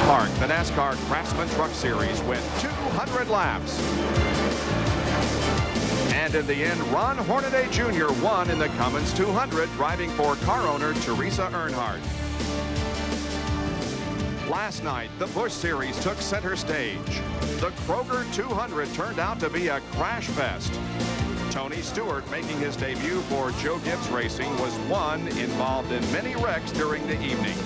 Park, the NASCAR Craftsman Truck Series went 200 laps. And in the end, Ron Hornaday Jr. won in the Cummins 200, driving for car owner Teresa Earnhardt. Last night, the Busch Series took center stage. The Kroger 200 turned out to be a crash fest. Tony Stewart, making his debut for Joe Gibbs Racing, was one involved in many wrecks during the evening.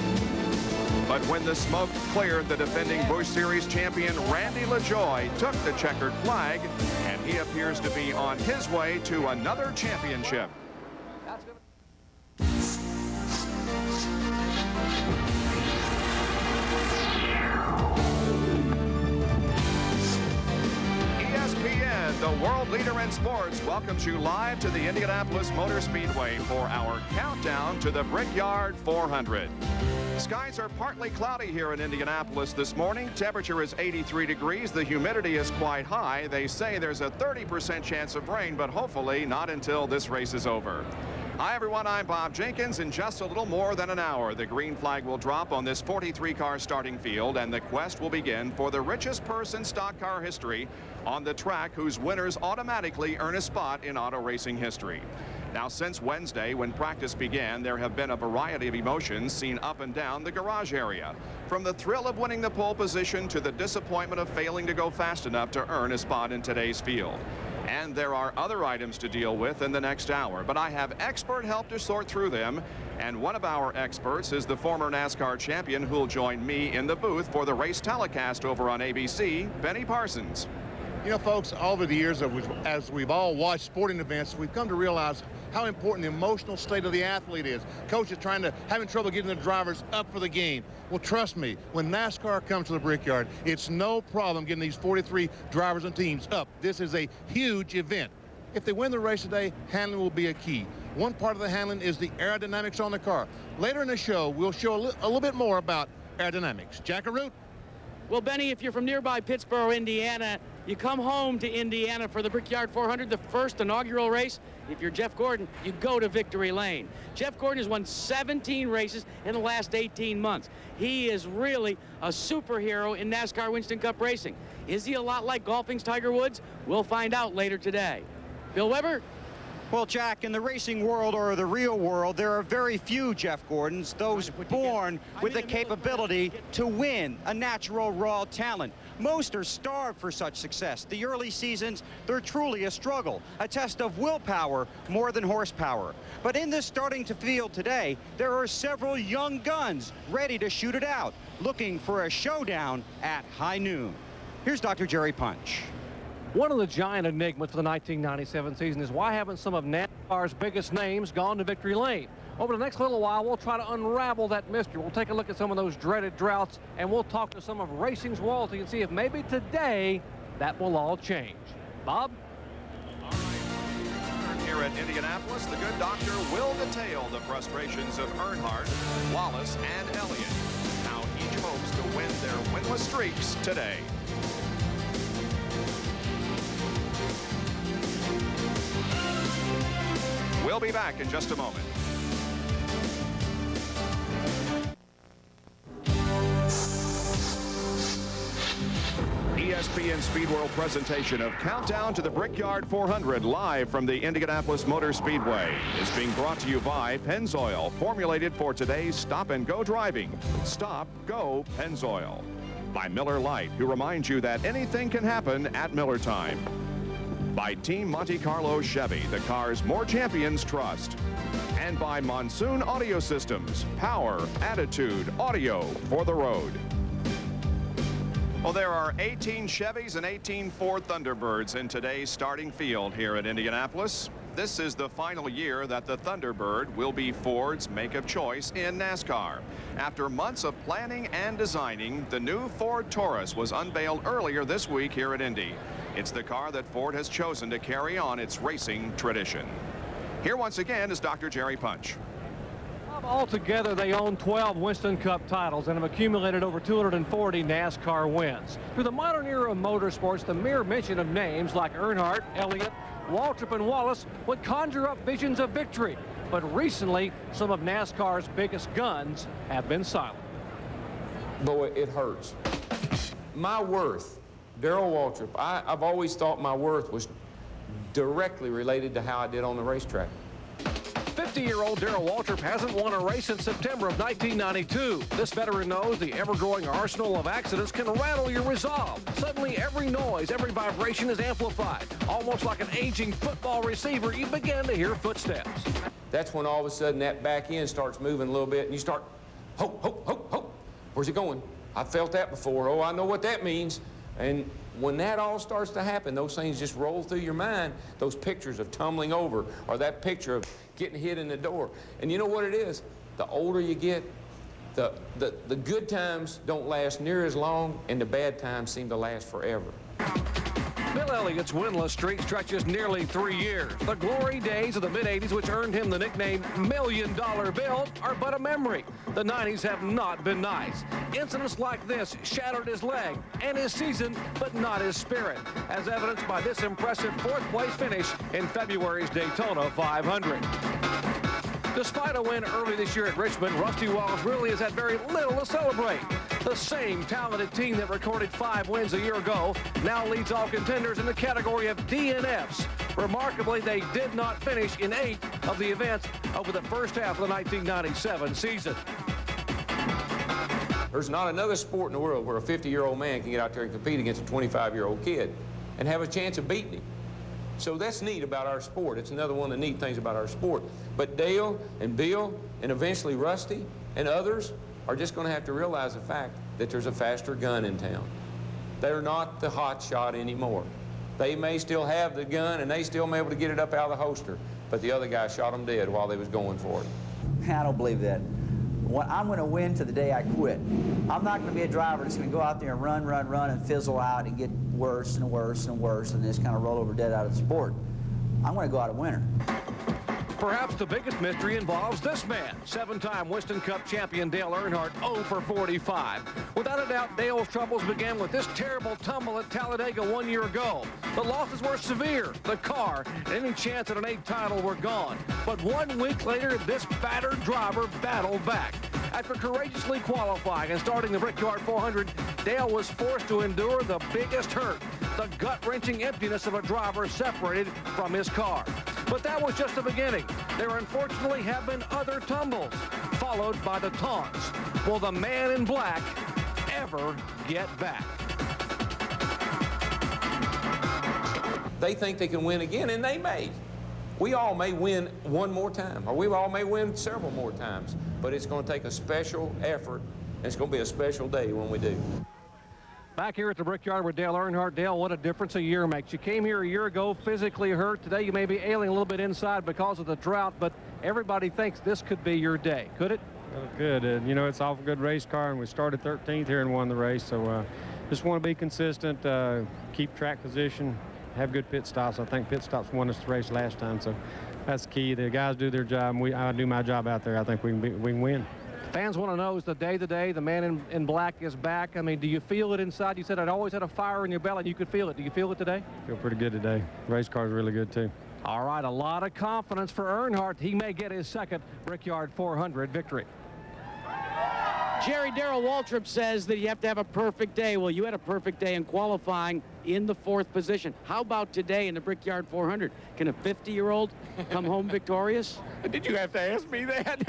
But when the smoke cleared, the defending Busch Series champion Randy LaJoie took the checkered flag, and he appears to be on his way to another championship. ESPN, the world leader in sports, welcomes you live to the Indianapolis Motor Speedway for our countdown to the Brickyard 400. Skies are partly cloudy here in Indianapolis this morning. Temperature is 83 degrees. The humidity is quite high. They say there's a 30% chance of rain, but hopefully not until this race is over. Hi, everyone. I'm Bob Jenkins. In just a little more than an hour, the green flag will drop on this 43-car starting field, and the quest will begin for the richest purse in stock car history on the track whose winners automatically earn a spot in auto racing history. Now, since Wednesday, when practice began, there have been a variety of emotions seen up and down the garage area. From the thrill of winning the pole position to the disappointment of failing to go fast enough to earn a spot in today's field. And there are other items to deal with in the next hour, but I have expert help to sort through them. And one of our experts is the former NASCAR champion who'll join me in the booth for the race telecast over on ABC, Benny Parsons. You know, folks, over the years, as we've all watched sporting events, we've come to realize how important the emotional state of the athlete is. Coaches having trouble getting the drivers up for the game. Well, trust me, when NASCAR comes to the Brickyard, it's no problem getting these 43 drivers and teams up. This is a huge event. If they win the race today, handling will be a key. One part of the handling is the aerodynamics on the car. Later in the show, we'll show a little bit more about aerodynamics. Jackaroot? Well, Benny, if you're from nearby Pittsburgh, Indiana, you come home to Indiana for the Brickyard 400, the first inaugural race. If you're Jeff Gordon, you go to Victory Lane. Jeff Gordon has won 17 races in the last 18 months. He is really a superhero in NASCAR Winston Cup racing. Is he a lot like golfing's Tiger Woods? We'll find out later today. Bill Weber? Well, Jack, in the racing world or the real world, there are very few Jeff Gordons, those born with the capability to win, a natural raw talent. Most are starved for such success. The early seasons, they're truly a struggle, a test of willpower more than horsepower. But in this starting to field today, there are several young guns ready to shoot it out, looking for a showdown at high noon. Here's Dr. Jerry Punch. One of the giant enigmas for the 1997 season is why haven't some of NASCAR's biggest names gone to Victory Lane? Over the next little while, we'll try to unravel that mystery. We'll take a look at some of those dreaded droughts, and we'll talk to some of racing's royalty and see if maybe today that will all change. Bob? All right. Here at Indianapolis, the good doctor will detail the frustrations of Earnhardt, Wallace, and Elliott. How each hopes to win their winless streaks today. We'll be back in just a moment. ESPN Speed World presentation of Countdown to the Brickyard 400 live from the Indianapolis Motor Speedway is being brought to you by Pennzoil, formulated for today's stop-and-go driving. Stop, go, Pennzoil. By Miller Lite, who reminds you that anything can happen at Miller time. By Team Monte Carlo Chevy, the cars more champions trust. And by Monsoon Audio Systems, power, attitude, audio for the road. Well, there are 18 Chevys and 18 Ford Thunderbirds in today's starting field here at Indianapolis. This is the final year that the Thunderbird will be Ford's make of choice in NASCAR. After months of planning and designing, the new Ford Taurus was unveiled earlier this week here at Indy. It's the car that Ford has chosen to carry on its racing tradition. Here once again is Dr. Jerry Punch. Altogether, they own 12 Winston Cup titles and have accumulated over 240 NASCAR wins. Through the modern era of motorsports, the mere mention of names like Earnhardt, Elliott, Waltrip, and Wallace would conjure up visions of victory. But recently, some of NASCAR's biggest guns have been silent. boy, it hurts. My worth, Darrell Waltrip, I've always thought my worth was directly related to how I did on the racetrack. 50-year-old Darrell Waltrip hasn't won a race since September of 1992. This veteran knows the ever-growing arsenal of accidents can rattle your resolve. Suddenly, every noise, every vibration is amplified. Almost like an aging football receiver, you begin to hear footsteps. That's when all of a sudden that back end starts moving a little bit, and you start, hope, hope, hope, hope. Where's it going? I've felt that before. Oh, I know what that means. And when that all starts to happen, those things just roll through your mind, those pictures of tumbling over, or that picture of getting hit in the door. And you know what it is? The older you get, the good times don't last near as long, and the bad times seem to last forever. Bill Elliott's winless streak stretches nearly 3 years. The glory days of the mid-'80s, which earned him the nickname $Million Bill, are but a memory. The 90s have not been nice. Incidents like this shattered his leg and his season, but not his spirit, as evidenced by this impressive fourth-place finish in February's Daytona 500. Despite a win early this year at Richmond, Rusty Wallace really has had very little to celebrate. The same talented team that recorded 5 wins a year ago now leads all contenders in the category of DNFs. Remarkably, they did not finish in 8 of the events over the first half of the 1997 season. There's not another sport in the world where a 50-year-old man can get out there and compete against a 25-year-old kid and have a chance of beating him. So that's neat about our sport. It's another one of the neat things about our sport. But Dale and Bill and eventually Rusty and others are just going to have to realize the fact that there's a faster gun in town. They're not the hot shot anymore. They may still have the gun and they still may be able to get it up out of the holster, but the other guy shot them dead while they was going for it. I don't believe that. I'm going to win to the day I quit. I'm not going to be a driver that's going to go out there and run, and fizzle out and get worse and worse and worse and just kind of roll over dead out of the sport. I'm going to go out a winner. Perhaps the biggest mystery involves this man, 7-time Winston Cup champion Dale Earnhardt, 0 for 45. Without a doubt, Dale's troubles began with this terrible tumble at Talladega 1 year ago. The losses were severe. The car and any chance at an 8th title were gone. But 1 week later, this battered driver battled back. After courageously qualifying and starting the Brickyard 400, Dale was forced to endure the biggest hurt, the gut-wrenching emptiness of a driver separated from his car. But that was just the beginning. There unfortunately have been other tumbles, followed by the taunts. Will the man in black ever get back? They think they can win again, and they may. We all may win one more time, or we all may win several more times, but it's going to take a special effort, and it's going to be a special day when we do. Back here at the Brickyard with Dale Earnhardt. Dale, what a difference a year makes. You came here a year ago physically hurt. Today you may be ailing a little bit inside because of the drought, but everybody thinks this could be your day. Could it? Well, it could. You know, it's off a good race car, and we started 13th here and won the race, so just want to be consistent, keep track position, have good pit stops. I think pit stops won us the race last time, so that's the key. The guys do their job, and I do my job out there. I think we can win. Fans want to know, is the day the man in black is back? I mean, do you feel it inside? You said I'd always had a fire in your belly, and you could feel it. Do you feel it today? Feel pretty good today. Race car's really good, too. All right, a lot of confidence for Earnhardt. He may get his second Brickyard 400 victory. Jerry, Darrell Waltrip says that you have to have a perfect day. Well, you had a perfect day in qualifying in the 4th position. How about today in the Brickyard 400? Can a 50-year-old come home victorious? Did you have to ask me that?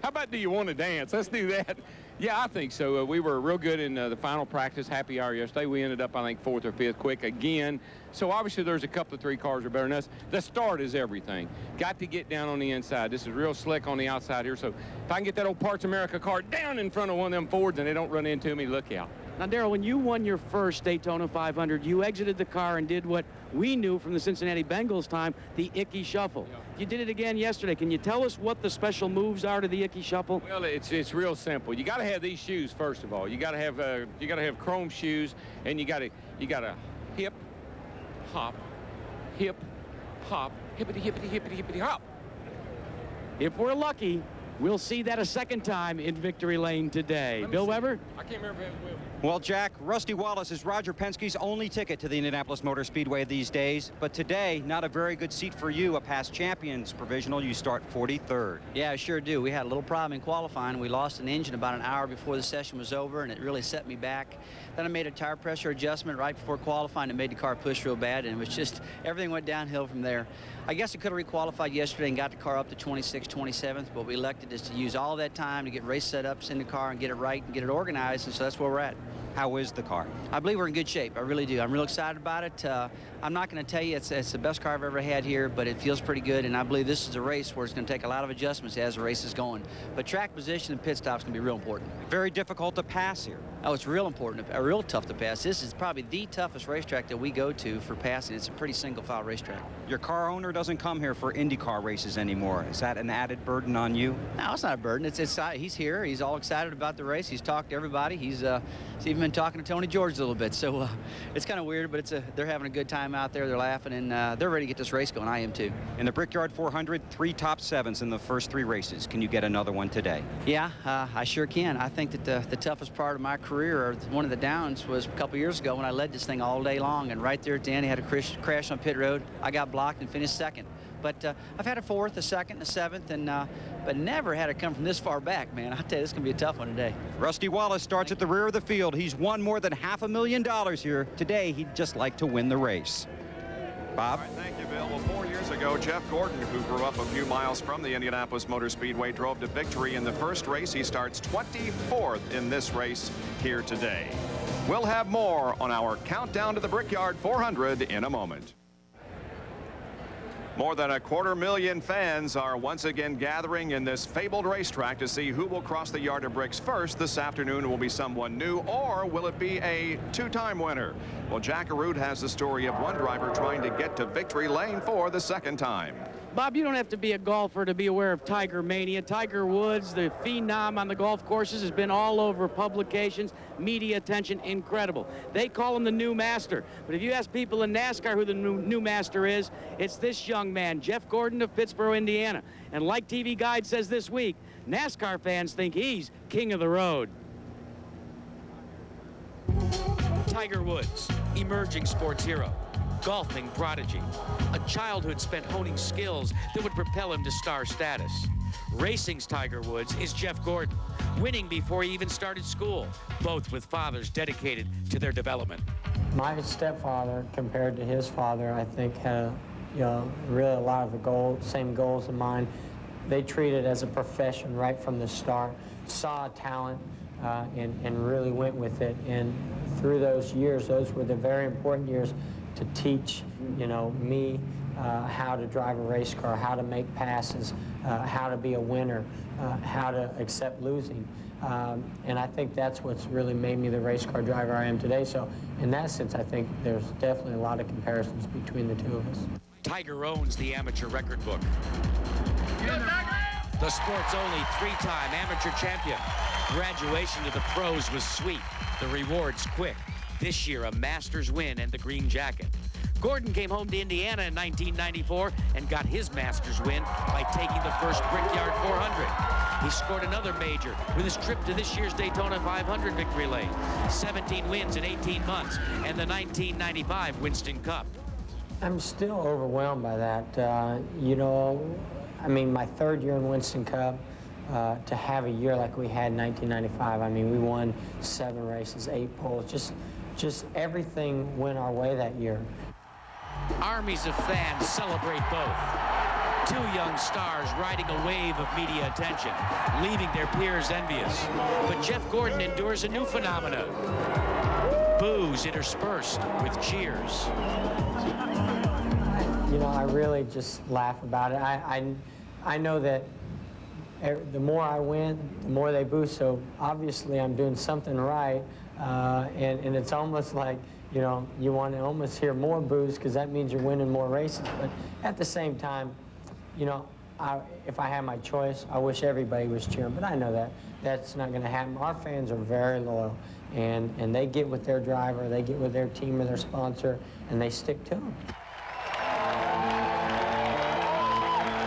How about do you want to dance? Let's do that. Yeah, I think so. We were real good in the final practice happy hour yesterday. We ended up, I think, 4th or 5th quick again. So obviously there's a couple of 3 cars are better than us. The start is everything. Got to get down on the inside. This is real slick on the outside here. So if I can get that old Parts America car down in front of one of them Fords and they don't run into me, look out. Now, Darrell, when you won your first Daytona 500, you exited the car and did what we knew from the Cincinnati Bengals time, the Icky Shuffle. Yeah. You did it again yesterday. Can you tell us what the special moves are to the Icky Shuffle? Well, it's real simple. You got to have these shoes first of all. You got to have chrome shoes, and you got to hip, hop, hip, hop, hippity hippity hippity hippity hop. If we're lucky, We'll see that a second time in Victory Lane today. Bill Weber? I can't remember if it was Will. Well, Jack, Rusty Wallace is Roger Penske's only ticket to the Indianapolis Motor Speedway these days. But today, not a very good seat for you. A past champions provisional. You start 43rd. Yeah, I sure do. We had a little problem in qualifying. We lost an engine about an hour before the session was over, and it really set me back. Then I made a tire pressure adjustment right before qualifying. It made the car push real bad, and it was just, everything went downhill from there. I guess I could have requalified yesterday and got the car up to 26th, 27th, but we elected just to use all that time to get race setups in the car and get it right and get it organized, and so that's where we're at. How is the car? I believe we're in good shape. I really do. I'm real excited about it. I'm not going to tell you it's the best car I've ever had here, but it feels pretty good, and I believe this is a race where it's going to take a lot of adjustments as the race is going. But track position and pit stops can be real important. Very difficult to pass here. Oh, it's real important, real tough to pass. This is probably the toughest racetrack that we go to for passing. It's a pretty single-file racetrack. Your car owner doesn't come here for IndyCar races anymore. Is that an added burden on you? No, it's not a burden. He's here. He's all excited about the race. He's talked to everybody. He's even been talking to Tony George a little bit. So it's kind of weird, but they're having a good time out there. They're laughing, and they're ready to get this race going. I am too. In the Brickyard 400, 3 top 7s in the first 3 races. Can you get another one today? Yeah, I sure can. I think that the toughest part of my career, or one of the downs, was a couple years ago when I led this thing all day long, and right there at the end, he had a crash on pit road. I got blocked and finished second. But I've had a 4th, a 2nd, a 7th, and but never had it come from this far back, man. I tell you, this is going to be a tough one today. Rusty Wallace starts at the rear of the field. He's won more than $500,000 here. Today, he'd just like to win the race. Bob? All right, thank you, Bill. Well, 4 years ago, Jeff Gordon, who grew up a few miles from the Indianapolis Motor Speedway, drove to victory in the first race. He starts 24th in this race here today. We'll have more on our countdown to the Brickyard 400 in a moment. More than 250,000 fans are once again gathering in this fabled racetrack to see who will cross the yard of bricks first. This afternoon will be someone new, or will it be a 2-time winner? Well, Jack Arute has the story of one driver trying to get to victory lane for the 2nd time. Bob, you don't have to be a golfer to be aware of Tiger Mania. Tiger Woods, the phenom on the golf courses, has been all over publications, media attention, incredible. They call him the new master. But if you ask people in NASCAR who the new master is, it's this young man, Jeff Gordon of Pittsburgh, Indiana. And like TV Guide says this week, NASCAR fans think he's king of the road. Tiger Woods, emerging sports hero, golfing prodigy, a childhood spent honing skills that would propel him to star status. Racing's Tiger Woods is Jeff Gordon, winning before he even started school, both with fathers dedicated to their development. My stepfather, compared to his father, I think had really a lot of the same goals as mine. They treated it as a profession right from the start, saw talent, and really went with it. And through those years, those were the very important years to teach, me how to drive a race car, how to make passes, how to be a winner, how to accept losing. And I think that's what's really made me the race car driver I am today. So in that sense, I think there's definitely a lot of comparisons between the two of us. Tiger owns the amateur record book. The sport's only 3-time amateur champion. Graduation to the pros was sweet. The rewards quick. This year, a Masters win and the green jacket. Gordon came home to Indiana in 1994 and got his Masters win by taking the first Brickyard 400. He scored another major with his trip to this year's Daytona 500 victory lane. 17 wins in 18 months and the 1995 Winston Cup. I'm still overwhelmed by that. I mean, my 3rd year in Winston Cup, to have a year like we had in 1995, I mean, we won 7 races, 8 poles, just everything went our way that year. Armies of fans celebrate both. 2 young stars riding a wave of media attention, leaving their peers envious. But Jeff Gordon endures a new phenomenon. Boos interspersed with cheers. I really just laugh about it. I know that the more I win, the more they boo, so obviously I'm doing something right, and it's almost like, you want to almost hear more boos because that means you're winning more races. But at the same time, if I had my choice, I wish everybody was cheering, but I know that that's not going to happen. Our fans are very loyal, and they get with their driver, they get with their team or their sponsor, and they stick to them.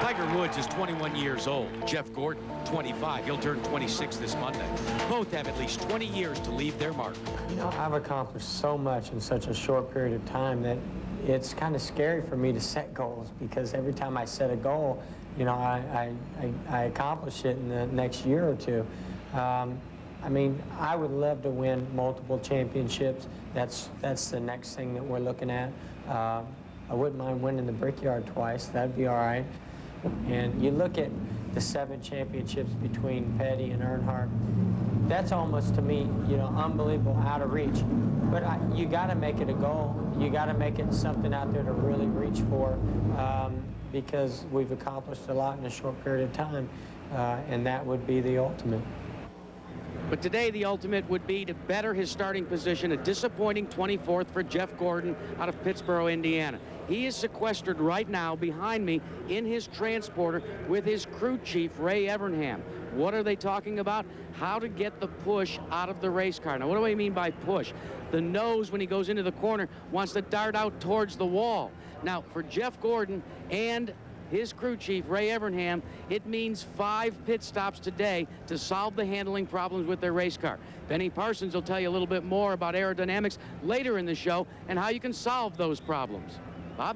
Tiger Gordon Woods is 21 years old. Jeff Gordon, 25. He'll turn 26 this Monday. Both have at least 20 years to leave their mark. You know, I've accomplished so much in such a short period of time that it's kind of scary for me to set goals, because every time I set a goal, you know, I accomplish it in the next year or two. I mean, I would love to win multiple championships. That's the next thing that we're looking at. I wouldn't mind winning the Brickyard twice. That'd be all right. And you look at the 7 championships between Petty and Earnhardt. That's almost, to me, you know, unbelievable, out of reach. But you got to make it a goal. You got to make it something out there to really reach for, because we've accomplished a lot in a short period of time, and that would be the ultimate. But today, the ultimate would be to better his starting position, a disappointing 24th for Jeff Gordon out of Pittsboro, Indiana. He is sequestered right now behind me in his transporter with his crew chief, Ray Evernham. What are they talking about? How to get the push out of the race car. Now, what do I mean by push? The nose, when he goes into the corner, wants to dart out towards the wall. Now, for Jeff Gordon and his crew chief, Ray Evernham, it means 5 pit stops today to solve the handling problems with their race car. Benny Parsons will tell you a little bit more about aerodynamics later in the show and how you can solve those problems. Bob?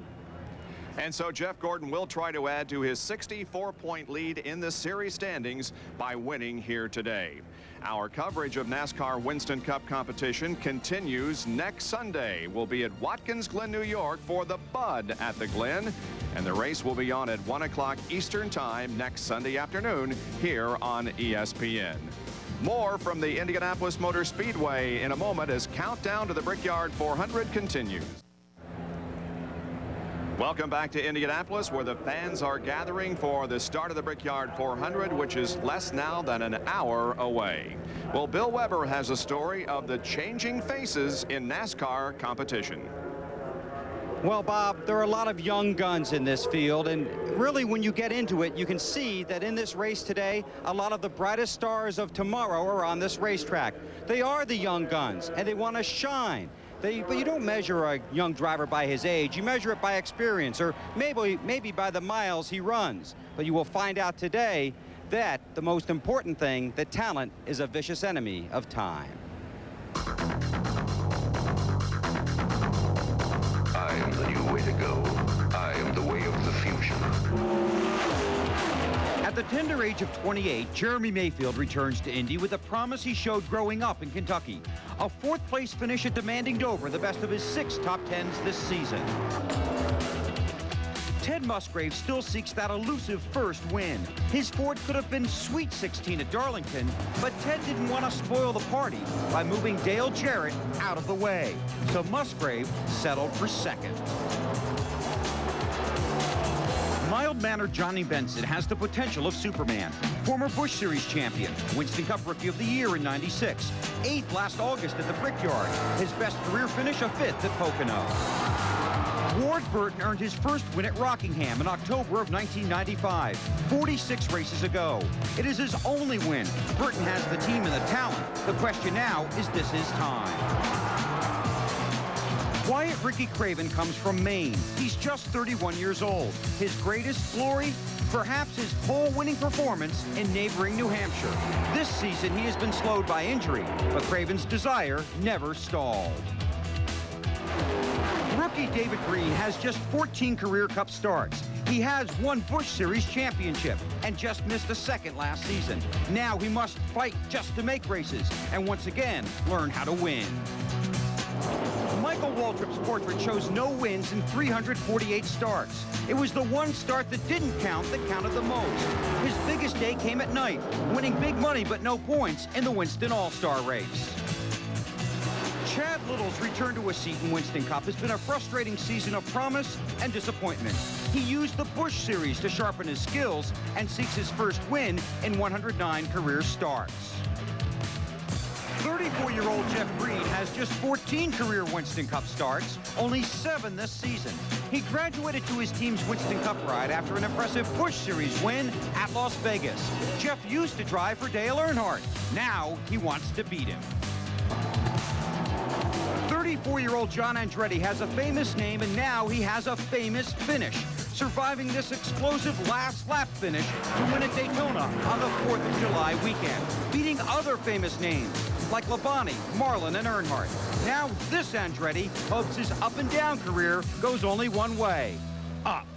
And so Jeff Gordon will try to add to his 64-point lead in the series standings by winning here today. Our coverage of NASCAR Winston Cup competition continues next Sunday. We'll be at Watkins Glen, New York for the Bud at the Glen. And the race will be on at 1 o'clock Eastern Time next Sunday afternoon here on ESPN. More from the Indianapolis Motor Speedway in a moment as Countdown to the Brickyard 400 continues. Welcome back to Indianapolis, where the fans are gathering for the start of the Brickyard 400, which is less now than an hour away. Well, Bill Weber has a story of the changing faces in NASCAR competition. Well, Bob, there are a lot of young guns in this field, and really when you get into it, you can see that in this race today, a lot of the brightest stars of tomorrow are on this racetrack. They are the young guns, and they want to shine. But you don't measure a young driver by his age. You measure it by experience, or maybe by the miles he runs. But you will find out today that the most important thing, that talent is a vicious enemy of time. I am the new way to go. I am the way of the future. At the tender age of 28, Jeremy Mayfield returns to Indy with the promise he showed growing up in Kentucky. A 4th place finish at demanding Dover, the best of his 6 top 10s this season. Ted Musgrave still seeks that elusive first win. His Ford could have been Sweet 16 at Darlington, but Ted didn't want to spoil the party by moving Dale Jarrett out of the way. So Musgrave settled for 2nd. Mild-mannered Johnny Benson has the potential of Superman. Former Busch Series champion, Winston Cup Rookie of the Year in '96, 8th last August at the Brickyard, his best career finish a 5th at Pocono. Ward Burton earned his first win at Rockingham in October of 1995, 46 races ago. It is his only win. Burton has the team and the talent. The question now, is this his time? Wyatt Ricky Craven comes from Maine. He's just 31 years old. His greatest glory? Perhaps his pole-winning performance in neighboring New Hampshire. This season, he has been slowed by injury, but Craven's desire never stalled. Rookie David Green has just 14 career Cup starts. He has 1 Busch Series championship and just missed a 2nd last season. Now he must fight just to make races and once again learn how to win. Michael Waltrip's portrait shows no wins in 348 starts. It was the one start that didn't count that counted the most. His biggest day came at night, winning big money but no points in the Winston All-Star race. Chad Little's return to a seat in Winston Cup has been a frustrating season of promise and disappointment. He used the Busch Series to sharpen his skills and seeks his first win in 109 career starts. 34-year-old Jeff Green has just 14 career Winston Cup starts, only 7 this season. He graduated to his team's Winston Cup ride after an impressive Busch Series win at Las Vegas. Jeff used to drive for Dale Earnhardt. Now he wants to beat him. 34-year-old John Andretti has a famous name, and now he has a famous finish. So surviving this explosive last lap finish to win at Daytona on the 4th of July weekend, beating other famous names like Labonte, Marlin, and Earnhardt. Now this Andretti hopes his up-and-down career goes only one way, up.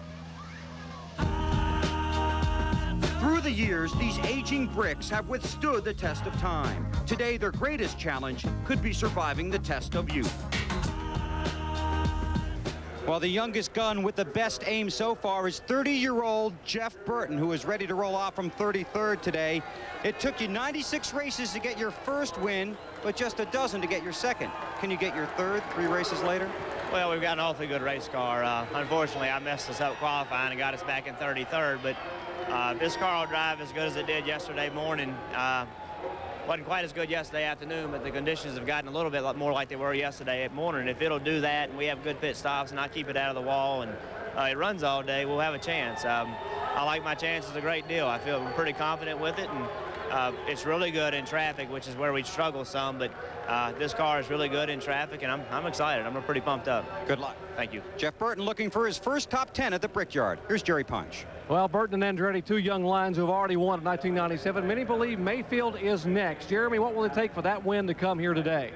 Through the years, these aging bricks have withstood the test of time. Today, their greatest challenge could be surviving the test of youth. Well, the youngest gun with the best aim so far is 30-year-old Jeff Burton, who is ready to roll off from 33rd today. It took you 96 races to get your first win, but just a dozen to get your second. Can you get your third 3 races later? Well, we've got an awfully good race car. Unfortunately, I messed us up qualifying and got us back in 33rd, but this car will drive as good as it did yesterday morning. Wasn't quite as good yesterday afternoon, but the conditions have gotten a little bit more like they were yesterday morning. If it'll do that and we have good pit stops and I keep it out of the wall and it runs all day, we'll have a chance. I like my chances a great deal. I feel pretty confident with it, and it's really good in traffic, which is where we struggle some, but this car is really good in traffic, and I'm excited. I'm pretty pumped up. Good luck. Thank you. Jeff Burton looking for his first top 10 at the Brickyard. Here's Jerry Punch. Well, Burton and Andretti, 2 young lions who have already won in 1997. Many believe Mayfield is next. Jeremy, what will it take for that win to come here today?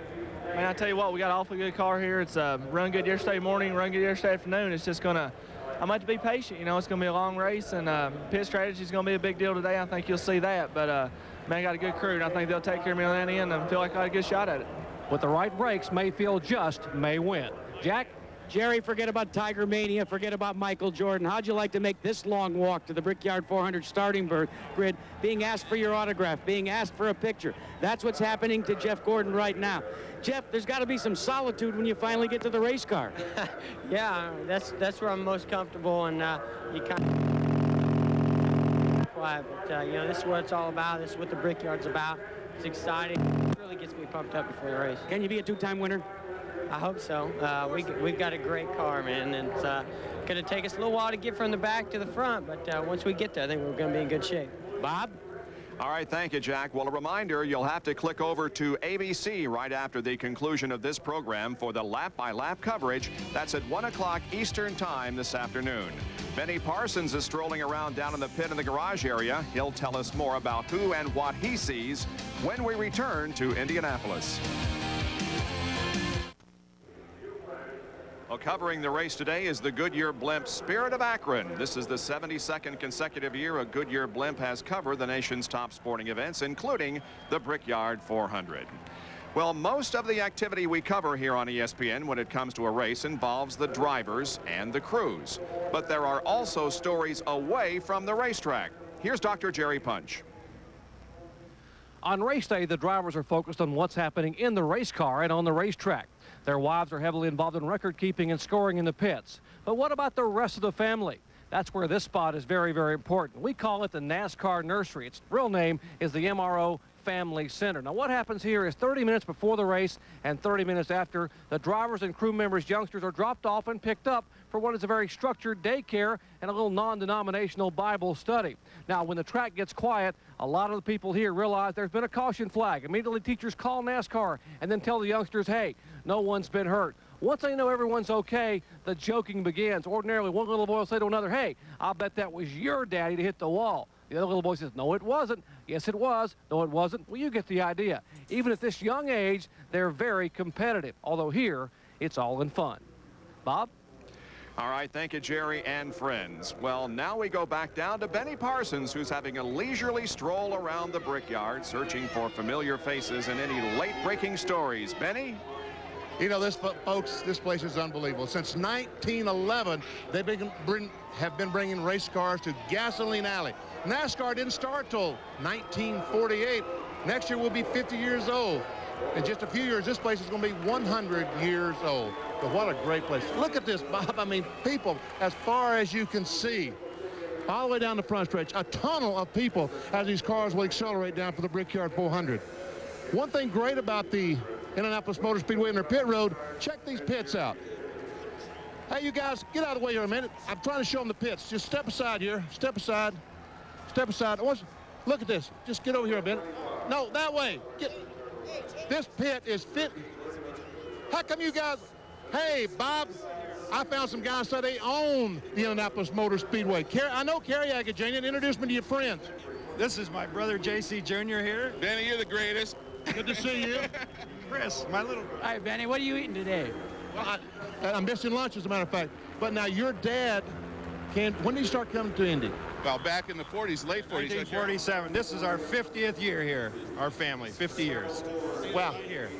Man, I tell you what, we got an awfully good car here. It's run good yesterday morning, run good yesterday afternoon. It's just gonna, I'm going to have to be patient. You know, it's going to be a long race, and pit strategy is going to be a big deal today. I think you'll see that. But, man, I got a good crew, and I think they'll take care of me on that end and feel like I got a good shot at it. With the right brakes, Mayfield just may win. Jack? Jerry, forget about Tiger Mania, forget about Michael Jordan. How'd you like to make this long walk to the Brickyard 400 starting grid, being asked for your autograph, being asked for a picture? That's what's happening to Jeff Gordon right now. Jeff, there's got to be some solitude when you finally get to the race car. Yeah, that's where I'm most comfortable, and you kind of quiet. But you know, this is what it's all about. This is what the Brickyard's about. It's exciting. It really gets me pumped up before the race. Can you be a 2-time winner? I hope so. We've got a great car, man, and it's going to take us a little while to get from the back to the front, but once we get there, I think we're going to be in good shape. Bob? All right, thank you, Jack. Well, a reminder, you'll have to click over to ABC right after the conclusion of this program for the lap-by-lap coverage. That's at 1 o'clock Eastern Time this afternoon. Benny Parsons is strolling around down in the pit in the garage area. He'll tell us more about who and what he sees when we return to Indianapolis. Well, covering the race today is the Goodyear blimp Spirit of Akron. This is the 72nd consecutive year a Goodyear blimp has covered the nation's top sporting events, including the Brickyard 400. Well, most of the activity we cover here on ESPN when it comes to a race involves the drivers and the crews. But there are also stories away from the racetrack. Here's Dr. Jerry Punch. On race day, the drivers are focused on what's happening in the race car and on the racetrack. Their wives are heavily involved in record keeping and scoring in the pits. But what about the rest of the family? That's where this spot is very, very important. We call it the NASCAR Nursery. Its real name is the MRO Family Center. Now, what happens here is 30 minutes before the race and 30 minutes after, the drivers and crew members, youngsters, are dropped off and picked up for what is a very structured daycare and a little non-denominational Bible study. Now, when the track gets quiet, a lot of the people here realize there's been a caution flag. Immediately, teachers call NASCAR and then tell the youngsters, hey, no one's been hurt. Once they know everyone's okay, the joking begins. Ordinarily, one little boy will say to another, hey, I'll bet that was your daddy to hit the wall. The other little boy says, no, it wasn't. Yes, it was. No, it wasn't. Well, you get the idea. Even at this young age, they're very competitive, although here, it's all in fun. Bob? All right, thank you, Jerry and friends. Well, now we go back down to Benny Parsons, who's having a leisurely stroll around the Brickyard, searching for familiar faces and any late-breaking stories. Benny? You know, folks, this place is unbelievable. Since 1911, have been bringing race cars to Gasoline Alley. NASCAR didn't start till 1948. Next year we'll be 50 years old. In just a few years, this place is going to be 100 years old. But what a great place. Look at this, Bob. I mean, people as far as you can see. All the way down the front stretch, a tunnel of people as these cars will accelerate down for the Brickyard 400. One thing great about the Indianapolis Motor Speedway and their pit road, check these pits out. Hey, you guys, get out of the way here a minute. I'm trying to show them the pits. Just step aside here. Step aside. Step aside. Look at this. Just get over here a minute. No, that way. This pit is fit. How come you guys... Hey, Bob, I found some guys say they own the Indianapolis Motor Speedway. I know Kerry Agajanian. Introduce me to your friends. This is my brother, JC Jr. here. Benny, you're the greatest. Good to see you. Chris, my little... All right, Benny, what are you eating today? Well, I'm missing lunch, as a matter of fact. But now your dad, when did he start coming to Indy? Well, back in the 40s, late 40s. 1947. This is our 50th year here, our family, 50 years. Wow. Here.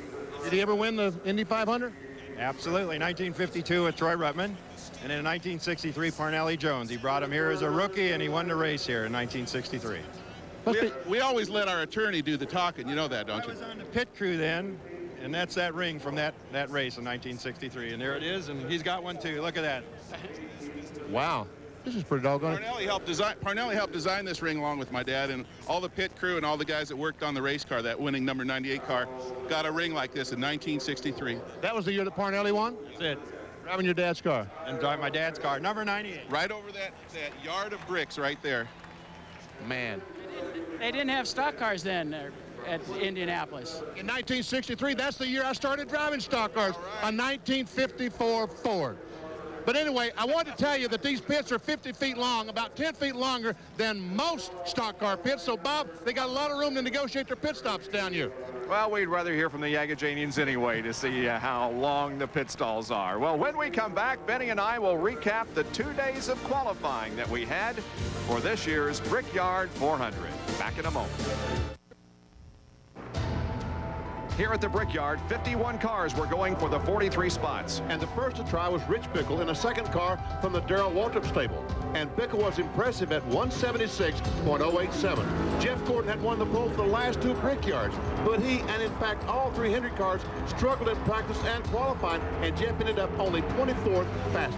Did he ever win the Indy 500? Absolutely. 1952 with Troy Ruttman. And in 1963, Parnelli Jones. He brought him here as a rookie, and he won the race here in 1963. We always let our attorney do the talking. You know that, don't you? I was on the pit crew then, and that's that ring from that race in 1963. And there it is, and he's got one too. Look at that. Wow. This is pretty doggone. Parnelli helped design this ring along with my dad, and all the pit crew and all the guys that worked on the race car, that winning number 98 car, got a ring like this in 1963. That was the year that Parnelli won? That's it. Driving your dad's car? And driving my dad's car, number 98. Right over that yard of bricks right there. Man. They didn't have stock cars then at Indianapolis. In 1963, that's the year I started driving stock cars, a 1954 Ford. But anyway, I wanted to tell you that these pits are 50 feet long, about 10 feet longer than most stock car pits. So, Bob, they got a lot of room to negotiate their pit stops down here. Well, we'd rather hear from the Agajanians anyway to see how long the pit stalls are. Well, when we come back, Benny and I will recap the 2 days of qualifying that we had for this year's Brickyard 400. Back in a moment. Here at the Brickyard, 51 cars were going for the 43 spots. And the first to try was Rich Bickle in a second car from the Darrell Waltrip stable. And Bickle was impressive at 176.087. Jeff Gordon had won the pole for the last two Brickyards, but he, and in fact all 300 cars, struggled in practice and qualifying, and Jeff ended up only 24th fastest.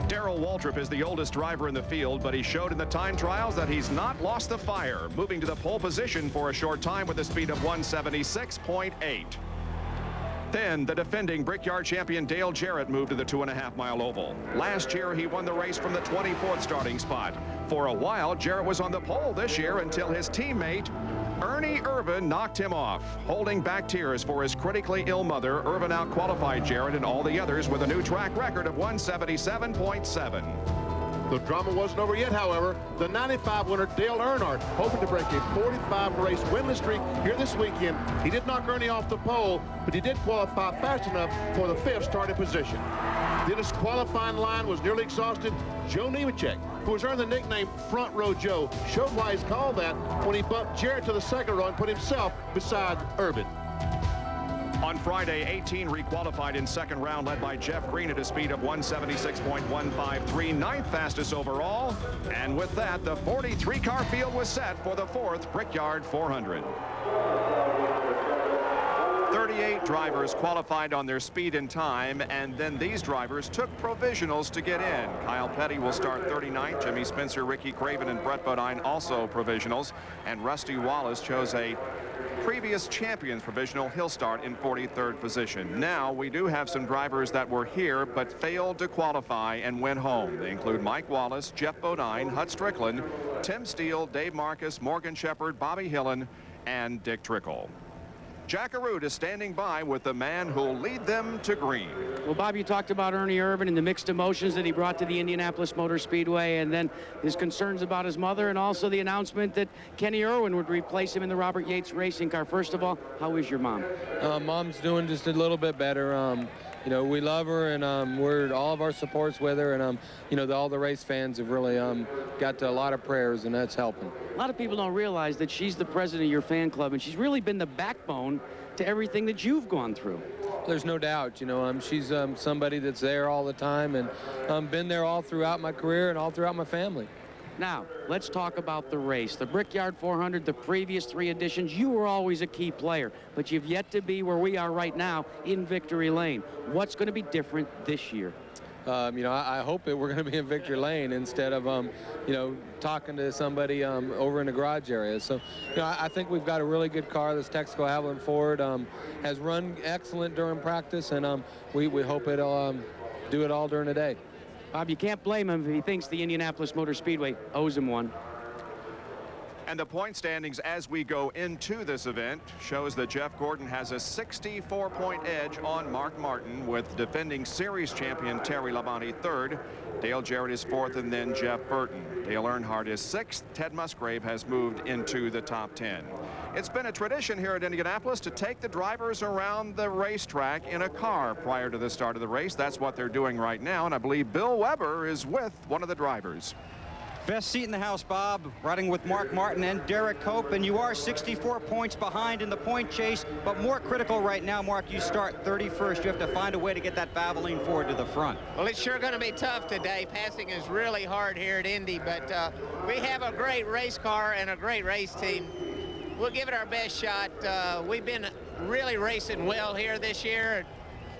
Darrell Waltrip is the oldest driver in the field, but he showed in the time trials that he's not lost the fire, moving to the pole position for a short time with a speed of 176.8. Then the defending Brickyard champion Dale Jarrett moved to the 2.5-mile oval. Last year, he won the race from the 24th starting spot. For a while, Jarrett was on the pole this year until his teammate Ernie Irvin knocked him off. Holding back tears for his critically ill mother, Irvin out-qualified Jarrett and all the others with a new track record of 177.7. The drama wasn't over yet, however. The 95 winner, Dale Earnhardt, hoping to break a 45-race winless streak here this weekend. He did knock Ernie off the pole, but he did qualify fast enough for the 5th starting position. Then his qualifying line was nearly exhausted. Joe Nemechek, who has earned the nickname Front Row Joe, showed why he's called that when he bumped Jarrett to the second row and put himself beside Irvin. On Friday, 18 requalified in second round, led by Jeff Green at a speed of 176.153, ninth fastest overall. And with that, the 43-car field was set for the 4th Brickyard 400. 38 drivers qualified on their speed and time, and then these drivers took provisionals to get in. Kyle Petty will start 39th. Jimmy Spencer, Ricky Craven, and Brett Bodine also provisionals. And Rusty Wallace chose a previous champions provisional. He'll start in 43rd position. Now we do have some drivers that were here but failed to qualify and went home. They include Mike Wallace, Jeff Bodine, Hut Strickland, Tim Steele, Dave Marcus, Morgan Shepherd, Bobby Hillen, and Dick Trickle. Jack Arute is standing by with the man who'll lead them to green. Well, Bob, you talked about Ernie Irvin and the mixed emotions that he brought to the Indianapolis Motor Speedway, and then his concerns about his mother, and also the announcement that Kenny Irwin would replace him in the Robert Yates racing car. First of all, how is your mom? Mom's doing just a little bit better. You know, we love her, and we're all of our support's with her, and you know, all the race fans have really got a lot of prayers, and that's helping. A lot of people don't realize that she's the president of your fan club, and she's really been the backbone to everything that you've gone through. There's no doubt, you know, she's somebody that's there all the time, and been there all throughout my career and all throughout my family. Now, let's talk about the race. The Brickyard 400, the previous 3 editions, you were always a key player, but you've yet to be where we are right now in Victory Lane. What's going to be different this year? You know, I hope that we're going to be in Victory Lane instead of, you know, talking to somebody over in the garage area. So, you know, I think we've got a really good car. This Texaco Avalon Ford has run excellent during practice, and we hope it'll do it all during the day. Bob, you can't blame him if he thinks the Indianapolis Motor Speedway owes him one. And the point standings as we go into this event shows that Jeff Gordon has a 64-point edge on Mark Martin, with defending series champion Terry Labonte third. Dale Jarrett is fourth, and then Jeff Burton. Dale Earnhardt is sixth. Ted Musgrave has moved into the top 10. It's been a tradition here at Indianapolis to take the drivers around the racetrack in a car prior to the start of the race. That's what they're doing right now, and I believe Bill Weber is with one of the drivers. Best seat in the house, Bob, riding with Mark Martin and Derek Cope, and you are 64 points behind in the point chase, but more critical right now, Mark, you start 31st. You have to find a way to get that Valvoline Ford to the front. Well, it's sure going to be tough today. Passing is really hard here at Indy, but we have a great race car and a great race team. We'll give it our best shot. We've been really racing well here this year,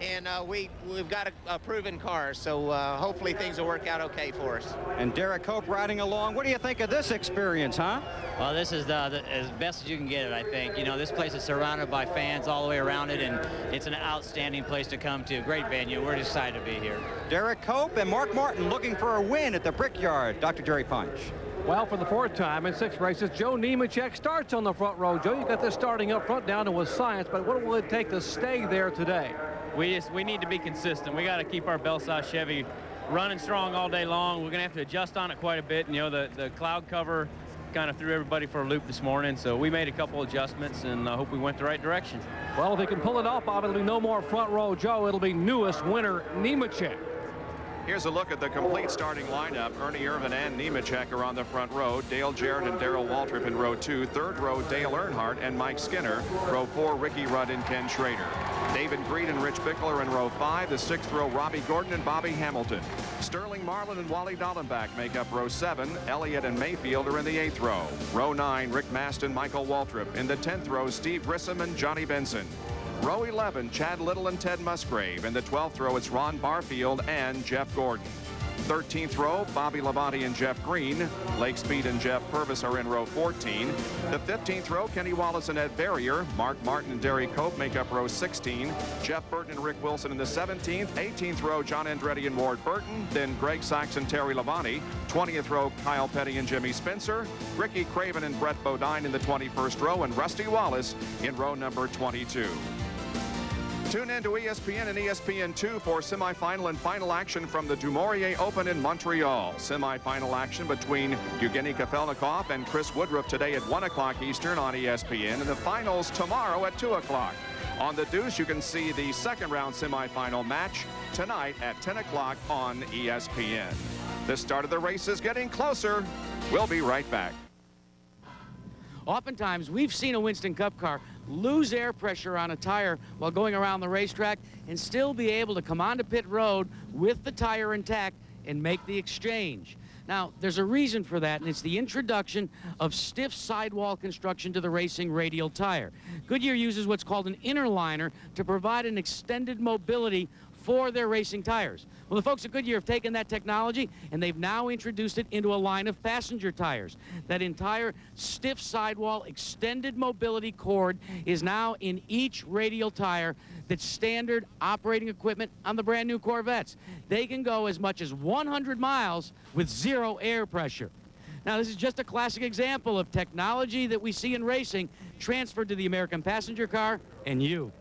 and we've got a proven car, so hopefully things will work out okay for us. And Derek Cope riding along. What do you think of this experience, huh? Well, this is as best as you can get it, I think. You know, this place is surrounded by fans all the way around it, and it's an outstanding place to come to. Great venue. We're just excited to be here. Derek Cope and Mark Martin looking for a win at the Brickyard. Dr. Jerry Punch. Well, for the fourth time in 6 races, Joe Nemechek starts on the front row. Joe, you got this starting up front down to a science, but what will it take to stay there today? We need to be consistent. We got to keep our Bell-size Chevy running strong all day long. We're going to have to adjust on it quite a bit. And, you know, the cloud cover kind of threw everybody for a loop this morning, so we made a couple adjustments, and I hope we went the right direction. Well, if they can pull it off, Bob, it'll be no more front row Joe. It'll be newest winner Nemechek. Here's a look at the complete starting lineup. Ernie Irvin and Nemechek are on the front row. Dale Jarrett and Darrell Waltrip in row 2. Third row, Dale Earnhardt and Mike Skinner. Row 4, Ricky Rudd and Ken Schrader. David Greed and Rich Bickler in row 5. The 6th row, Robbie Gordon and Bobby Hamilton. Sterling Marlin and Wally Dallenbach make up row 7. Elliott and Mayfield are in the 8th row. Row 9, Rick Maston, Michael Waltrip. In the 10th row, Steve Grissom and Johnny Benson. Row 11, Chad Little and Ted Musgrave. In the 12th row, it's Ron Barfield and Jeff Gordon. 13th row, Bobby Labonte and Jeff Green. Lake Speed and Jeff Purvis are in row 14. The 15th row, Kenny Wallace and Ed Barrier. Mark Martin and Derek Cope make up row 16. Jeff Burton and Rick Wilson in the 17th. 18th row, John Andretti and Ward Burton. Then Greg Sykes and Terry Labonte. 20th row, Kyle Petty and Jimmy Spencer. Ricky Craven and Brett Bodine in the 21st row. And Rusty Wallace in row number 22. Tune in to ESPN and ESPN2 for semifinal and final action from the Du Maurier Open in Montreal. Semifinal action between Evgeny Kafelnikov and Chris Woodruff today at 1 o'clock Eastern on ESPN, and the finals tomorrow at 2 o'clock. On the Deuce, you can see the second round semifinal match tonight at 10 o'clock on ESPN. The start of the race is getting closer. We'll be right back. Oftentimes, we've seen a Winston Cup car lose air pressure on a tire while going around the racetrack and still be able to come onto pit road with the tire intact and make the exchange. Now, there's a reason for that, and it's the introduction of stiff sidewall construction to the racing radial tire. Goodyear uses what's called an inner liner to provide an extended mobility for their racing tires. Well, the folks at Goodyear have taken that technology and they've now introduced it into a line of passenger tires. That entire stiff sidewall extended mobility cord is now in each radial tire that's standard operating equipment on the brand new Corvettes. They can go as much as 100 miles with zero air pressure. Now, this is just a classic example of technology that we see in racing transferred to the American passenger car and you.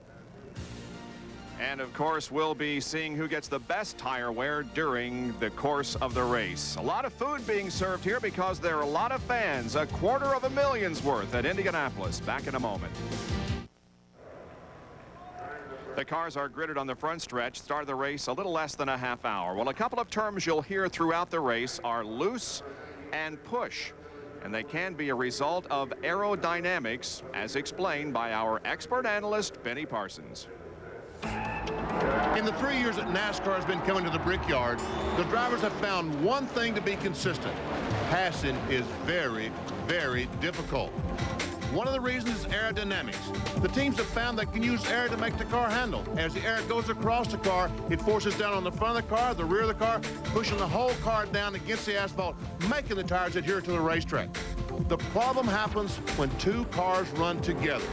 And, of course, we'll be seeing who gets the best tire wear during the course of the race. A lot of food being served here because there are a lot of fans. $250,000's worth at Indianapolis. Back in a moment. The cars are gridded on the front stretch. Start of the race a little less than a half hour. Well, a couple of terms you'll hear throughout the race are loose and push. And they can be a result of aerodynamics, as explained by our expert analyst, Benny Parsons. In the 3 years that NASCAR has been coming to the Brickyard, the drivers have found one thing to be consistent. Passing is very, very difficult. One of the reasons is aerodynamics. The teams have found they can use air to make the car handle. As the air goes across the car, it forces down on the front of the car, the rear of the car, pushing the whole car down against the asphalt, making the tires adhere to the racetrack. The problem happens when two cars run together.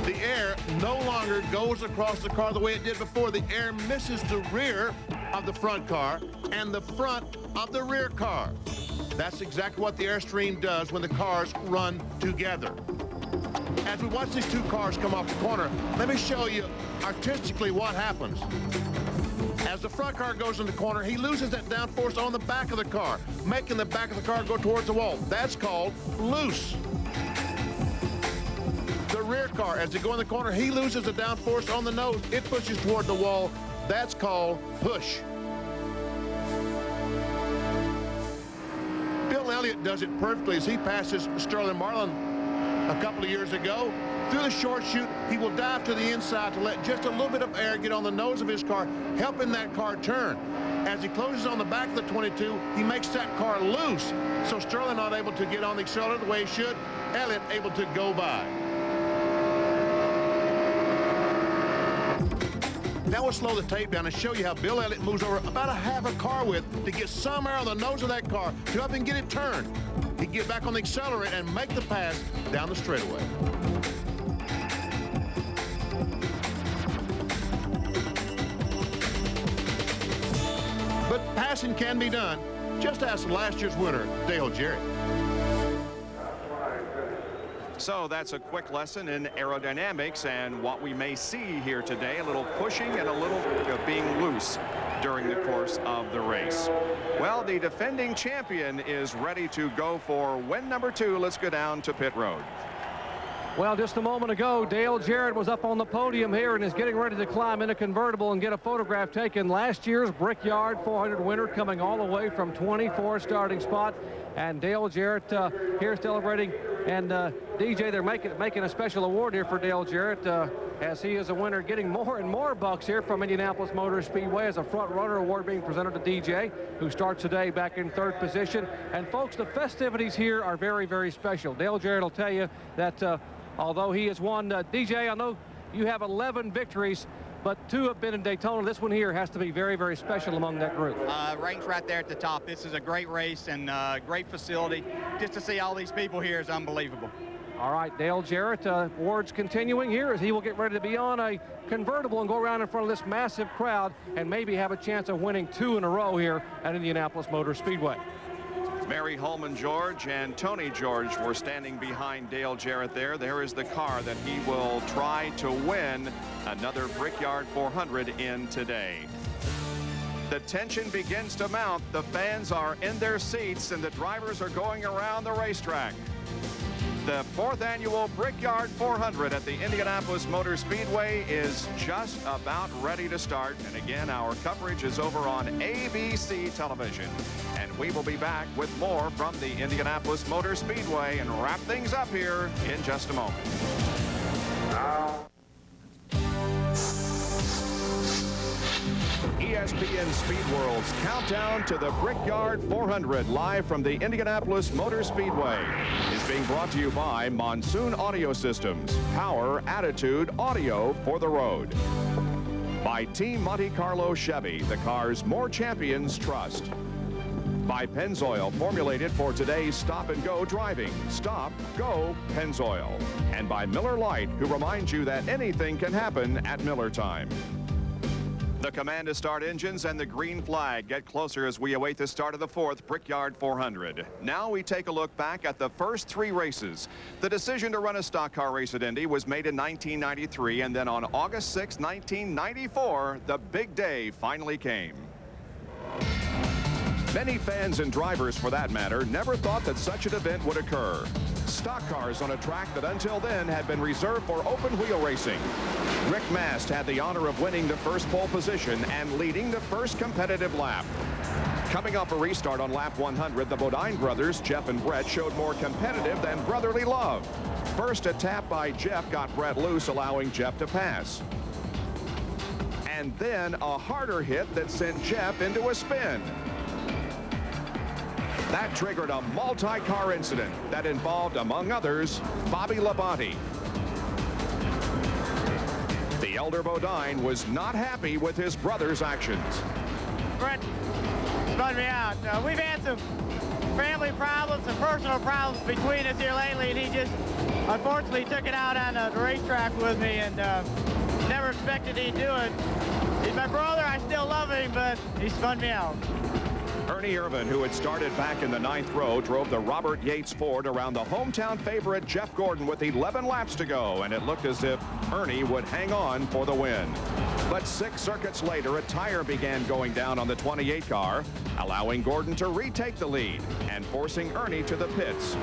The air no longer goes across the car the way it did before. The air misses the rear of the front car and the front of the rear car. That's exactly what the Airstream does when the cars run together. As we watch these two cars come off the corner, let me show you artistically what happens. As the front car goes in the corner, he loses that downforce on the back of the car, making the back of the car go towards the wall. That's called loose. The rear car, as they go in the corner, he loses the downforce on the nose. It pushes toward the wall. That's called push. Bill Elliott does it perfectly as he passes Sterling Marlin a couple of years ago. Through the short chute, he will dive to the inside to let just a little bit of air get on the nose of his car, helping that car turn. As he closes on the back of the 22, he makes that car loose. So Sterling not able to get on the accelerator the way he should, Elliott able to go by. Now we'll slow the tape down and show you how Bill Elliott moves over about a half a car width to get some air on the nose of that car to help him get it turned. He can get back on the accelerator and make the pass down the straightaway. But passing can be done. Just ask last year's winner, Dale Jarrett. So that's a quick lesson in aerodynamics and what we may see here today, a little pushing and a little being loose during the course of the race. Well, the defending champion is ready to go for win number 2. Let's go down to pit road. Well, just a moment ago, Dale Jarrett was up on the podium here and is getting ready to climb in a convertible and get a photograph taken. Last year's Brickyard 400 winner, coming all the way from 24th starting spot. And Dale Jarrett here celebrating. And DJ, they're making a special award here for Dale Jarrett as he is a winner, getting more and more bucks here from Indianapolis Motor Speedway as a front runner award being presented to DJ, who starts today back in 3rd position. And folks, the festivities here are very, very special. Dale Jarrett will tell you that although he has won, DJ, I know you have 11 victories, but 2 have been in Daytona. This one here has to be very, very special among that group. Ranks right there at the top. This is a great race and great facility. Just to see all these people here is unbelievable. All right, Dale Jarrett, awards continuing here as he will get ready to be on a convertible and go around in front of this massive crowd and maybe have a chance of winning 2 in a row here at Indianapolis Motor Speedway. Mary Holman George and Tony George were standing behind Dale Jarrett there. There is the car that he will try to win another Brickyard 400 in today. The tension begins to mount. The fans are in their seats and the drivers are going around the racetrack. The 4th annual Brickyard 400 at the Indianapolis Motor Speedway is just about ready to start. And again, our coverage is over on ABC television. And we will be back with more from the Indianapolis Motor Speedway and wrap things up here in just a moment. ESPN Speed World's countdown to the Brickyard 400 live from the Indianapolis Motor Speedway is being brought to you by Monsoon Audio Systems. Power, attitude, audio for the road. By Team Monte Carlo Chevy, the cars more champions trust. By Pennzoil, formulated for today's stop-and-go driving. Stop, go, Pennzoil. And by Miller Lite, who reminds you that anything can happen at Miller time. The command to start engines and the green flag get closer as we await the start of the 4th Brickyard 400. Now we take a look back at the first 3 races. The decision to run a stock car race at Indy was made in 1993, and then on August 6, 1994, the big day finally came. Many fans and drivers, for that matter, never thought that such an event would occur. Stock cars on a track that until then had been reserved for open wheel racing. Rick Mast had the honor of winning the first pole position and leading the first competitive lap. Coming off a restart on lap 100, the Bodine brothers, Jeff and Brett, showed more competitive than brotherly love. First, a tap by Jeff got Brett loose, allowing Jeff to pass. And then a harder hit that sent Jeff into a spin. That triggered a multi-car incident that involved, among others, Bobby Labonte. The elder Bodine was not happy with his brother's actions. Brett spun me out. We've had some family problems and personal problems between us here lately, and he just unfortunately took it out on the racetrack with me, and never expected he'd do it. He's my brother. I still love him, but he spun me out. Ernie Irvin, who had started back in the 9th row, drove the Robert Yates Ford around the hometown favorite Jeff Gordon with 11 laps to go, and it looked as if Ernie would hang on for the win. But 6 circuits later, a tire began going down on the 28 car, allowing Gordon to retake the lead and forcing Ernie to the pits.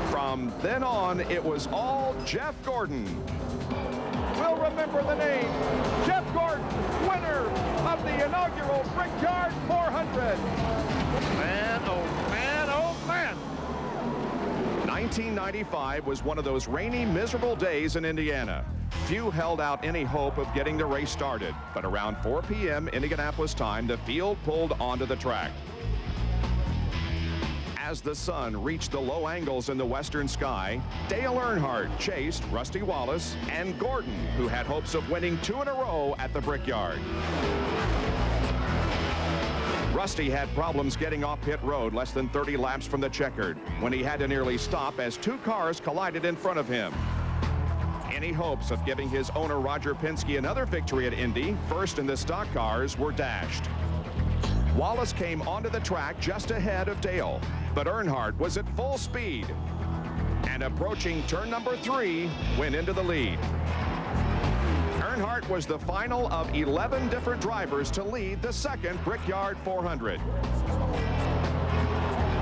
From then on, it was all Jeff Gordon. We'll remember the name, Jeff Gordon, winner of the inaugural Brickyard 400. Man, oh man, oh man. 1995 was one of those rainy, miserable days in Indiana. Few held out any hope of getting the race started, but around 4 p.m. Indianapolis time, the field pulled onto the track. As the sun reached the low angles in the western sky, Dale Earnhardt chased Rusty Wallace and Gordon, who had hopes of winning 2 in a row at the Brickyard. Rusty had problems getting off pit road less than 30 laps from the checkered when he had to nearly stop as 2 cars collided in front of him. Any hopes of giving his owner Roger Penske another victory at Indy, first in the stock cars, were dashed. Wallace came onto the track just ahead of Dale, but Earnhardt was at full speed and approaching turn number 3 went into the lead. Earnhardt was the final of 11 different drivers to lead the second Brickyard 400.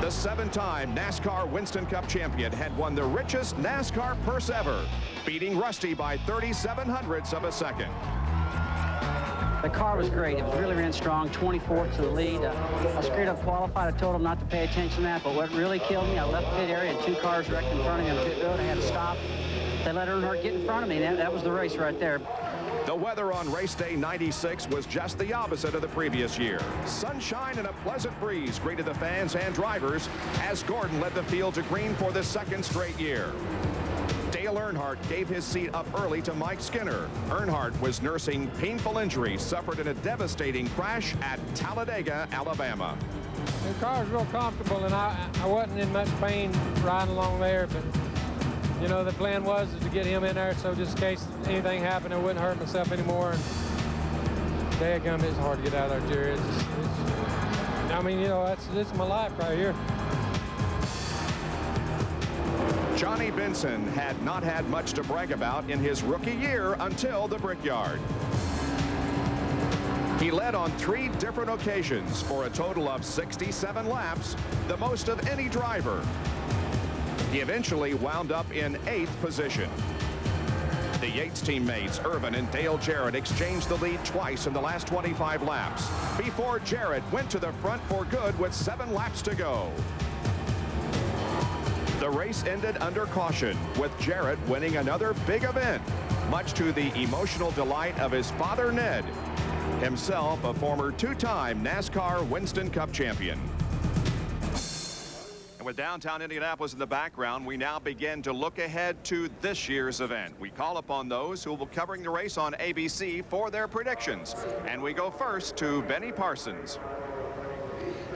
The 7-time NASCAR Winston Cup champion had won the richest NASCAR purse ever, beating Rusty by 37/100ths of a second. The car was great. It really ran strong, 24th to the lead. I screwed up qualified. I told them not to pay attention to that, but what really killed me, I left the pit area and 2 cars wrecked in front of me on the pit road. I had to stop. They let Earnhardt get in front of me. That was the race right there. The weather on race day 96 was just the opposite of the previous year. Sunshine and a pleasant breeze greeted the fans and drivers as Gordon led the field to green for the 2nd straight year. Dale Earnhardt gave his seat up early to Mike Skinner. Earnhardt was nursing painful injuries suffered in a devastating crash at Talladega, Alabama. The car was real comfortable, and I wasn't in much pain riding along there, but you know, the plan was to get him in there, so just in case anything happened, I wouldn't hurt myself anymore. And dadgum, it's hard to get out of there, Jerry. I mean, you know, it's my life right here. Johnny Benson had not had much to brag about in his rookie year until the Brickyard. He led on 3 different occasions for a total of 67 laps, the most of any driver. He eventually wound up in 8th position. The Yates teammates, Irvin and Dale Jarrett, exchanged the lead twice in the last 25 laps before Jarrett went to the front for good with 7 laps to go. The race ended under caution, with Jarrett winning another big event, much to the emotional delight of his father, Ned, himself a former 2-time NASCAR Winston Cup champion. With downtown Indianapolis in the background, we now begin to look ahead to this year's event. We call upon those who will be covering the race on ABC for their predictions. And we go first to Benny Parsons.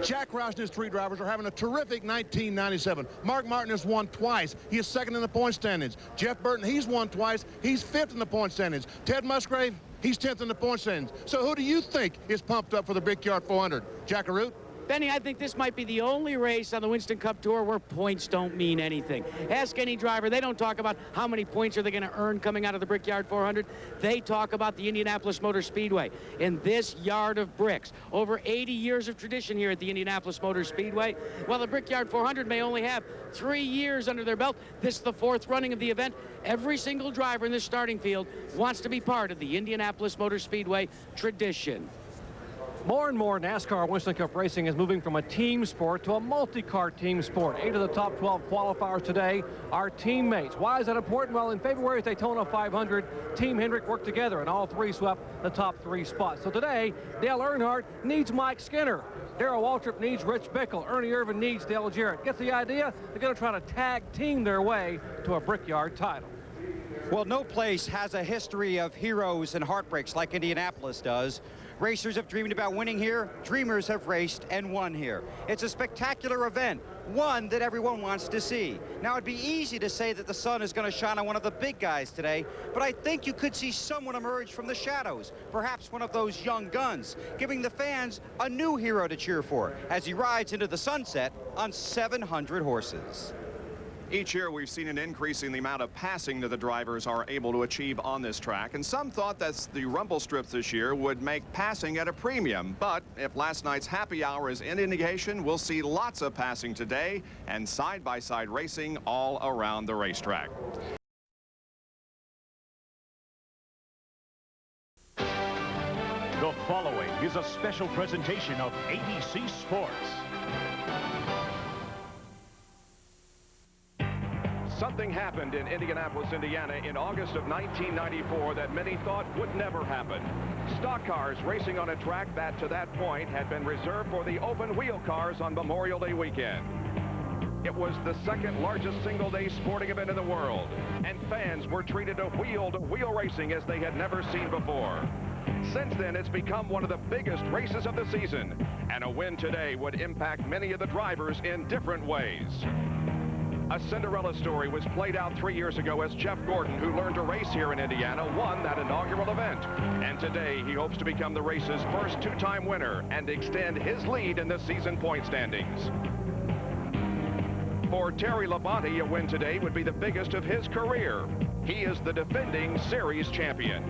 Jack Roush and his 3 drivers are having a terrific 1997. Mark Martin has won twice. He is 2nd in the point standings. Jeff Burton, he's won twice. He's 5th in the point standings. Ted Musgrave, he's 10th in the point standings. So who do you think is pumped up for the Brickyard 400? Jackaroo? Benny, I think this might be the only race on the Winston Cup Tour where points don't mean anything. Ask any driver. They don't talk about how many points are they going to earn coming out of the Brickyard 400. They talk about the Indianapolis Motor Speedway. In this yard of bricks, over 80 years of tradition here at the Indianapolis Motor Speedway. While the Brickyard 400 may only have 3 years under their belt, this is the 4th running of the event. Every single driver in this starting field wants to be part of the Indianapolis Motor Speedway tradition. More and more NASCAR Winston Cup racing is moving from a team sport to a multi-car team sport. 8 of the top 12 qualifiers today are teammates. Why is that important? Well, in February's Daytona 500, Team Hendrick worked together and all 3 swept the top 3 spots. So today, Dale Earnhardt needs Mike Skinner. Darrell Waltrip needs Rich Bickle. Ernie Irvin needs Dale Jarrett. Get the idea? They're going to try to tag team their way to a Brickyard title. Well, no place has a history of heroes and heartbreaks like Indianapolis does. Racers have dreamed about winning here. Dreamers have raced and won here. It's a spectacular event. one that everyone wants to see. Now, it'd be easy to say that the sun is going to shine on one of the big guys today, but I think you could see someone emerge from the shadows, perhaps one of those young guns, giving the fans a new hero to cheer for as he rides into the sunset on 700 horses. Each year we've seen an increase in the amount of passing that the drivers are able to achieve on this track, and some thought that the rumble strips this year would make passing at a premium. But if last night's happy hour is any indication, we'll see lots of passing today and side-by-side racing all around the racetrack. The following is a special presentation of ABC Sports. Something happened in Indianapolis, Indiana in August of 1994 that many thought would never happen. Stock cars racing on a track that to that point had been reserved for the open wheel cars on Memorial Day weekend. It was the second largest single-day sporting event in the world, and fans were treated to wheel-to-wheel racing as they had never seen before. Since then, it's become one of the biggest races of the season, and a win today would impact many of the drivers in different ways. A Cinderella story was played out 3 years ago as Jeff Gordon, who learned to race here in Indiana, won that inaugural event. And today, he hopes to become the race's first two-time winner and extend his lead in the season point standings. For Terry Labonte, a win today would be the biggest of his career. He is the defending series champion.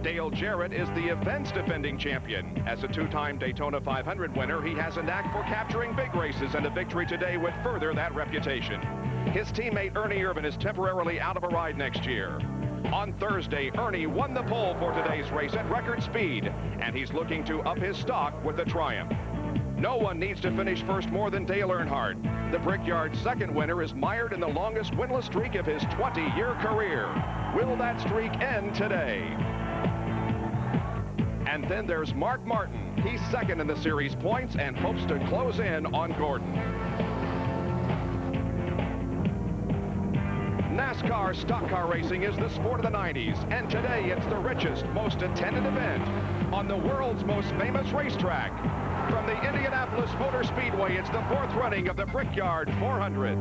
Dale Jarrett is the event's defending champion. As a two-time Daytona 500 winner, he has a knack for capturing big races, and a victory today would further that reputation. His teammate Ernie Irvan is temporarily out of a ride next year. On Thursday, Ernie won the pole for today's race at record speed, and he's looking to up his stock with the Triumph. No one needs to finish first more than Dale Earnhardt. The Brickyard's second winner is mired in the longest winless streak of his 20-year career. Will that streak end today? And then there's Mark Martin. He's second in the series points and hopes to close in on Gordon. NASCAR stock car racing is the sport of the 90s, and today it's the richest, most attended event on the world's most famous racetrack. From the Indianapolis Motor Speedway, it's the fourth running of the Brickyard 400.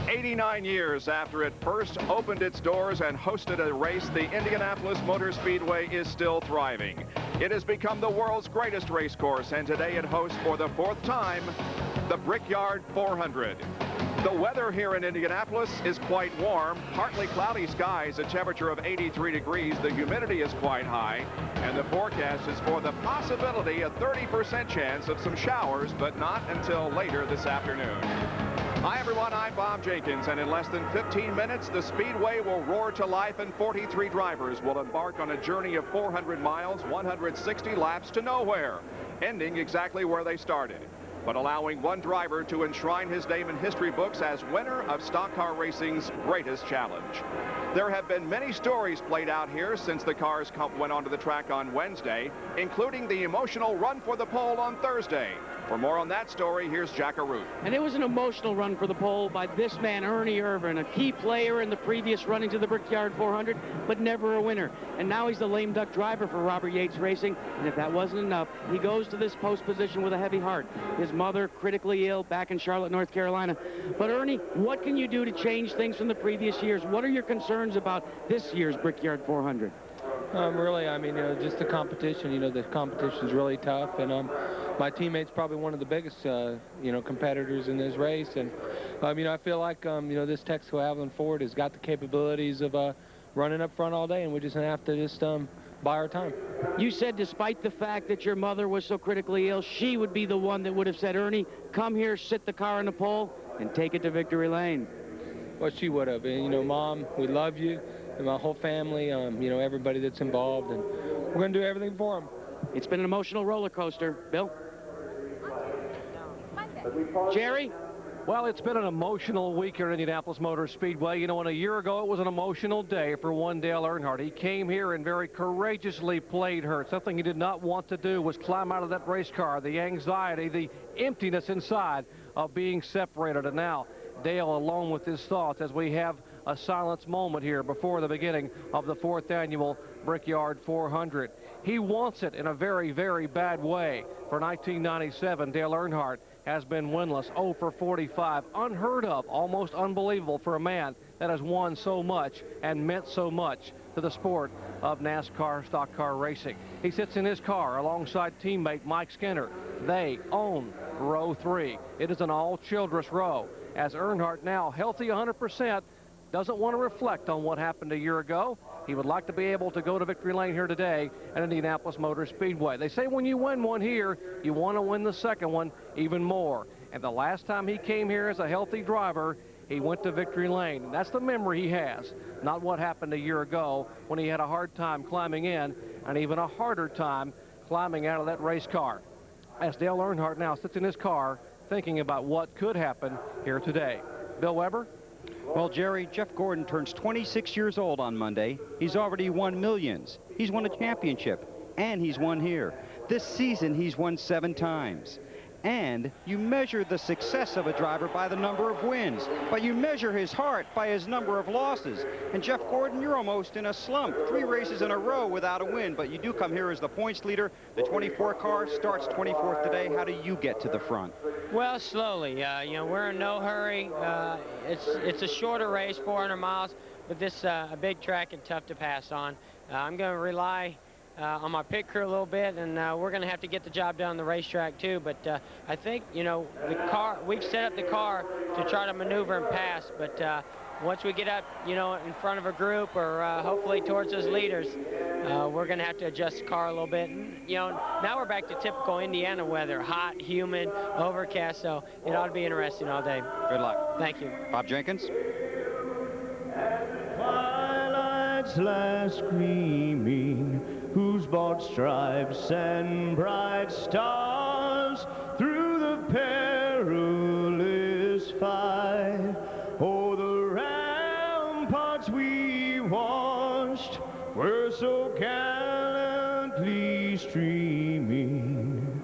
89 years after it first opened its doors and hosted a race, the Indianapolis Motor Speedway is still thriving. It has become the world's greatest race course, and today it hosts for the fourth time the Brickyard 400. The weather here in Indianapolis is quite warm, partly cloudy skies, a temperature of 83 degrees. The humidity is quite high, and the forecast is for the possibility, a 30% chance of some showers, but not until later this afternoon. Hi, everyone. I'm Bob Jenkins, and in less than 15 minutes, the Speedway will roar to life, and 43 drivers will embark on a journey of 400 miles, 160 laps to nowhere, ending exactly where they started, but allowing one driver to enshrine his name in history books as winner of stock car racing's greatest challenge. There have been many stories played out here since the cars went onto the track on Wednesday, including the emotional run for the pole on Thursday. For more on that story, here's Jack Arute. And it was an emotional run for the pole by this man, Ernie Irvan, a key player in the previous running to the Brickyard 400, but never a winner. And now he's the lame duck driver for Robert Yates Racing. And if that wasn't enough, he goes to this post position with a heavy heart. His mother critically ill back in Charlotte, North Carolina. But Ernie, what can you do to change things from the previous years? What are your concerns about this year's Brickyard 400? Really, I mean, just the competition. The competition's really tough, and my teammate's probably one of the biggest, competitors in this race. And, I feel like, this Texaco Avalon Ford has got the capabilities of running up front all day, and we're just going to have to just buy our time. You said despite the fact that your mother was so critically ill, she would be the one that would have said, Ernie, come here, sit the car on the pole, and take it to victory lane. Well, she would have. And, Mom, we love you. And my whole family, everybody that's involved, and we're going to do everything for them. It's been an emotional roller coaster. Bill? Jerry? Well, it's been an emotional week here at Indianapolis Motor Speedway. And a year ago, it was an emotional day for one Dale Earnhardt. He came here and very courageously played hurt. Something he did not want to do was climb out of that race car. The anxiety, the emptiness inside of being separated. And now, Dale alone with his thoughts as we have a silence moment here before the beginning of the fourth annual Brickyard 400. He wants it in a very, very bad way. For 1997, Dale Earnhardt has been winless, 0 for 45. Unheard of, almost unbelievable for a man that has won so much and meant so much to the sport of NASCAR stock car racing. He sits in his car alongside teammate Mike Skinner. They own row 3. It is an all-childress row, as Earnhardt, now healthy 100%, doesn't want to reflect on what happened a year ago. He would like to be able to go to victory lane here today at Indianapolis Motor Speedway. They say when you win one here, you want to win the second one even more. And the last time he came here as a healthy driver, he went to victory lane. And that's the memory he has, not what happened a year ago when he had a hard time climbing in and even a harder time climbing out of that race car. As Dale Earnhardt now sits in his car thinking about what could happen here today. Bill Weber? Well, Jerry, Jeff Gordon turns 26 years old on Monday. He's already won millions. He's won a championship, and he's won here. This season, he's won 7 times. And you measure the success of a driver by the number of wins, but you measure his heart by his number of losses. And Jeff Gordon, you're almost in a slump. 3 races in a row without a win, but you do come here as the points leader. The 24 car starts 24th today. How do you get to the front? Well, slowly. You know, we're in no hurry. It's a shorter race, 400 miles, but this a big track and tough to pass on. I'm going to rely on my pit crew a little bit, and we're going to have to get the job done on the racetrack too. But I think, you know, the car, we've set up the car to try to maneuver and pass, but once we get up, you know, in front of a group or hopefully towards those leaders, we're going to have to adjust the car a little bit. And, you know, now we're back to typical Indiana weather, hot, humid, overcast, so it ought to be interesting all day. Good luck. Thank you. Bob Jenkins. Twilight's last screaming, who's bought stripes and bright stars through the perilous fight. Oh, the ramparts we watched were so gallantly streaming,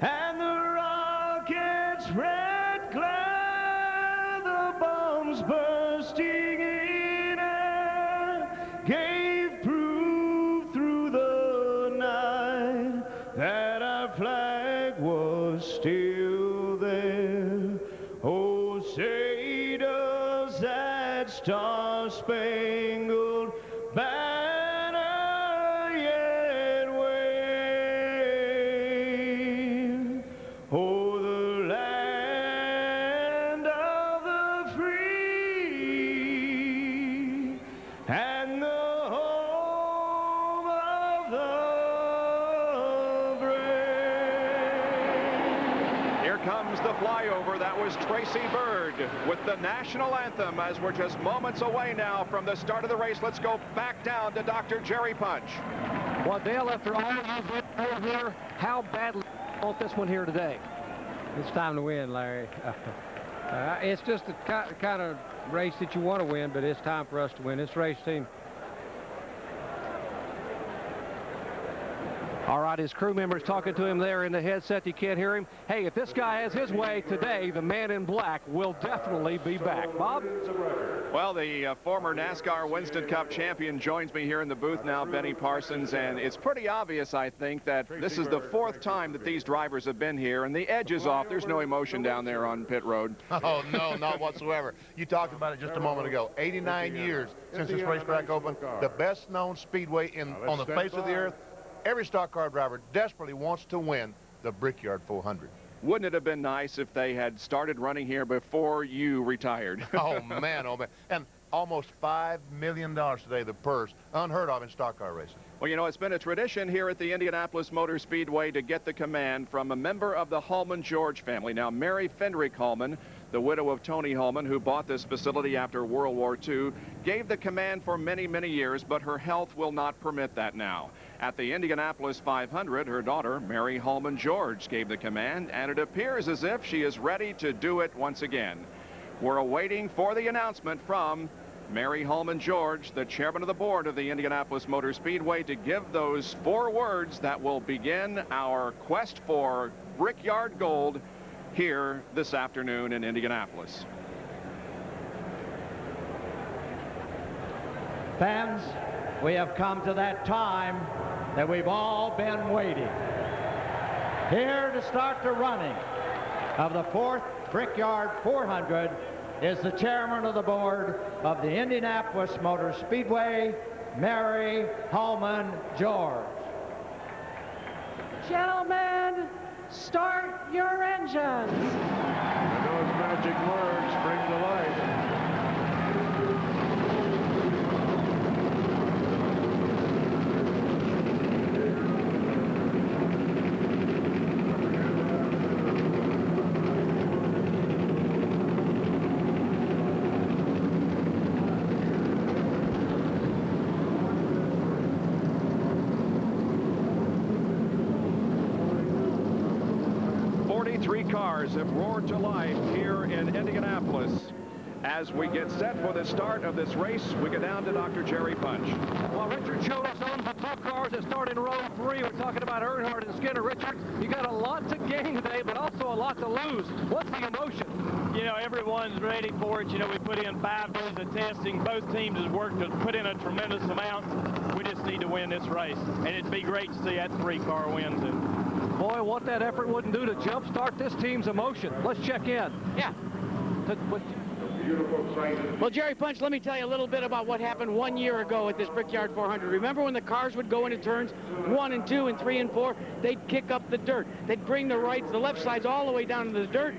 and the rockets' red glare, the bombs bursting in air, gave proof through the night that our flag was still there. Oh, say does that star-spangled banner yet wave? Oh, the land of the free and the home of the brave. Here comes the flyover. That was Tracy Bird with the national anthem as we're just moments away now from the start of the race. Let's go back down to Dr. Jerry Punch. Well, Dale, after all you've been over here, how badly do you want this one here today? It's time to win, Larry. It's just the kind of race that you want to win, but it's time for us to win. This race team. All right, his crew members talking to him there in the headset. You can't hear him. Hey, if this guy has his way today, the man in black will definitely be back. Bob? Well, the former NASCAR Winston Cup champion joins me here in the booth now, Benny Parsons, and it's pretty obvious, I think, that this is the 4th time that these drivers have been here, and the edge is off. There's no emotion down there on pit road. Oh, no, not whatsoever. You talked about it just a moment ago. 89 years since this racetrack opened, the best-known speedway on the face of the earth. Every stock car driver desperately wants to win the Brickyard 400. Wouldn't it have been nice if they had started running here before you retired? Oh, man, oh, man. And almost $5 million today, the purse, unheard of in stock car racing. Well, you know, it's been a tradition here at the Indianapolis Motor Speedway to get the command from a member of the Holman-George family. Now, Mary Fendrick Holman, the widow of Tony Holman, who bought this facility after World War II, gave the command for many, many years, but her health will not permit that now. At the Indianapolis 500, her daughter, Mary Holman-George, gave the command, and it appears as if she is ready to do it once again. We're awaiting for the announcement from Mary Holman-George, the chairman of the board of the Indianapolis Motor Speedway, to give those 4 words that will begin our quest for Brickyard Gold here this afternoon in Indianapolis. Fans, we have come to that time that we've all been waiting. Here to start the running of the 4th Brickyard 400 is the chairman of the board of the Indianapolis Motor Speedway, Mary Holman George. Gentlemen, start your engines. And those magic words bring to life. Cars have roared to life here in Indianapolis. As we get set for the start of this race, we get down to Dr. Jerry Punch. Well, Richard showed us on the 2 cars that start in row 3. We're talking about Earnhardt and Skinner. Richard, you got a lot to gain today, but also a lot to lose. What's the emotion? You know, everyone's ready for it. You know, we put in 5 days of testing. Both teams have worked to put in a tremendous amount. We just need to win this race. And it'd be great to see that 3-car win, too. Boy, what that effort wouldn't do to jumpstart this team's emotion. Let's check in. Yeah. Well, Jerry Punch, let me tell you a little bit about what happened 1 year ago at this Brickyard 400. Remember when the cars would go into turns 1 and 2 and 3 and 4? They'd kick up the dirt. They'd bring the left sides all the way down to the dirt.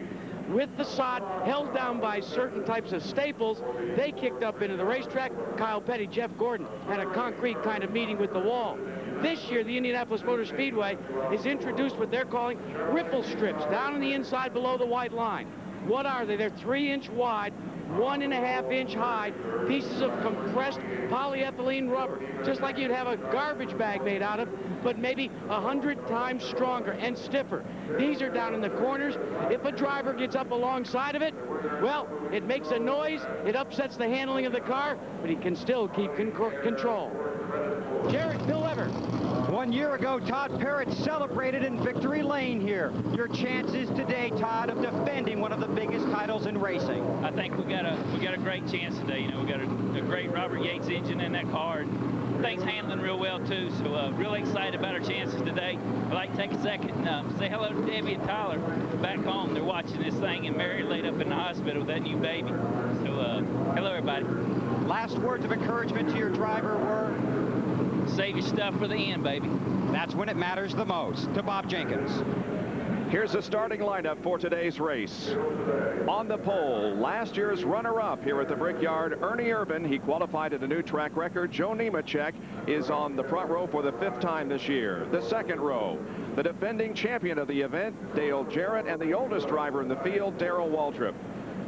With the sod held down by certain types of staples, they kicked up into the racetrack. Kyle Petty, Jeff Gordon had a concrete kind of meeting with the wall. This year, the Indianapolis Motor Speedway is introduced what they're calling ripple strips down on the inside below the white line. What are they? They're 3-inch wide, 1.5-inch high pieces of compressed polyethylene rubber, just like you'd have a garbage bag made out of, but maybe 100 times stronger and stiffer. These are down in the corners. If a driver gets up alongside of it, well, it makes a noise, it upsets the handling of the car, but he can still keep control. Jared, Bill Weber. 1 year ago, Todd Parrott celebrated in Victory Lane here. Your chances today, Todd, of defending one of the biggest titles in racing. I think we got a great chance today. You know, we got a great Robert Yates engine in that car. And things handling real well too. So really excited about our chances today. I'd like to take a second and say hello to Debbie and Tyler back home. They're watching this thing, and Mary laid up in the hospital with that new baby. So hello everybody. Last words of encouragement to your driver were? Save your stuff for the end, baby. That's when it matters the most. To Bob Jenkins. Here's the starting lineup for today's race. On the pole, last year's runner-up here at the Brickyard, Ernie Irvin. He qualified at a new track record. Joe Nemechek is on the front row for the 5th time this year. The second row, the defending champion of the event, Dale Jarrett, and the oldest driver in the field, Darrell Waltrip.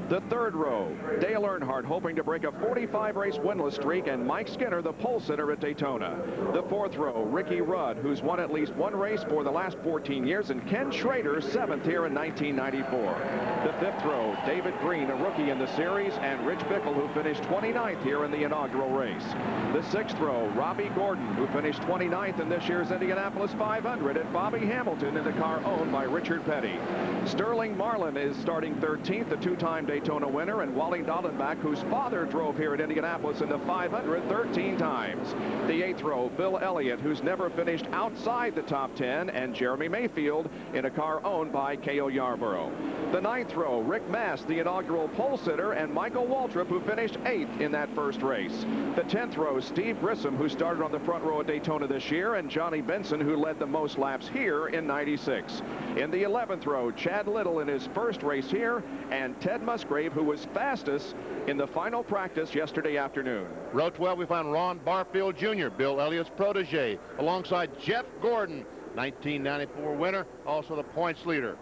The third row, Dale Earnhardt hoping to break a 45-race winless streak, and Mike Skinner, the pole sitter at Daytona. The fourth row, Ricky Rudd, who's won at least one race for the last 14 years, and Ken Schrader, 7th here in 1994. The fifth row, David Green, a rookie in the series, and Rich Bickle, who finished 29th here in the inaugural race. The sixth row, Robbie Gordon, who finished 29th in this year's Indianapolis 500, and Bobby Hamilton in the car owned by Richard Petty. Sterling Marlin is starting 13th, the two-time Daytona winner, and Wally Dallenbach, whose father drove here at Indianapolis in the 500 13 times. The eighth row, Bill Elliott, who's never finished outside the top 10, and Jeremy Mayfield in a car owned by K.O. Yarborough. The ninth row, Rick Mast, the inaugural pole sitter, and Michael Waltrip, who finished 8th in that first race. The 10th row, Steve Grissom, who started on the front row at Daytona this year, and Johnny Benson, who led the most laps here in 96. In the 11th row, Chad Little in his first race here, and Ted Musgrave, who was fastest in the final practice yesterday afternoon. Row 12, we find Ron Barfield Jr., Bill Elliott's protege, alongside Jeff Gordon, 1994 winner, also the points leader.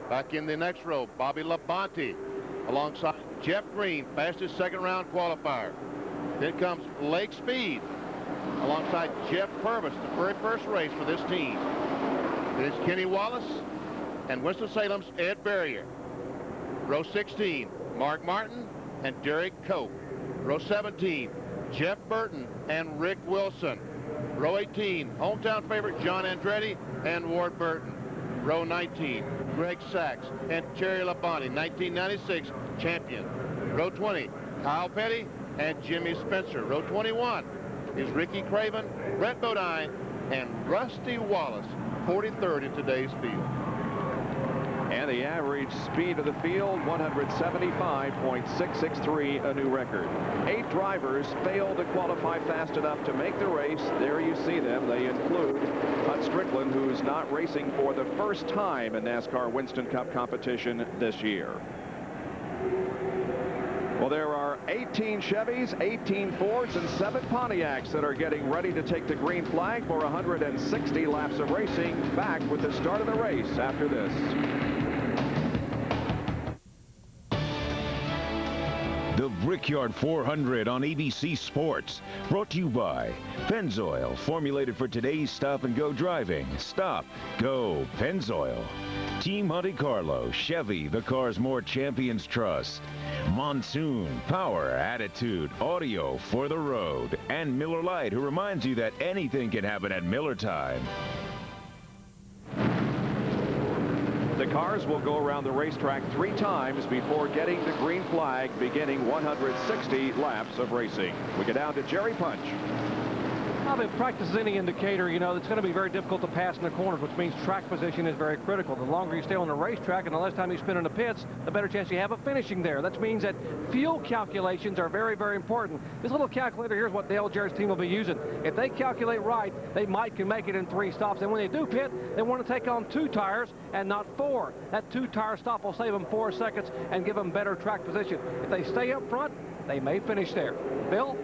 Back in the next row, Bobby Labonte, alongside Jeff Green, fastest second-round qualifier. Then comes Lake Speed, alongside Jeff Purvis, the very first race for this team. Then it's Kenny Wallace and Winston-Salem's Ed Berrier. Row 16, Mark Martin and Derek Cope. Row 17, Jeff Burton and Rick Wilson. Row 18, hometown favorite John Andretti and Ward Burton. Row 19, Greg Sachs and Terry Labonte, 1996 champion. Row 20, Kyle Petty and Jimmy Spencer. Row 21 is Ricky Craven, Brett Bodine, and Rusty Wallace, 43rd in today's field. And the average speed of the field, 175.663, a new record. 8 drivers failed to qualify fast enough to make the race. There you see them. They include Hut Strickland, who's not racing for the first time in NASCAR Winston Cup competition this year. Well, there are 18 Chevys, 18 Fords, and 7 Pontiacs that are getting ready to take the green flag for 160 laps of racing. Back with the start of the race after this. The Brickyard 400 on ABC Sports. Brought to you by Pennzoil, formulated for today's stop-and-go driving. Stop, go, Pennzoil. Team Monte Carlo, Chevy, the cars more champions trust. Monsoon, power, attitude, audio for the road. And Miller Lite, who reminds you that anything can happen at Miller time. The cars will go around the racetrack 3 times before getting the green flag, beginning 160 laps of racing. We get down to Jerry Punch. Well, if practice is any indicator, you know, it's going to be very difficult to pass in the corners, which means track position is very critical. The longer you stay on the racetrack and the less time you spend in the pits, the better chance you have of finishing there. That means that fuel calculations are very, very important. This little calculator here is what Dale Jarrett's team will be using. If they calculate right, they can make it in 3 stops. And when they do pit, they want to take on 2 tires and not 4. That 2-tire stop will save them 4 seconds and give them better track position. If they stay up front, they may finish there. Bill?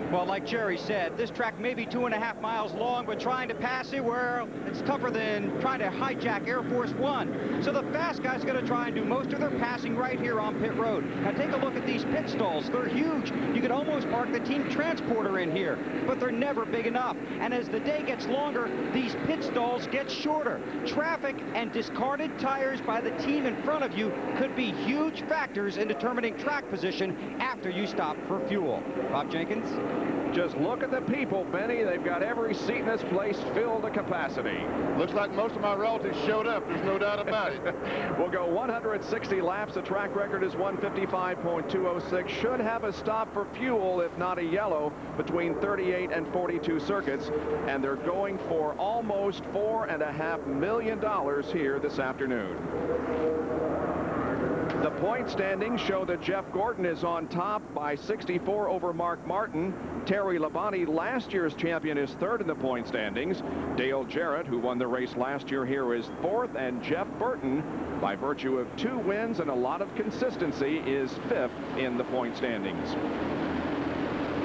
Well, like Jerry said, this track may be 2.5 miles long, but trying to pass it, well, it's tougher than trying to hijack Air Force One. So the fast guy's going to try and do most of their passing right here on pit road. Now take a look at these pit stalls. They're huge. You could almost park the team transporter in here, but they're never big enough. And as the day gets longer, these pit stalls get shorter. Traffic and discarded tires by the team in front of you could be huge factors in determining track position after you stop for fuel. Bob Jenkins? Just look at the people, Benny. They've got every seat in this place filled to capacity. Looks like most of my relatives showed up. There's no doubt about it. We'll go 160 laps. The track record is 155.206. Should have a stop for fuel, if not a yellow, between 38 and 42 circuits. And they're going for almost $4.5 million here this afternoon. The point standings show that Jeff Gordon is on top by 64 over Mark Martin. Terry Labonte, last year's champion, is 3rd in the point standings. Dale Jarrett, who won the race last year here, is 4th. And Jeff Burton, by virtue of 2 wins and a lot of consistency, is 5th in the point standings.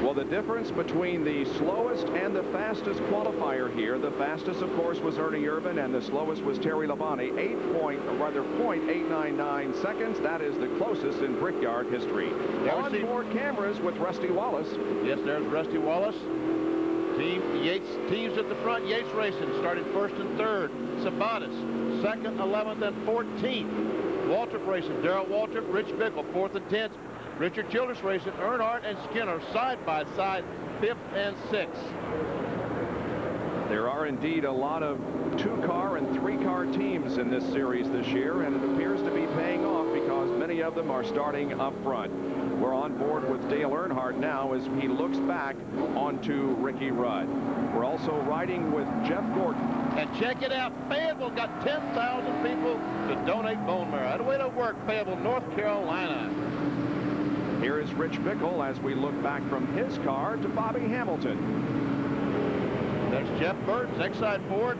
Well, the difference between the slowest and the fastest qualifier here, the fastest, of course, was Ernie Irvan, and the slowest was Terry Labonte, 0.899 seconds. That is the closest in Brickyard history. On-board cameras with Rusty Wallace. Yes, there's Rusty Wallace. Teams at the front. Yates Racing started 1st and 3rd. Sabatis, 2nd, 11th, and 14th. Waltrip Racing, Darrell Waltrip, Rich Bickle, 4th and 10th. Richard Childress Racing, Earnhardt and Skinner side by side, 5th and 6th. There are indeed a lot of 2-car and 3-car teams in this series this year, and it appears to be paying off because many of them are starting up front. We're on board with Dale Earnhardt now as he looks back onto Ricky Rudd. We're also riding with Jeff Gordon. And check it out, Fayetteville got 10,000 people to donate bone marrow. That way to work, Fayetteville, North Carolina. Here is Rich Bickle as we look back from his car to Bobby Hamilton. There's Jeff Burton's Exide Ford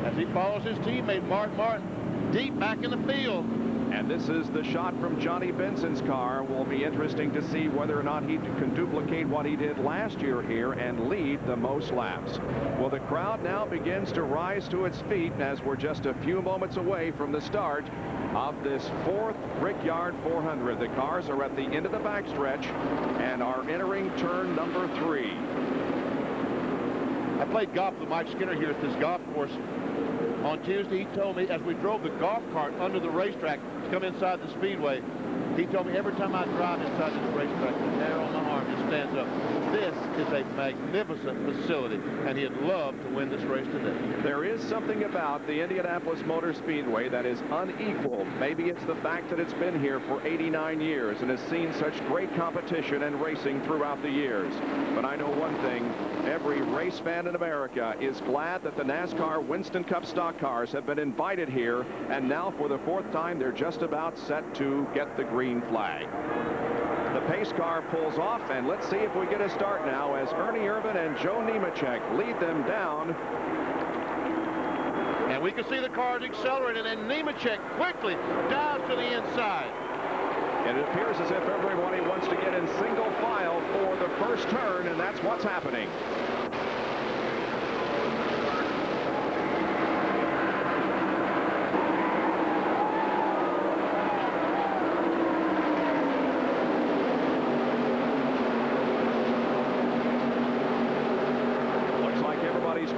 as he follows his teammate Mark Martin deep back in the field. And this is the shot from Johnny Benson's car. Will be interesting to see whether or not he can duplicate what he did last year here and lead the most laps. Well, the crowd now begins to rise to its feet as we're just a few moments away from the start of this 4th Brickyard 400. The cars are at the end of the backstretch and are entering turn number 3. I played golf with Mike Skinner here at this golf course on Tuesday. He told me as we drove the golf cart under the racetrack to come inside the Speedway, he told me every time I drive inside this racetrack, the hair on my arm just stands up. This is a magnificent facility, and he'd love to win this race today. There is something about the Indianapolis Motor Speedway that is unequaled. Maybe it's the fact that it's been here for 89 years and has seen such great competition and racing throughout the years. But I know one thing, every race fan in America is glad that the NASCAR Winston Cup stock cars have been invited here, and now for the 4th time they're just about set to get the green flag. The pace car pulls off, and let's see if we get a start now as Ernie Irvan and Joe Nemechek lead them down. And we can see the cars accelerating, and Nemechek quickly dives to the inside. And it appears as if everybody wants to get in single file for the first turn, and that's what's happening.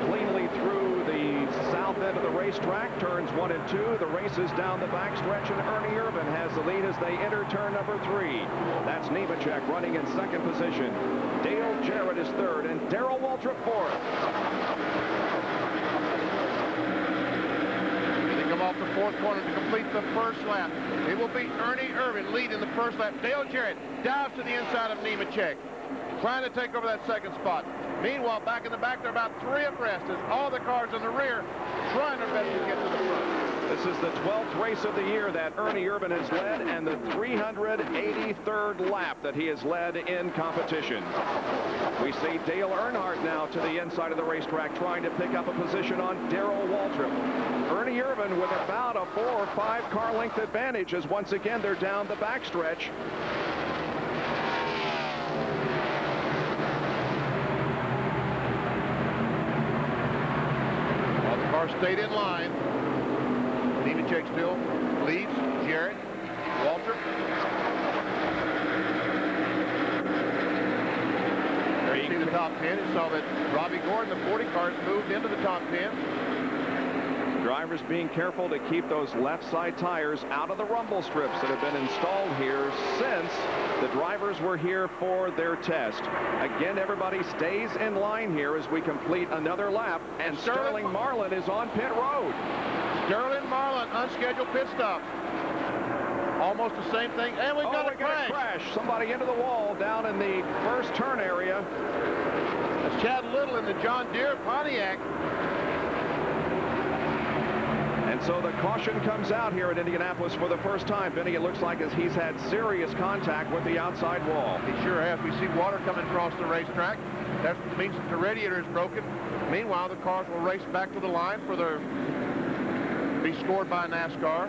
Cleanly through the south end of the racetrack, turns 1 and 2. The race is down the backstretch, and Ernie Irvan has the lead as they enter turn number 3. That's Nemechek running in 2nd position. Dale Jarrett is 3rd, and Darrell Waltrip 4th. They come off the 4th corner to complete the 1st lap. It will be Ernie Irvan leading the 1st lap. Dale Jarrett dives to the inside of Nemechek, trying to take over that 2nd spot. Meanwhile, back in the back, they're about 3 abreast as all the cars in the rear trying their best to get to the front. This is the 12th race of the year that Ernie Irvan has led, and the 383rd lap that he has led in competition. We see Dale Earnhardt now to the inside of the racetrack trying to pick up a position on Darrell Waltrip. Ernie Irvan with about a 4 or 5 car length advantage as once again they're down the backstretch. Stayed in line. Nemechek still leads. Jarrett, Waltrip. There you see the top 10. You saw that Robbie Gordon, the 40 cars, moved into the top 10. Drivers being careful to keep those left side tires out of the rumble strips that have been installed here since the drivers were here for their test. Again, everybody stays in line here as we complete another lap, and Sterling Marlin is on pit road. Sterling Marlin, unscheduled pit stop. Almost the same thing, and we've got a crash. Somebody into the wall down in the 1st turn area. That's Chad Little in the John Deere Pontiac. And so the caution comes out here at Indianapolis for the 1st time. Benny, it looks like as he's had serious contact with the outside wall. He sure has. We see water coming across the racetrack. That means that the radiator is broken. Meanwhile, the cars will race back to the line for their be scored by NASCAR.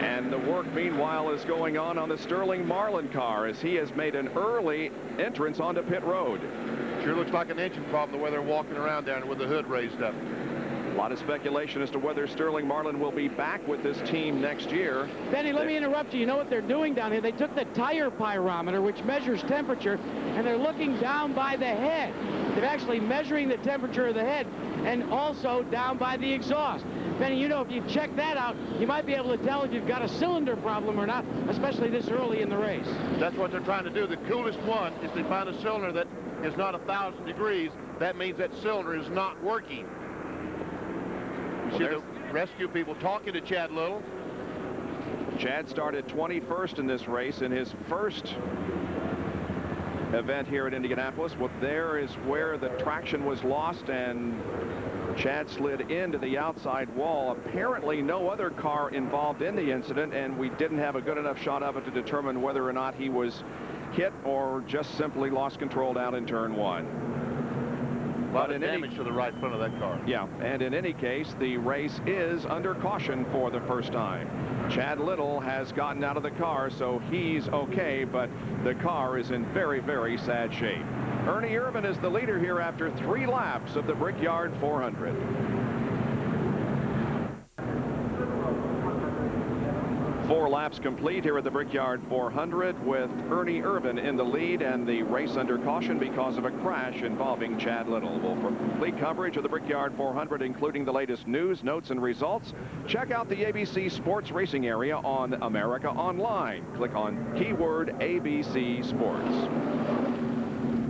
And the work, meanwhile, is going on the Sterling Marlin car as he has made an early entrance onto pit road. Sure looks like an engine problem the way they're walking around down with the hood raised up. A lot of speculation as to whether Sterling Marlin will be back with this team next year. Benny, let me interrupt you. You know what they're doing down here? They took the tire pyrometer, which measures temperature, and they're looking down by the head. They're actually measuring the temperature of the head and also down by the exhaust. Benny, you know, if you check that out, you might be able to tell if you've got a cylinder problem or not, especially this early in the race. That's what they're trying to do. The coolest one is to find a cylinder that is not 1,000 degrees. That means that cylinder is not working. You see the rescue people talking to Chad Little. Chad started 21st in this race in his first event here at Indianapolis. Well, there is where the traction was lost, and Chad slid into the outside wall. Apparently no other car involved in the incident, and we didn't have a good enough shot of it to determine whether or not he was hit or just simply lost control down in turn 1. A lot of damage to the right front of that car. Yeah, and in any case, the race is under caution for the 1st time. Chad Little has gotten out of the car, so he's okay, but the car is in very, very sad shape. Ernie Irvan is the leader here after 3 laps of the Brickyard 400. 4 laps complete here at the Brickyard 400 with Ernie Irvin in the lead and the race under caution because of a crash involving Chad Little. Well, for complete coverage of the Brickyard 400, including the latest news, notes, and results, check out the ABC Sports Racing area on America Online. Click on keyword ABC Sports.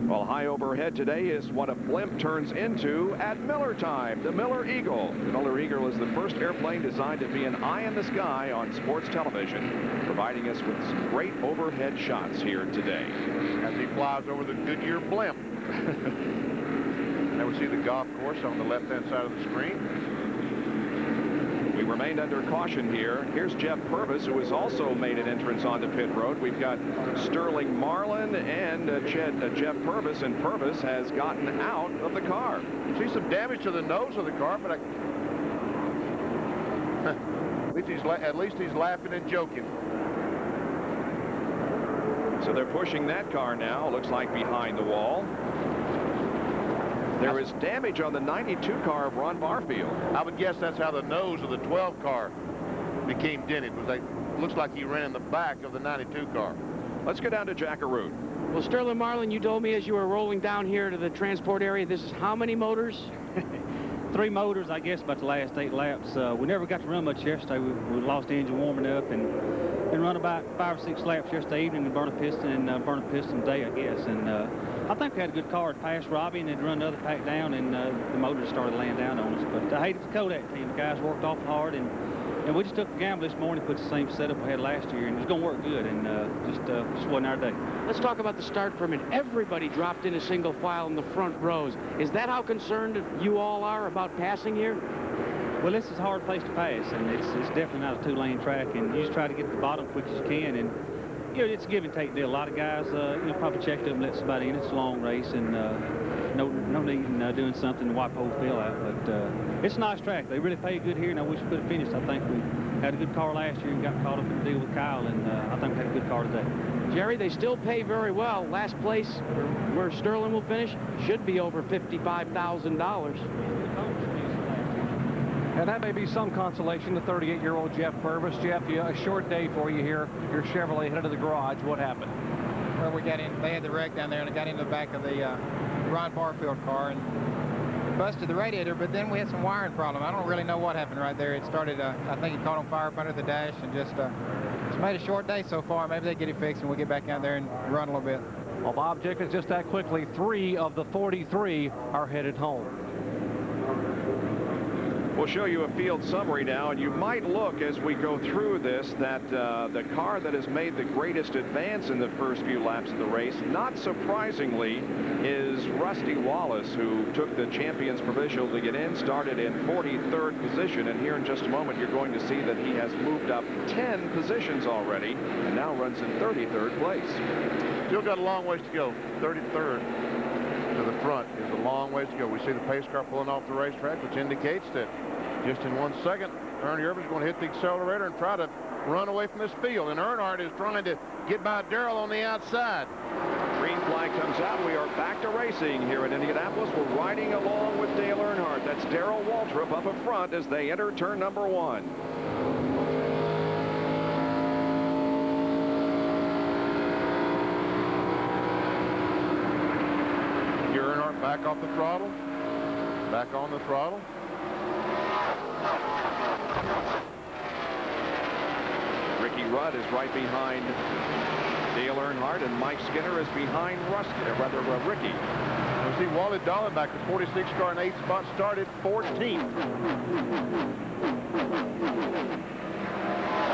Well, high overhead today is what a blimp turns into at Miller time, the Miller Eagle. The Miller Eagle is the first airplane designed to be an eye in the sky on sports television, providing us with some great overhead shots here today. As he flies over the Goodyear blimp. Now we see the golf course on the left-hand side of the screen. We remained under caution here. Here's Jeff Purvis, who has also made an entrance onto pit road. We've got Sterling Marlin and Jeff Purvis, and Purvis has gotten out of the car. You see some damage to the nose of the car, but at least he's laughing and joking. So they're pushing that car now, looks like behind the wall. There is damage on the 92 car of Ron Barfield. I would guess that's how the nose of the 12 car became dented. Looks like he ran in the back of the 92 car. Let's go down to Jackaroo. Well, Sterling Marlin, you told me as you were rolling down here to the transport area, this is how many motors? 3 motors, I guess, about the last 8 laps. We never got to run much yesterday. We lost the engine warming up and run about 5 or 6 laps yesterday evening and burn a piston today, I guess. And I think we had a good car. It passed Robbie and then run the other pack down, and the motors started laying down on us. But I hated the Kodak team. The guys worked awful hard, and we just took a gamble this morning, put the same setup we had last year, and it was going to work good, and just wasn't our day. Let's talk about the start for a minute. Everybody dropped in a single file in the front rows. Is that how concerned you all are about passing here? Well, this is a hard place to pass, and it's definitely not a 2-lane track, and you just try to get to the bottom quick as you can, and it's a give and take deal. A lot of guys, probably checked up and let somebody in. It's a long race, and no need in doing something to wipe the whole field out. But it's a nice track. They really pay good here, and I wish we could have finished. I think we had a good car last year and got caught up in the deal with Kyle, and I think we had a good car today. Jerry, they still pay very well. Last place where Sterling will finish should be over $55,000. And that may be some consolation to 38-year-old Jeff Purvis. Jeff, a short day for you here. Your Chevrolet headed to the garage. What happened? Well, we got in. They had the wreck down there, and I got into the back of the Ron Barfield car and busted the radiator. But then we had some wiring problem. I don't really know what happened right there. It started. I think it caught on fire up under the dash, and just it's made a short day so far. Maybe they get it fixed, and we'll get back out there and run a little bit. Well, Bob Jacobs, just that quickly, 3 of the 43 are headed home. We'll show you a field summary now, and you might look as we go through this that the car that has made the greatest advance in the first few laps of the race, not surprisingly, is Rusty Wallace, who took the champion's provisional to get in, started in 43rd position, and here in just a moment you're going to see that he has moved up 10 positions already and now runs in 33rd place. Still got a long ways to go. 33rd. To the front is a long ways to go. We see the pace car pulling off the racetrack, which indicates that just in 1 second, Ernie Irvin's going to hit the accelerator and try to run away from this field. And Earnhardt is trying to get by Darrell on the outside. Green flag comes out. We are back to racing here in Indianapolis. We're riding along with Dale Earnhardt. That's Darrell Waltrip up in front as they enter turn number 1. Back off the throttle. Back on the throttle. Ricky Rudd is right behind Dale Earnhardt, and Mike Skinner is behind Ricky. You see Wally Dallenbach, the 46 car in 8th spot, started 14th.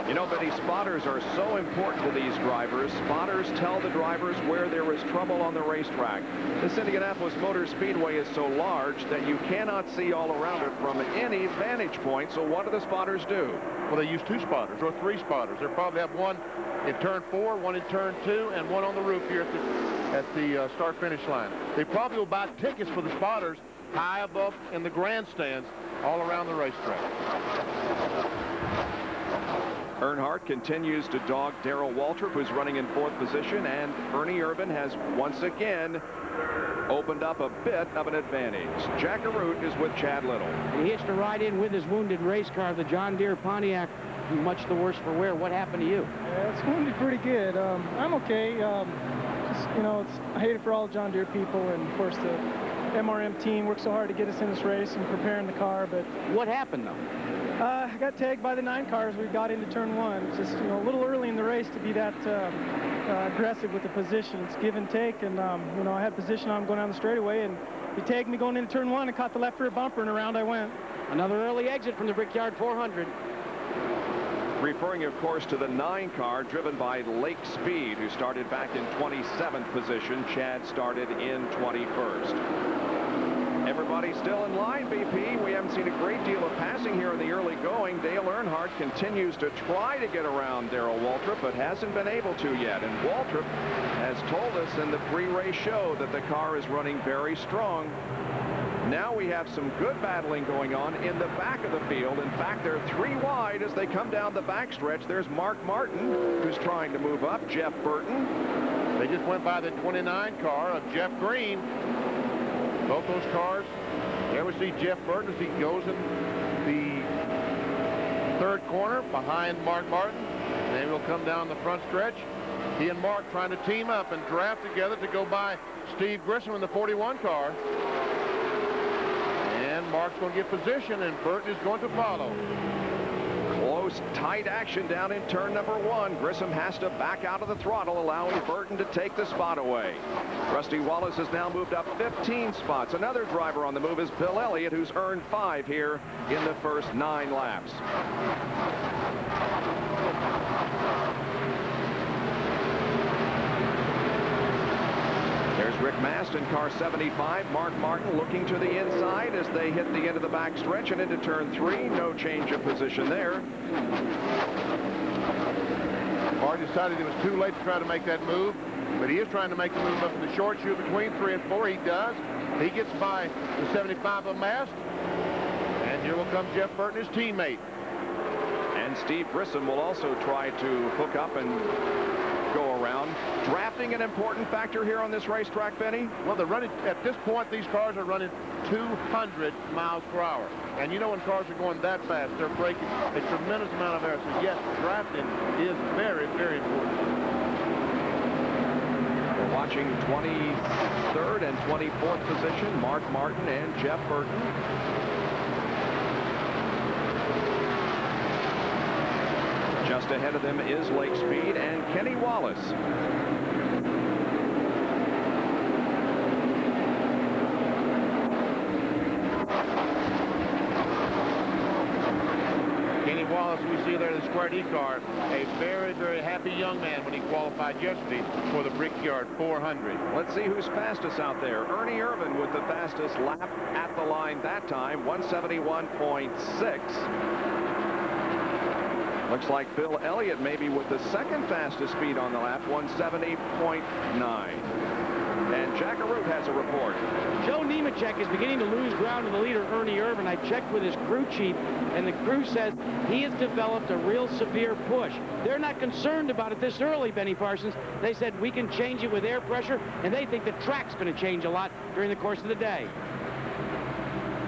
You know, Benny, spotters are so important to these drivers. Spotters tell the drivers where there is trouble on the racetrack. This Indianapolis Motor Speedway is so large that you cannot see all around it from any vantage point. So what do the spotters do? Well, they use 2 spotters or 3 spotters. They'll probably have one in turn 4, one in turn 2, and one on the roof here at the start-finish line. They probably will buy tickets for the spotters high above in the grandstands all around the racetrack. Earnhardt continues to dog Darrell Waltrip, who's running in 4th position, and Ernie Irvin has once again opened up a bit of an advantage. Jack Arute is with Chad Little. He hitched a ride in with his wounded race car, the John Deere Pontiac much the worse for wear. What happened to you? Yeah, it's going to be pretty good. I'm okay. Just, you know, I hate it for all the John Deere people, and of course the MRM team worked so hard to get us in this race and preparing the car. But what happened though? I got tagged by the 9 cars. We got into turn 1. It's just, you know, a little early in the race to be that aggressive with the position. It's give and take, and you know, I had position on going down the straightaway, and he tagged me going into turn 1 and caught the left rear bumper, and around I went. Another early exit from the Brickyard 400. Referring, of course, to the 9 car driven by Lake Speed, who started back in 27th position. Chad started in 21st. Everybody still in line, BP. We haven't seen a great deal of passing here in the early going. Dale Earnhardt continues to try to get around Darrell Waltrip, but hasn't been able to yet. And Waltrip has told us in the pre-race show that the car is running very strong. Now we have some good battling going on in the back of the field. In fact, they're 3 wide as they come down the backstretch. There's Mark Martin, who's trying to move up. Jeff Burton. They just went by the 29 car of Jeff Green. Both those cars. There we see Jeff Burton as he goes in the 3rd corner behind Mark Martin. And then we'll come down the front stretch. He and Mark trying to team up and draft together to go by Steve Grissom in the 41 car. And Mark's going to get position, and Burton is going to follow. Close, tight action down in turn number 1. Grissom has to back out of the throttle, allowing Burton to take the spot away. Rusty Wallace has now moved up 15 spots. Another driver on the move is Bill Elliott, who's earned 5 here in the first 9 laps. There's Rick Mast in car 75. Mark Martin looking to the inside as they hit the end of the back stretch and into turn 3. No change of position there. Mark decided it was too late to try to make that move, but he is trying to make the move up in the short chute between 3 and 4. He does. He gets by the 75 of Mast. And here will come Jeff Burton, his teammate. And Steve Grissom will also try to hook up and go around. Drafting an important factor here on this racetrack, Benny? Well, they're running, at this point, these cars are running 200 miles per hour. And you know when cars are going that fast, they're breaking a tremendous amount of air. So, yes, drafting is very, very important. We're watching 23rd and 24th position, Mark Martin and Jeff Burton. Just ahead of them is Lake Speed and Kenny Wallace. Kenny Wallace, we see there in the Square D car, a very, very happy young man when he qualified yesterday for the Brickyard 400. Let's see who's fastest out there. Ernie Irvin with the fastest lap at the line that time, 171.6. Looks like Bill Elliott maybe with the second fastest speed on the lap, 170.9. And Jack Arute has a report. Joe Nemechek is beginning to lose ground to the leader, Ernie Irvin. I checked with his crew chief, and the crew says he has developed a real severe push. They're not concerned about it this early, Benny Parsons. They said we can change it with air pressure, and they think the track's going to change a lot during the course of the day.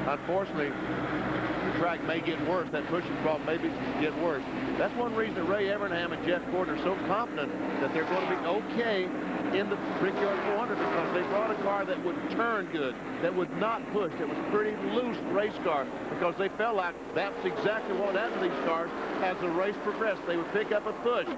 Unfortunately, the track may get worse. That pushing problem may get worse. That's one reason that Ray Evernham and Jeff Gordon are so confident that they're going to be okay in the Brickyard 400 because they brought a car that would turn good, that would not push, that was pretty loose race car because they felt like that's exactly what happened to these cars as the race progressed. They would pick up a push.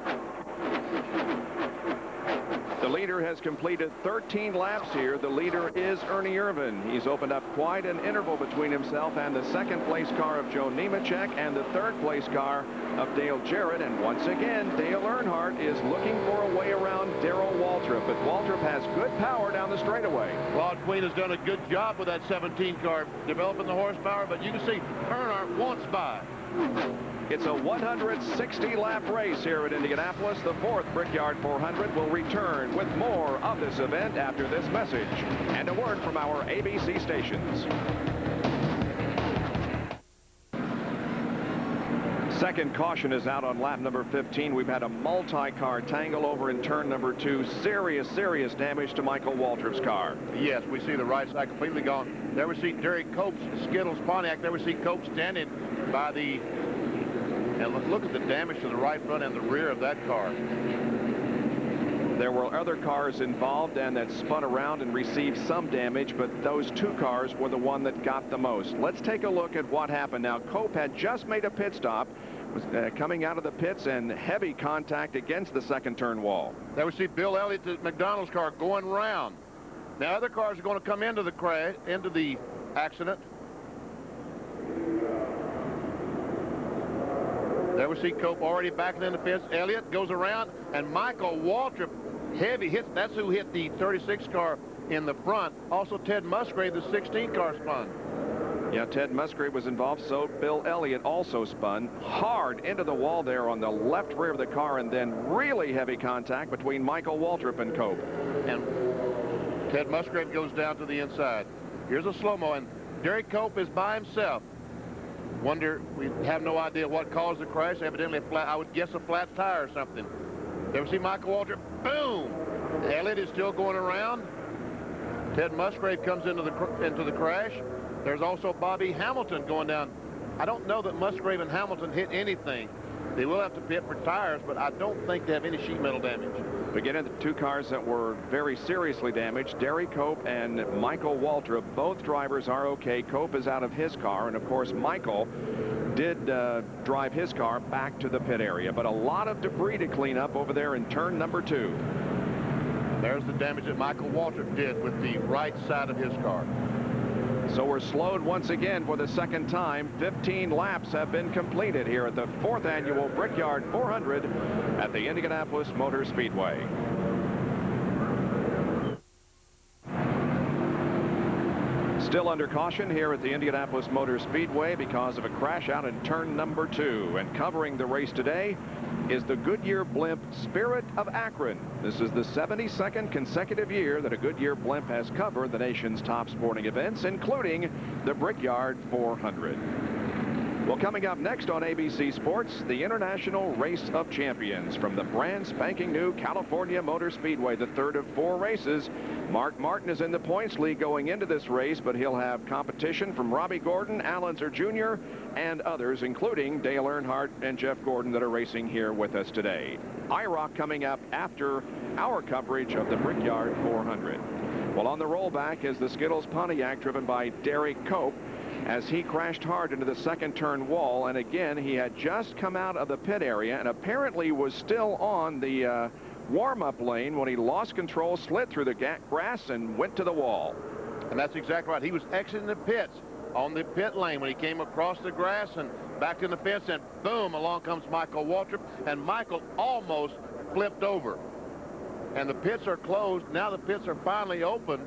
The leader has completed 13 laps here. The leader is Ernie Irvin. He's opened up quite an interval between himself and the second place car of Joe Nemechek and the third place car of Dale Jarrett. And once again, Dale Earnhardt is looking for a way around Darrell Waltrip. But Waltrip has good power down the straightaway. Claude Queen has done a good job with that 17 car, developing the horsepower. But you can see Earnhardt wants by. It's a 160-lap race here at Indianapolis. The 4th Brickyard 400 will return with more of this event after this message and a word from our ABC stations. Second caution is out on lap number 15. We've had a multi-car tangle over in turn number 2. Serious damage to Michael Waltrip's car. Yes, we see the right side completely gone. There we see Derek Cope's Skittles Pontiac. There we see Cope standing by the And look at the damage to the right front and the rear of that car. There were other cars involved and that spun around and received some damage, but those two cars were the one that got the most. Let's take a look at what happened. Now, Cope had just made a pit stop, was coming out of the pits, and heavy contact against the second turn wall. There we see Bill Elliott's McDonald's car going round. Now other cars are going to come into the crash, into the accident. There we see Cope already backing in the pits. Elliott goes around, and Michael Waltrip, heavy hits. That's who hit the 36 car in the front. Also Ted Musgrave, the 16 car spun. Yeah, Ted Musgrave was involved, so Bill Elliott also spun hard into the wall there on the left rear of the car, and then really heavy contact between Michael Waltrip and Cope. And Ted Musgrave goes down to the inside. Here's a slow-mo, and Derek Cope is by himself. We have no idea what caused the crash. Evidently a flat, I would guess a flat tire or something. There we see Michael Waltrip, boom! Elliott is still going around. Ted Musgrave comes into the crash. There's also Bobby Hamilton going down. I don't know that Musgrave and Hamilton hit anything. They will have to pit for tires, but I don't think they have any sheet metal damage. Beginning the two cars that were very seriously damaged, Derek Cope and Michael Waltrip, both drivers are okay. Cope is out of his car, and of course Michael did drive his car back to the pit area, but a lot of debris to clean up over there in turn number 2. There's the damage that Michael Waltrip did with the right side of his car. So we're slowed once again for the second time. 15 laps have been completed here at the 4th annual Brickyard 400 at the Indianapolis Motor Speedway. Still under caution here at the Indianapolis Motor Speedway because of a crash out in turn number 2. And covering the race today is the Goodyear blimp Spirit of Akron. This is the 72nd consecutive year that a Goodyear blimp has covered the nation's top sporting events, including the Brickyard 400. Well, coming up next on ABC Sports, the International Race of Champions from the brand spanking new California Motor Speedway, the third of 4 races. Mark Martin is in the points lead going into this race, but he'll have competition from Robbie Gordon, Al Unser Jr., and others, including Dale Earnhardt and Jeff Gordon, that are racing here with us today. IROC coming up after our coverage of the Brickyard 400. Well, on the rollback is the Skittles Pontiac, driven by Derek Cope, as he crashed hard into the second turn wall. And again, he had just come out of the pit area and apparently was still on the warm-up lane when he lost control, slid through the grass, and went to the wall. And that's exactly right. He was exiting the pits on the pit lane when he came across the grass and back in the fence, and boom, along comes Michael Waltrip, and Michael almost flipped over. And the pits are closed. Now the pits are finally open.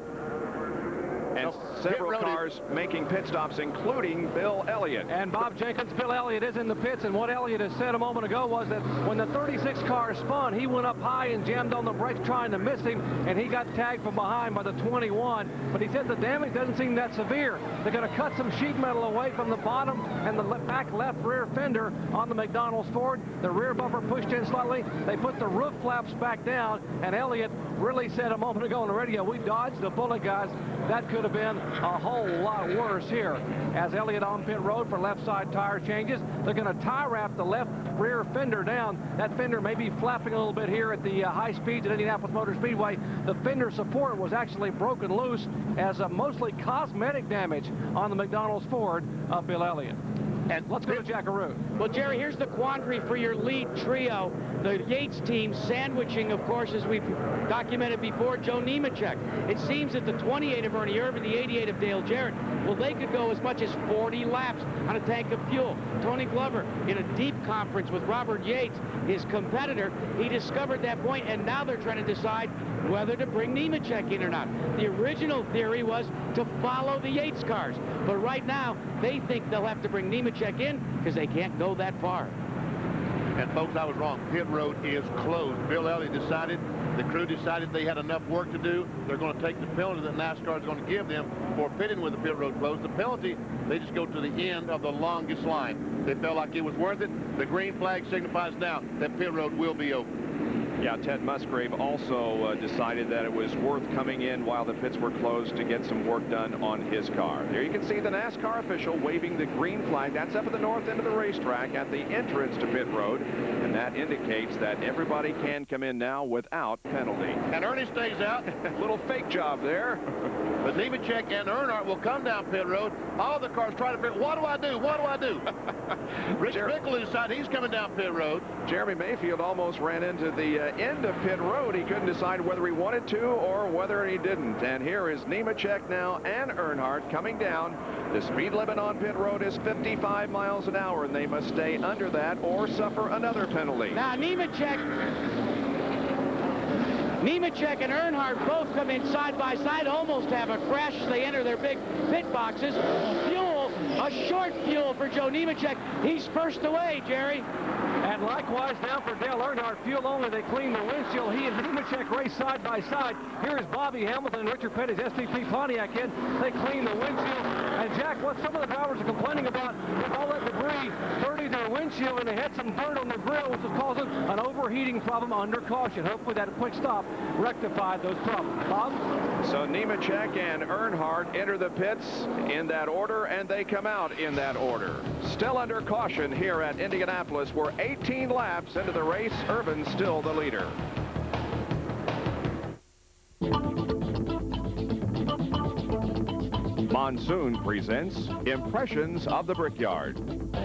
And several cars making pit stops, including Bill Elliott. And Bob Jenkins, Bill Elliott is in the pits, and what Elliott has said a moment ago was that when the 36 car spun, he went up high and jammed on the brakes trying to miss him, and he got tagged from behind by the 21. But he said the damage doesn't seem that severe. They're going to cut some sheet metal away from the bottom and the back left rear fender on the McDonald's Ford. The rear bumper pushed in slightly. They put the roof flaps back down, and Elliott really said a moment ago on the radio, we dodged the bullet, guys. That could have been a whole lot worse here. As Elliott on pit road for left side tire changes, they're going to tie wrap the left rear fender down. That fender may be flapping a little bit here at the high speeds at Indianapolis Motor Speedway. The fender support was actually broken loose as a mostly cosmetic damage on the McDonald's Ford of Bill Elliott. And let's go to Jackaroo. Well, Jerry, here's the quandary for your lead trio. The Yates team sandwiching, of course, as we've documented before, Joe Nemechek. It seems that the 28 of Ernie Irvin, the 88 of Dale Jarrett, well, they could go as much as 40 laps on a tank of fuel. Tony Glover, in a deep conference with Robert Yates, his competitor, he discovered that point, and now they're trying to decide whether to bring Nemechek in or not. The original theory was to follow the Yates cars, but right now they think they'll have to bring Nemechek in because they can't go that far. And folks, I was wrong. Pit road is closed. Bill Elliott decided, the crew decided they had enough work to do. They're going to take the penalty that NASCAR is going to give them for pitting with the pit road closed. The penalty, they just go to the end of the longest line. They felt like it was worth it. The green flag signifies now that pit road will be open. Yeah, Ted Musgrave also decided that it was worth coming in while the pits were closed to get some work done on his car. There you can see the NASCAR official waving the green flag. That's up at the north end of the racetrack at the entrance to pit road, and that indicates that everybody can come in now without penalty. And Ernie stays out. Little fake job there. But Nemechek and Earnhardt will come down pit road. All the cars try to figure, what do I do? What do I do? Rich Bickle decided he's coming down pit road. Jeremy Mayfield almost ran into the end of pit road. He couldn't decide whether he wanted to or whether he didn't. And here is Nemechek now and Earnhardt coming down. The speed limit on pit road is 55 miles an hour, and they must stay under that or suffer another penalty. Now, Nemechek and Earnhardt both come in side by side, almost have a crash. They enter their big pit boxes. Fuel, a short fuel for Joe Nemechek. He's first away, Jerry. And likewise now for Dale Earnhardt, fuel only. They clean the windshield. He and Nemechek race side by side. Here is Bobby Hamilton and Richard Petty's STP Pontiac kid. They clean the windshield. And Jack, what some of the drivers are complaining about is all that debris dirty their windshield, and they had some dirt on the grill, which was causing an overheating problem under caution. Hopefully that quick stop rectified those problems. Bob? So Nemechek and Earnhardt enter the pits in that order, and they come out in that order. Still under caution here at Indianapolis. We're 18 laps into the race. Irvin's still the leader. Monsoon presents Impressions of the Brickyard.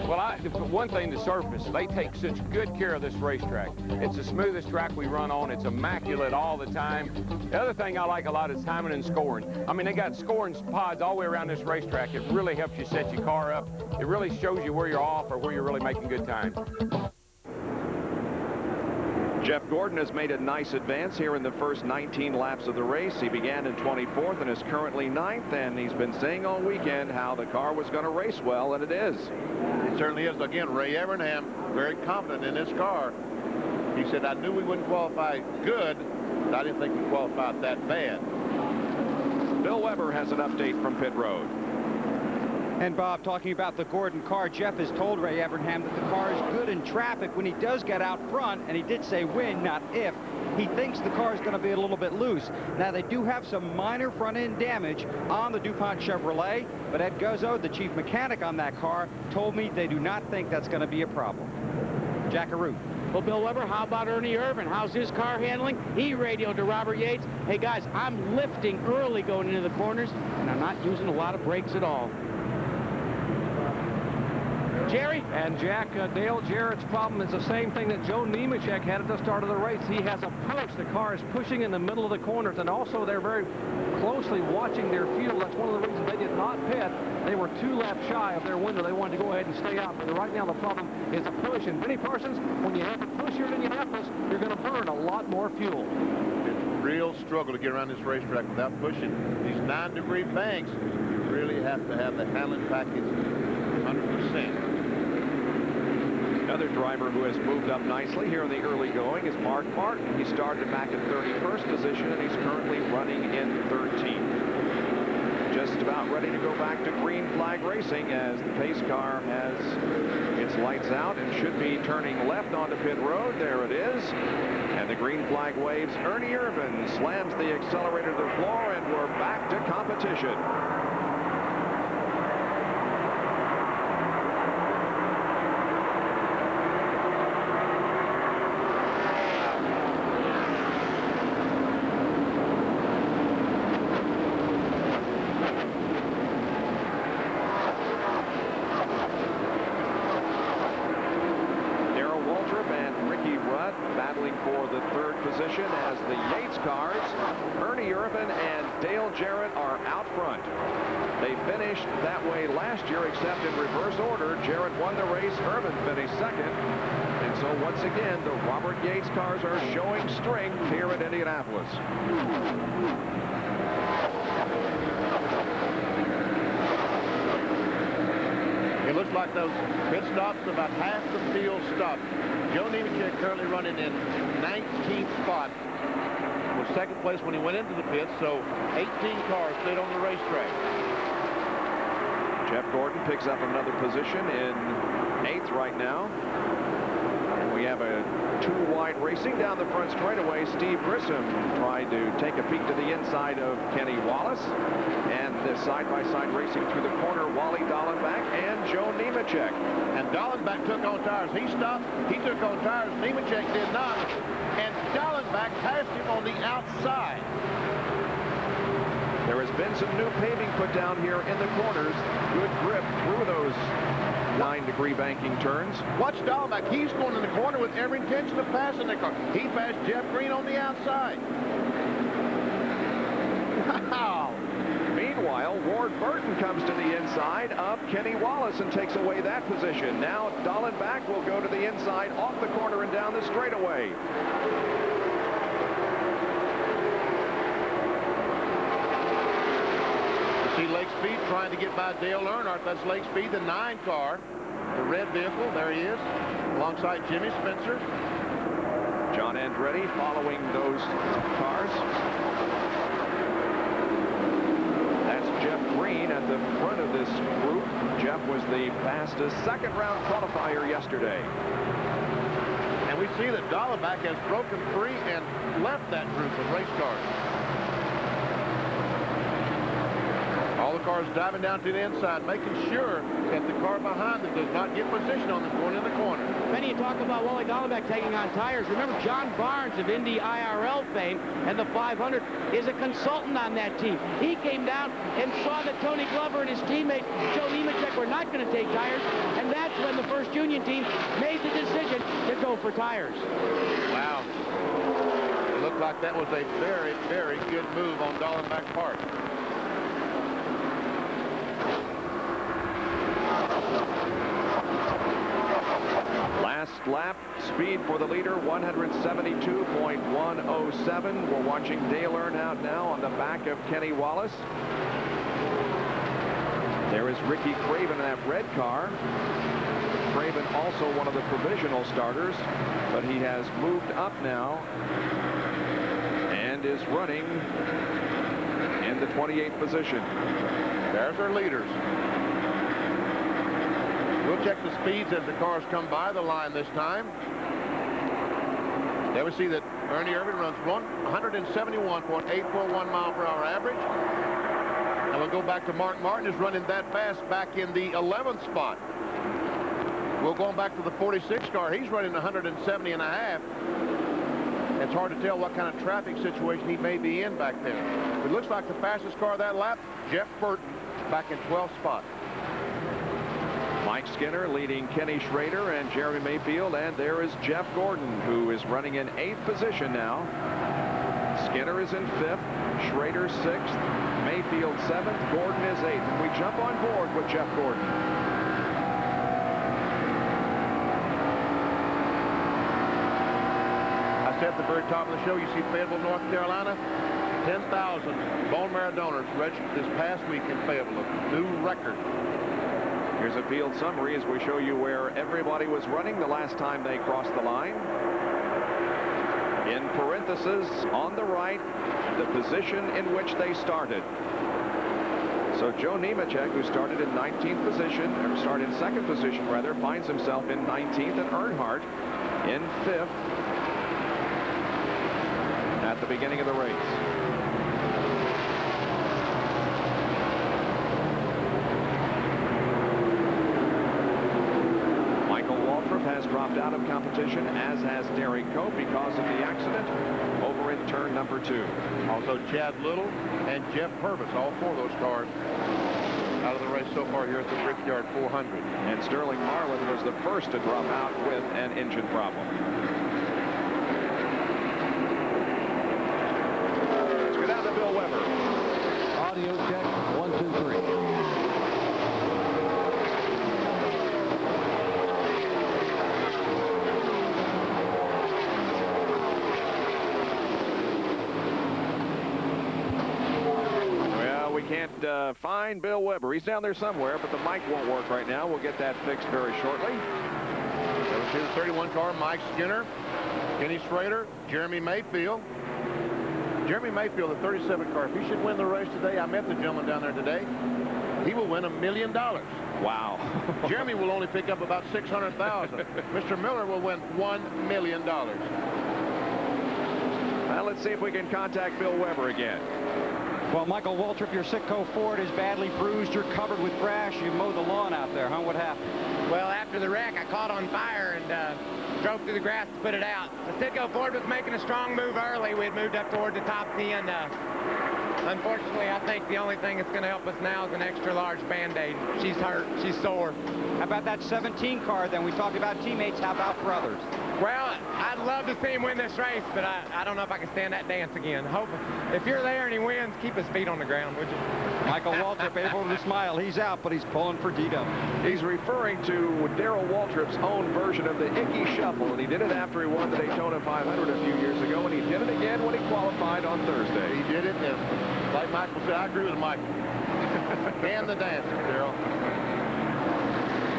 Well, one thing, the surface. They take such good care of this racetrack. It's the smoothest track we run on. It's immaculate all the time. The other thing I like a lot is timing and scoring. I mean, they got scoring pods all the way around this racetrack. It really helps you set your car up. It really shows you where you're off or where you're really making good time. Jeff Gordon has made a nice advance here in the first 19 laps of the race. He began in 24th and is currently 9th, and he's been saying all weekend how the car was going to race well, and it is. It certainly is. Again, Ray Evernham, very confident in this car. He said, I knew we wouldn't qualify good, but I didn't think we qualified that bad. Bill Weber has an update from pit road. And Bob, talking about the Gordon car, Jeff has told Ray Evernham that the car is good in traffic when he does get out front, and he did say when, not if. He thinks the car is going to be a little bit loose. Now, they do have some minor front-end damage on the DuPont Chevrolet, but Ed Guzzo, the chief mechanic on that car, told me they do not think that's going to be a problem. Jackaroo. Well, Bill Weber, how about Ernie Irvin? How's his car handling? He radioed to Robert Yates. Hey, guys, I'm lifting early going into the corners, and I'm not using a lot of brakes at all. Jerry? And Jack, Dale Jarrett's problem is the same thing that Joe Nemechek had at the start of the race. He has a push. The car is pushing in the middle of the corners, and also they're very closely watching their fuel. That's one of the reasons they did not pit. They were 2 laps shy of their window. They wanted to go ahead and stay out. But right now the problem is a push. And Benny Parsons, when you have a push here in Indianapolis, you're going to burn a lot more fuel. It's a real struggle to get around this racetrack without pushing these 9-degree banks. You really have to have the handling package 100%. Another driver who has moved up nicely here in the early going is Mark Martin. He started back in 31st position, and he's currently running in 13th. Just about ready to go back to green flag racing as the pace car has its lights out and should be turning left onto pit road. There it is. And the green flag waves. Ernie Irvin slams the accelerator to the floor, and we're back to competition. For the third position as the Yates cars, Ernie Irvin and Dale Jarrett are out front. They finished that way last year, except in reverse order. Jarrett won the race, Irvin finished second. And so once again, the Robert Yates cars are showing strength here at Indianapolis. It looks like those pit stops, about half the field stopped. Joe Nemechek currently running in 19th spot. Was second place when he went into the pits, so 18 cars stayed on the racetrack. Jeff Gordon picks up another position in 8th right now. And we we have a two-wide racing down the front straightaway. Steve Grissom tried to take a peek to the inside of Kenny Wallace. And the side-by-side racing through the corner, Wally Dallenbach and Joe Nemechek. And Dallenbach took on tires. He stopped. He took on tires. Nemechek did not. And Dallenbach passed him on the outside. There has been some new paving put down here in the corners. Good grip through those 9-degree banking turns. Watch Dallenbach. He's going in the corner with every intention of passing the car. He passed Jeff Green on the outside. Wow. Meanwhile, Ward Burton comes to the inside of Kenny Wallace and takes away that position. Now Dallenbach will go to the inside, off the corner and down the straightaway. You see Lake Speed trying to get by Dale Earnhardt. That's Lake Speed, the 9 car, the red vehicle. There he is, alongside Jimmy Spencer. John Andretti following those cars. That's Jeff Green at the front of this group. Jeff was the fastest second-round qualifier yesterday. And we see that Dallenbach has broken free and left that group of race cars. All the cars diving down to the inside, making sure that the car behind them does not get position on them going in the corner. Many talk about Wally Dallenbach taking on tires. Remember, John Barnes of Indy IRL fame and the 500 is a consultant on that team. He came down and saw that Tony Glover and his teammate Joe Nemechek were not going to take tires, and that's when the first union team made the decision to go for tires. Wow. It looked like that was a very, very good move on Dallenbach's part. Last lap, speed for the leader, 172.107. We're watching Dale Earnhardt now on the back of Kenny Wallace. There is Ricky Craven in that red car. Craven also one of the provisional starters, but he has moved up now and is running in the 28th position. There's our leaders. We'll check the speeds as the cars come by the line this time. There we see that Ernie Irvan runs 171.841 mile per hour average. And we'll go back to Mark Martin, who's running that fast back in the 11th spot. We'll go back to the 46 car. He's running 170 and a half. It's hard to tell what kind of traffic situation he may be in back there. It looks like the fastest car that lap, Jeff Burton, back in 12th spot. Mike Skinner leading Kenny Schrader and Jeremy Mayfield, and there is Jeff Gordon, who is running in 8th position now. Skinner is in 5th, Schrader 6th, Mayfield 7th, Gordon is 8th. And we jump on board with Jeff Gordon. I said at the very top of the show, you see Fayetteville, North Carolina, 10,000 bone marrow donors registered this past week in Fayetteville, a new record. Here's a field summary as we show you where everybody was running the last time they crossed the line. In parentheses on the right, the position in which they started. So Joe Nemechek, who started in 19th position, or started in 2nd position rather, finds himself in 19th, and Earnhardt in 5th at the beginning of the race. Has dropped out of competition, as has Derek Cope, because of the accident over in turn number 2. Also Chad Little and Jeff Purvis, all 4 of those cars out of the race so far here at the Brickyard 400. And Sterling Marlin was the first to drop out with an engine problem. Let's go down to Bill Weber. Audio check, 1, 2, 3. Can't find Bill Weber. He's down there somewhere, but the mic won't work right now. We'll get that fixed very shortly. There was his 31 car, Mike Skinner, Kenny Schrader, Jeremy Mayfield. Jeremy Mayfield, the 37 car. If he should win the race today, I met the gentleman down there today. he will win $1 million. Wow. Jeremy will only pick up about $600,000. Mr. Miller will win $1 million. Well, let's see if we can contact Bill Weber again. Well, Michael Waltrip, your Sitco Ford is badly bruised. You're covered with grass. You mowed the lawn out there, huh? What happened? Well, after the wreck, I caught on fire and drove through the grass to put it out. The Sitco Ford was making a strong move early. We had moved up toward the top 10. Unfortunately, I think the only thing that's going to help us now is an extra large Band-Aid. She's hurt. She's sore. How about that 17 car then? We talked about teammates. How about brothers? Well, I'd love to see him win this race, but I don't know if I can stand that dance again. Hope if you're there and he wins, keep his feet on the ground, would you? Michael Waltrip able to smile. He's out, but he's pulling for DW. He's referring to Darrell Waltrip's own version of the Icky Shuffle, and he did it after he won the Daytona 500 a few years ago, and he did it again when he qualified on Thursday. He did it, and like Michael said, I agree with Michael. And the dance, Darrell.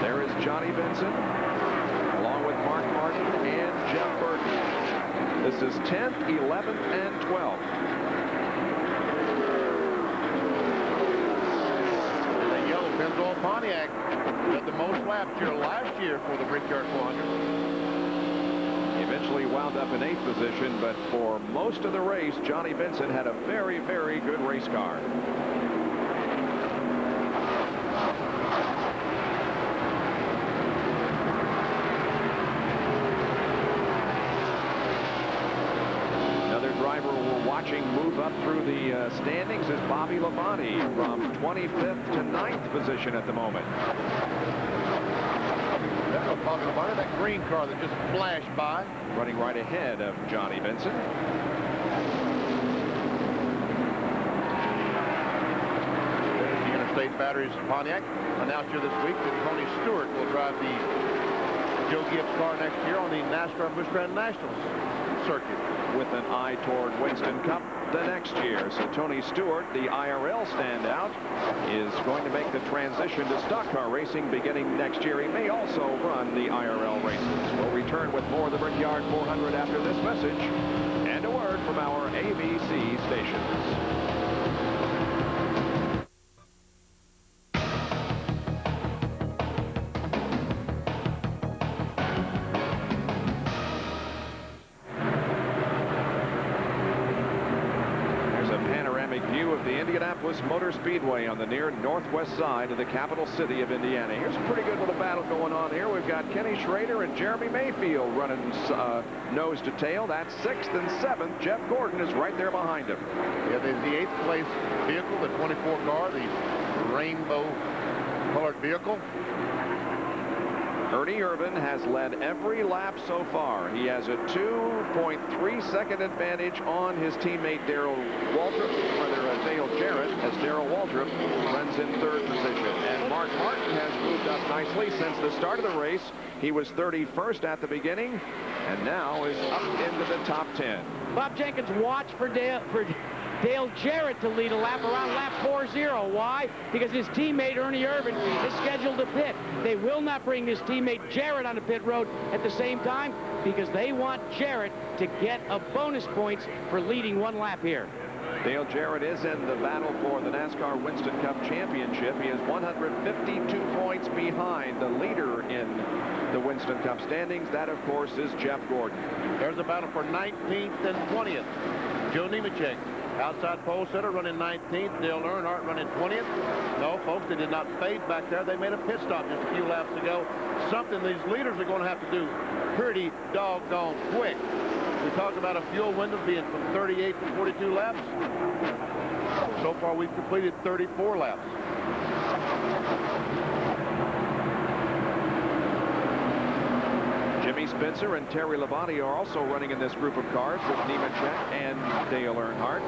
There is Johnny Benson, along with Mark Martin and Jeff Burton. This is 10th, 11th, and 12th. The yellow Pennzoil Pontiac had the most laps here last year for the Brickyard 400. He eventually wound up in 8th position, but for most of the race, Johnny Benson had a very, very good race car. Driver we're watching move up through the standings is Bobby Labonte from 25th to 9th position at the moment. That's what I'm talking about. That green car that just flashed by. Running right ahead of Johnny Benson. There's the Interstate Batteries Pontiac. Announced here this week that Tony Stewart will drive the Joe Gibbs car next year on the NASCAR Busch Grand Nationals circuit. With an eye toward Winston Cup the next year. So Tony Stewart, the IRL standout, is going to make the transition to stock car racing beginning next year. He may also run the IRL races. We'll return with more of the Brickyard 400 after this message and a word from our ABC stations. View of the Indianapolis Motor Speedway on the near northwest side of the capital city of Indiana. Here's a pretty good little battle going on here. We've got Kenny Schrader and Jeremy Mayfield running nose to tail. That's 6th and 7th. Jeff Gordon is right there behind him. Yeah, the 8th place vehicle, the 24 car, the rainbow colored vehicle. Ernie Irvan has led every lap so far. He has a 2.3-second advantage on his teammate Dale Jarrett, as Darrell Waltrip runs in 3rd position. And Mark Martin has moved up nicely since the start of the race. He was 31st at the beginning, and now is up into the top 10. Bob Jenkins, watch for Dale Jarrett to lead a lap around lap 40. Why? Because his teammate Ernie Irvan is scheduled to pit. They will not bring his teammate Jarrett on the pit road at the same time because they want Jarrett to get a bonus points for leading one lap here. Dale Jarrett is in the battle for the NASCAR Winston Cup Championship. He is 152 points behind the leader in the Winston Cup standings. That, of course, is Jeff Gordon. There's a battle for 19th and 20th. Joe Nemechek, outside pole sitter, running 19th. Dale Earnhardt running 20th. No, folks, they did not fade back there. They made a pit stop just a few laps ago. Something these leaders are going to have to do pretty doggone quick. We talked about a fuel window being from 38 to 42 laps. So far, we've completed 34 laps. Jimmy Spencer and Terry Labonte are also running in this group of cars with Nemechek and Dale Earnhardt.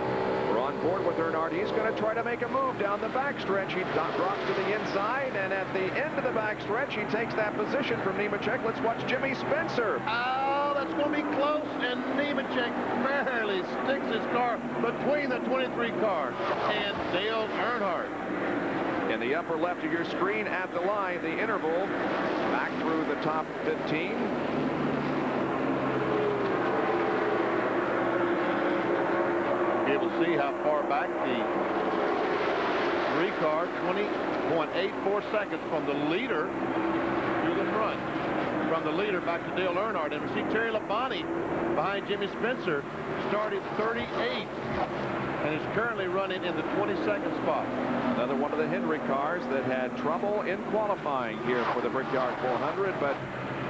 We're on board with Earnhardt. He's going to try to make a move down the backstretch. He drops to the inside, and at the end of the backstretch, he takes that position from Nemechek. Let's watch Jimmy Spencer. Oh, that's going to be close, and Nemechek barely sticks his car between the 23 cars and Dale Earnhardt. In the upper left of your screen at the line, the interval back through the top 15. Be able to see how far back the 3 car, 20, 0.84 seconds from the leader to the front. From the leader back to Dale Earnhardt. And we see Terry Labonte behind Jimmy Spencer started 38 and is currently running in the 22nd spot. Another one of the Henry cars that had trouble in qualifying here for the Brickyard 400, but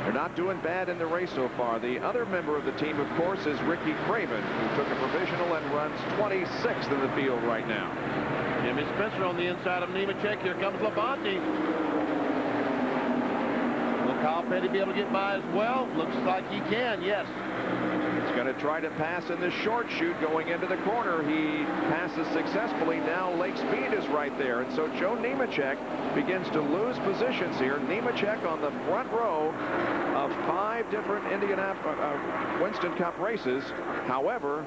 they're not doing bad in the race so far. The other member of the team, of course, is Ricky Craven, who took a provisional and runs 26th in the field right now. Jimmy Spencer on the inside of Nemechek. Here comes Labonte. Will Kyle Petty be able to get by as well? Looks like he can, yes. He's going to try to pass in the short chute going into the corner. He passes successfully. Now Lake Speed is right there. And so Joe Nemechek begins to lose positions here. Nemechek on the front row of 5 different Indianapolis Winston Cup races. However,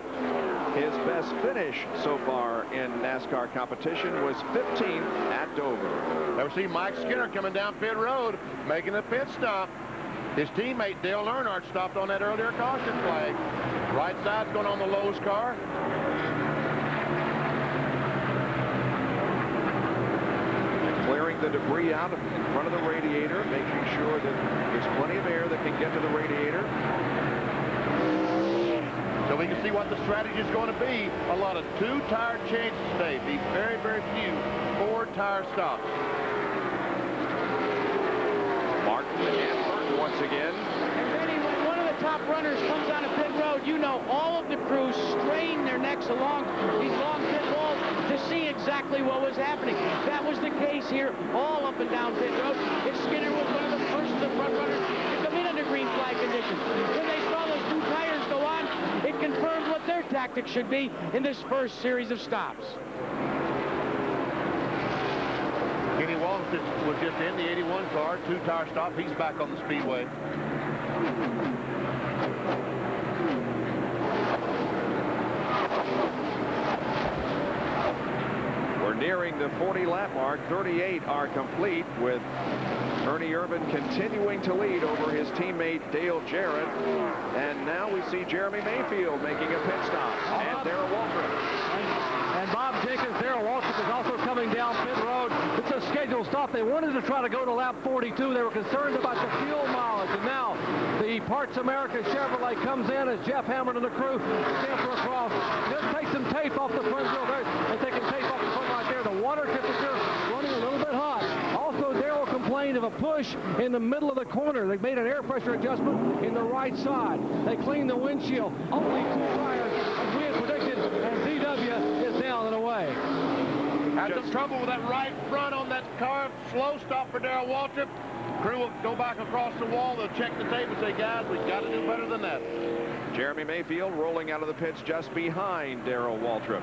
his best finish so far in NASCAR competition was 15th at Dover. Now we see Mike Skinner coming down pit road, making a pit stop. His teammate Dale Earnhardt stopped on that earlier caution flag. Right side's going on the Lowe's car. Clearing the debris out in front of the radiator, making sure that there's plenty of air that can get to the radiator. So we can see what the strategy is going to be. A lot of 2-tire changes today. Be very, very few 4-tire stops. Martin and Burton once again. And Benny, when one of the top runners comes on a pit road, you know all of the crews strain their necks along these long pit walls to see exactly what was happening. That was the case here all up and down pit road. And Skinner was one of the first of the front runners to come in under green flag conditions. When they saw those 2 tires go on, it confirmed what their tactics should be in this first series of stops. Kenny Walton was just in the 81 car, 2-tire stop. He's back on the Speedway. We're nearing the 40-lap mark. 38 are complete, with Ernie Irvan continuing to lead over his teammate Dale Jarrett. And now we see Jeremy Mayfield making a pit stop. And Darrell Waltrip. And Bob Jenkins, Darrell Waltrip is also coming down pit road. It's a scheduled stop. They wanted to try to go to lap 42. They were concerned about the fuel mileage. And now the Parts America Chevrolet comes in as Jeff Hammond and the crew scamper across. Just take some tape off the front wheel there. They're taking tape off the front right there. The water temperature running a little bit hot. Also, Darrell complained of a push in the middle of the corner. They made an air pressure adjustment in the right side. They cleaned the windshield. Only 2 tires, as we had predicted, and ZW is down and away. Had some trouble with that right front on that car. Slow stop for Darrell Waltrip. Crew will go back across the wall. They'll check the tape and say, guys, we've got to do better than that. Jeremy Mayfield rolling out of the pits just behind Darrell Waltrip.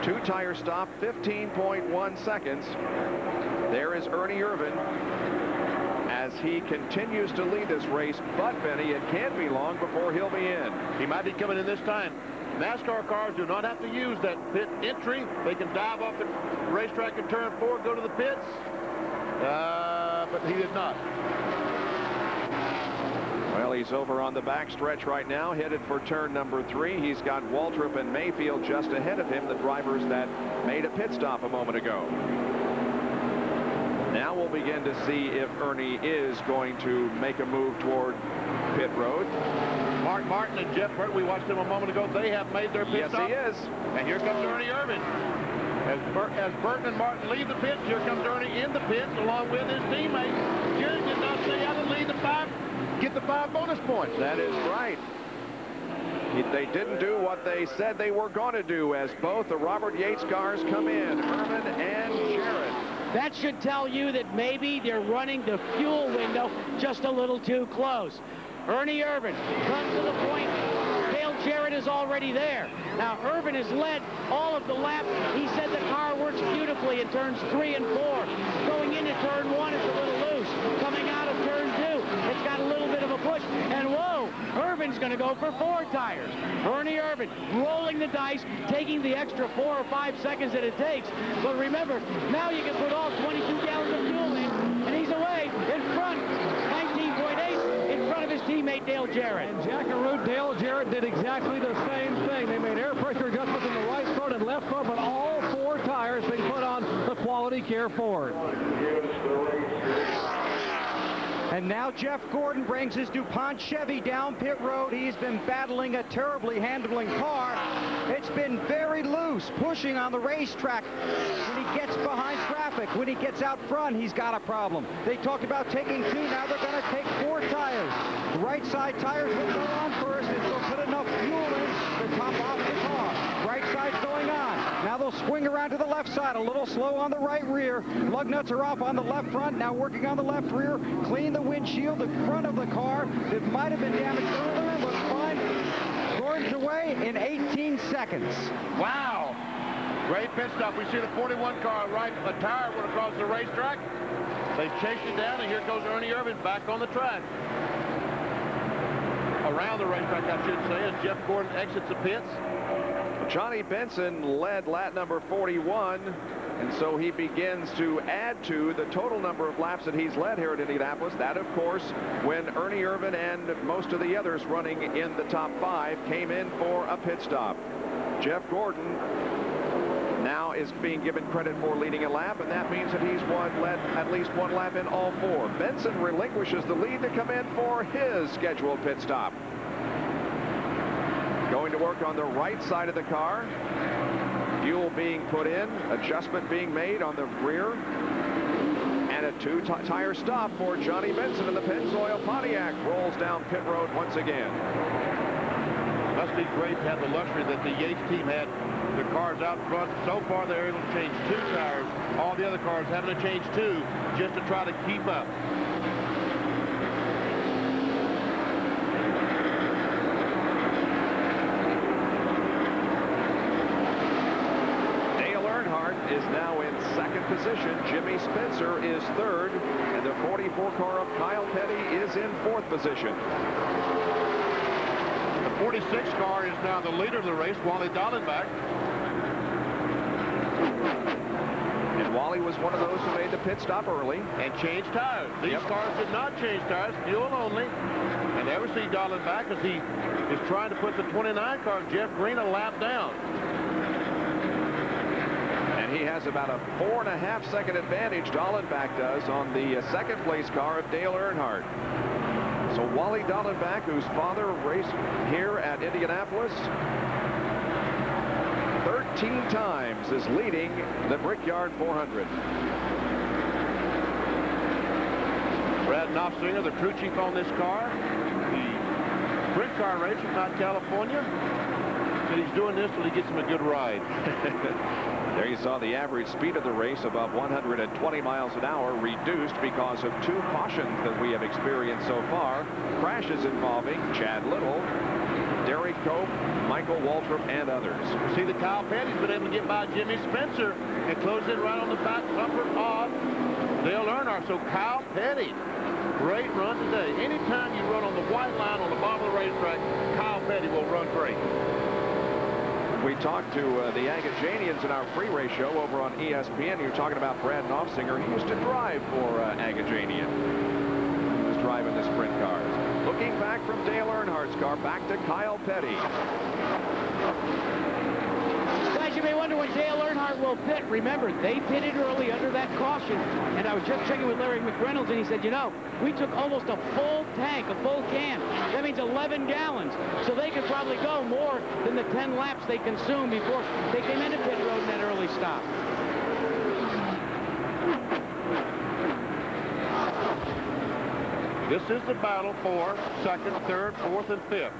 2-tire stop, 15.1 seconds. There is Ernie Irvan as he continues to lead this race. But, Benny, it can't be long before he'll be in. He might be coming in this time. NASCAR cars do not have to use that pit entry. They can dive off the racetrack in turn 4, go to the pits. But he did not. Well, he's over on the backstretch right now, headed for turn number 3. He's got Waltrip and Mayfield just ahead of him, the drivers that made a pit stop a moment ago. Now we'll begin to see if Ernie is going to make a move toward pit road. Mark Martin and Jeff Burton, we watched them a moment ago. They have made their pit stop. Yes, he is. And here comes Ernie Irvan. As Burton and Martin leave the pits, here comes Ernie in the pits along with his teammate. Jerry did not say how to lead the 5, get the 5 bonus points. That is right. They didn't do what they said they were going to do as both the Robert Yates cars come in, Irvan and Jarrett. That should tell you that maybe they're running the fuel window just a little too close. Ernie Irvan comes to the point. Dale Jarrett is already there. Now, Irvan has led all of the lap. He said the car works beautifully in turns 3 and 4. Going into turn 1, it's a little loose. Coming out of turn 2, it's got a little bit of a push. And whoa, Irvan's going to go for 4 tires. Ernie Irvan rolling the dice, taking the extra 4 or 5 seconds that it takes. But remember, now you can put all 22 gallons of fuel in, and he's away in front. 19.8 in front of his teammate Dale Jarrett. And Jackaroo, Dale Jarrett did exactly the same thing. They made air pressure adjustments in the right front and left front, but all 4 tires being put on the Quality Care Ford. And now Jeff Gordon brings his DuPont Chevy down pit road. He's been battling a terribly handling car. It's been very loose, pushing on the racetrack. When he gets behind traffic, when he gets out front, he's got a problem. They talked about taking 2. Now they're going to take 4 tires. The right side tires will go on first. It will put enough fuel in to top off the car. Right side's going on. Now they'll swing around to the left side, a little slow on the right rear. Lug nuts are off on the left front, now working on the left rear. Clean the windshield, the front of the car. It might have been damaged earlier, looks fine. Gordon's away in 18 seconds. Wow. Great pit stop. We see the 41 car right, a tire went across the racetrack. They chased it down, and here goes Ernie Irvin back on the track. Around the racetrack, I should say, as Jeff Gordon exits the pits. Johnny Benson led lap number 41, and so he begins to add to the total number of laps that he's led here at Indianapolis. That, of course, when Ernie Irvin and most of the others running in the top 5 came in for a pit stop. Jeff Gordon now is being given credit for leading a lap, and that means that he's led at least 1 lap in all 4. Benson relinquishes the lead to come in for his scheduled pit stop. Going to work on the right side of the car. Fuel being put in, adjustment being made on the rear, and a 2-tire stop for Johnny Benson, and the Pennzoil Pontiac rolls down pit road once again. Must be great to have the luxury that the Yates team had. The cars out front, so far they're able to change 2 tires. All the other cars having to change 2 just to try to keep up. Is now in 2nd position. Jimmy Spencer is 3rd, and the 44 car of Kyle Petty is in 4th position. The 46 car is now the leader of the race, Wally Dallenbach. And Wally was one of those who made the pit stop early. And changed tires. These cars did not change tires, fuel only. And there we see Dallenbach as he is trying to put the 29 car, Jeff Green, a lap down. He has about a 4.5-second advantage, Dallenbach does, on the 2nd place car of Dale Earnhardt. So Wally Dallenbach, whose father raced here at Indianapolis 13 times, is leading the Brickyard 400. Brad Knopfsinger, the crew chief on this car, the sprint car racer from out California, said he's doing this till he gets him a good ride. There you saw the average speed of the race above 120 miles an hour, reduced because of 2 cautions that we have experienced so far. Crashes involving Chad Little, Derek Cope, Michael Waltrip, and others. See that Kyle Petty's been able to get by Jimmy Spencer and close it right on the back bumper of Dale Earnhardt. So Kyle Petty, great run today. Anytime you run on the white line on the bottom of the racetrack, Kyle Petty will run great. We talked to the Agajanians in our pre-race show over on ESPN. You're talking about Brad Knopfsinger. He used to drive for Agajanian. He was driving the sprint cars. Looking back from Dale Earnhardt's car, back to Kyle Petty. Guys, you may wonder when Dale Earnhardt will pit. Remember, they pitted early under that caution. And I was just checking with Larry McReynolds, and he said, you know, we took almost a full tank, a full can. That means 11 gallons. So they could probably go more than the 10 laps they consumed before they came into pit road in that early stop. This is the battle for 2nd, 3rd, 4th, and 5th.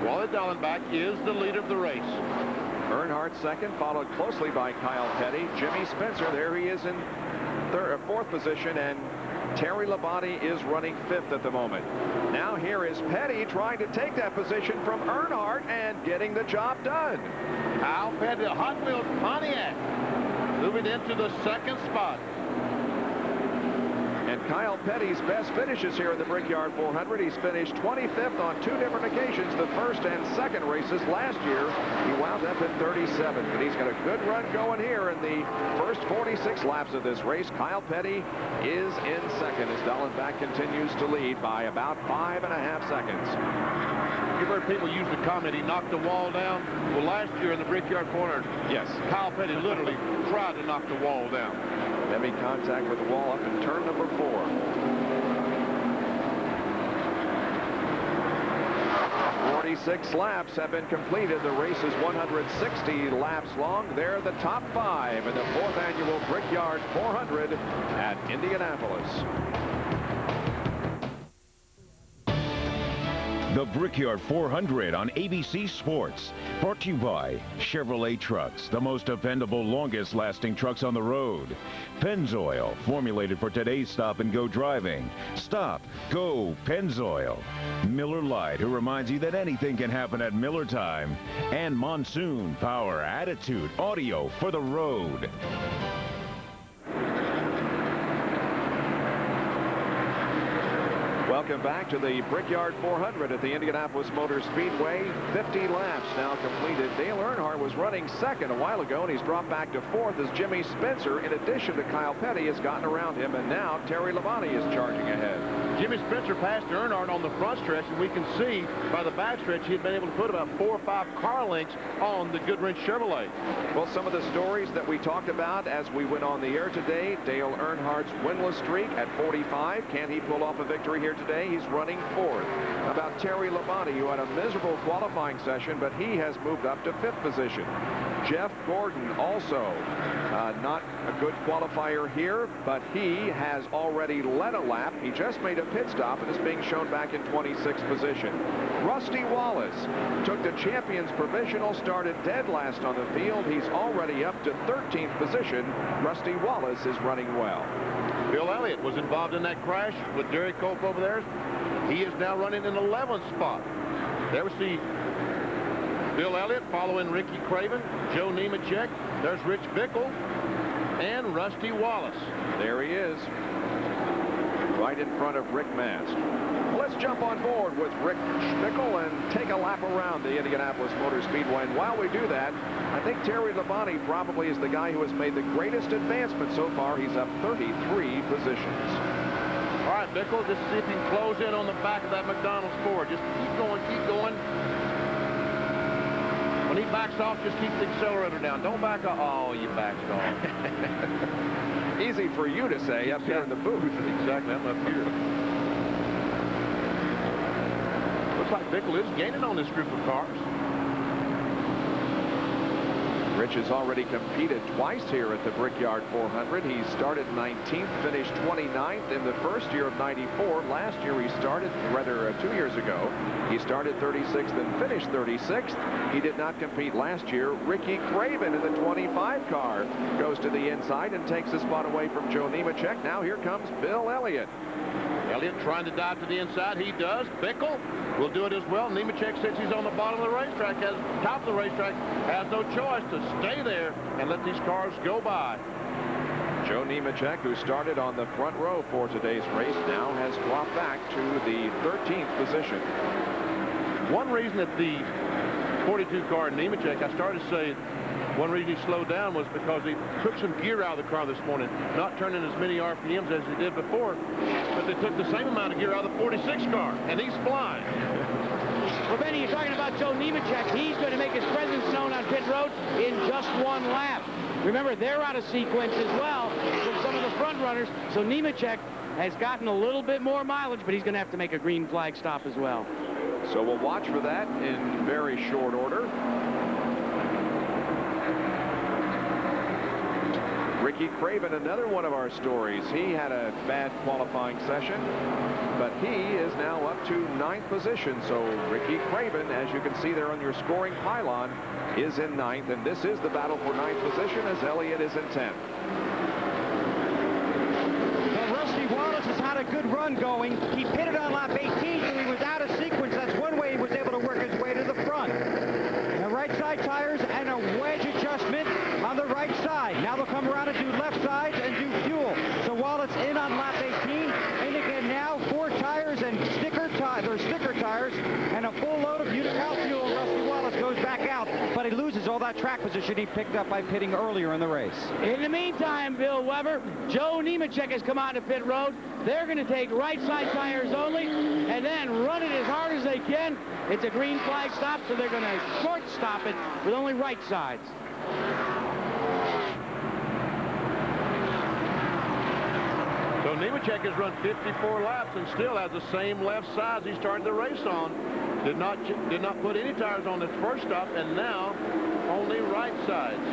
Wally Dallenbach is the leader of the race. Earnhardt 2nd, followed closely by Kyle Petty. Jimmy Spencer, there he is in 4th position, and Terry Labonte is running 5th at the moment. Now here is Petty trying to take that position from Earnhardt and getting the job done. Kyle Petty, the Hot Wheels Pontiac, moving into the 2nd spot. And Kyle Petty's best finishes here in the Brickyard 400. He's finished 25th on 2 different occasions, the first and second races. Last year, he wound up at 37th, but he's got a good run going here in the first 46 laps of this race. Kyle Petty is in second as Dallenbach continues to lead by about 5.5 seconds. You've heard people use the comment, he knocked the wall down. Well, last year in the Brickyard 400, yes, Kyle Petty literally tried to knock the wall down. Heavy contact with the wall up in turn number 4. 46 laps have been completed. The race is 160 laps long. They're the top 5 in the 4th annual Brickyard 400 at Indianapolis. The Brickyard 400 on ABC Sports. Brought to you by Chevrolet Trucks, the most dependable, longest-lasting trucks on the road. Pennzoil, formulated for today's stop-and-go driving. Stop, go, Pennzoil. Miller Lite, who reminds you that anything can happen at Miller time. And Monsoon, power, attitude, audio for the road. Welcome back to the Brickyard 400 at the Indianapolis Motor Speedway. 50 laps now completed. Dale Earnhardt was running second a while ago, and he's dropped back to 4th as Jimmy Spencer, in addition to Kyle Petty, has gotten around him, and now Terry Labonte is charging ahead. Jimmy Spencer passed Earnhardt on the front stretch, and we can see by the back stretch he had been able to put about 4 or 5 car lengths on the Goodwrench Chevrolet. Well, some of the stories that we talked about as we went on the air today, Dale Earnhardt's winless streak at 45. Can he pull off a victory here today? He's running 4th. About Terry Labonte, who had a miserable qualifying session, but he has moved up to 5th position. Jeff Gordon also not a good qualifier here, but he has already led a lap. He just made a pit stop and is being shown back in 26th position. Rusty Wallace took the champion's provisional, started dead last on the field. He's already up to 13th position. Rusty Wallace is running well. Bill Elliott was involved in that crash with Derek Cope over there. He is now running in 11th spot. There we see Bill Elliott following Ricky Craven, Joe Nemechek. There's Rich Bickle and Rusty Wallace. There he is, right in front of Rick Mast. Let's jump on board with Rick Bickle and take a lap around the Indianapolis Motor Speedway. And while we do that, I think Terry Labonte probably is the guy who has made the greatest advancement so far. He's up 33 positions. All right, Bickle, just see if you can close in on the back of that McDonald's Ford. Just keep going, keep going. When he backs off, just keep the accelerator down. Don't back off. Oh, you backed off. Easy for you to say up here in the booth. Exactly, I'm up here. Looks like Bickle is gaining on this group of cars. Rich has already competed twice here at the Brickyard 400. He started 19th, finished 29th in the first year of 94. Last year he started, rather 2 years ago, he started 36th and finished 36th. He did not compete last year. Ricky Craven in the 25 car goes to the inside and takes a spot away from Joe Nemechek. Now here comes Bill Elliott. Elliott trying to dive to the inside. He does. Bickle will do it as well. Nemechek, since he's on the bottom of the racetrack, top of the racetrack, has no choice to stay there and let these cars go by. Joe Nemechek, who started on the front row for today's race, now has dropped back to the 13th position. One reason that the 42 car Nemechek, I started to say, one reason he slowed down was because he took some gear out of the car this morning, not turning as many RPMs as he did before, but they took the same amount of gear out of the 46 car, and he's flying. Well, Benny, you're talking about Joe Nemechek. He's going to make his presence known on pit road in just 1 lap. Remember, they're out of sequence as well from some of the front runners, so Nemechek has gotten a little bit more mileage, but he's going to have to make a green flag stop as well. So we'll watch for that in very short order. Ricky Craven, another one of our stories. He had a bad qualifying session, but he is now up to 9th position. So Ricky Craven, as you can see there on your scoring pylon, is in 9th, and this is the battle for 9th position as Elliott is in 10th. Well, Rusty Wallace has had a good run going. He pitted on lap 18, so he was out of sequence. That's one way he was able to work his way to the front. The right side tires and a wedge adjustment on the right side. Now they'll come around and do left side and do fuel. So Wallace in on lap 18. but he loses all that track position he picked up by pitting earlier in the race. In the meantime, Bill Weber, Joe Nemechek has come out to pit road. They're going to take right side tires only and then run it as hard as they can. It's a green flag stop, so they're going to short stop it with only right sides. So Nemechek has run 54 laps and still has the same left sides he started the race on. Did not put any tires on his first stop, and now only right sides.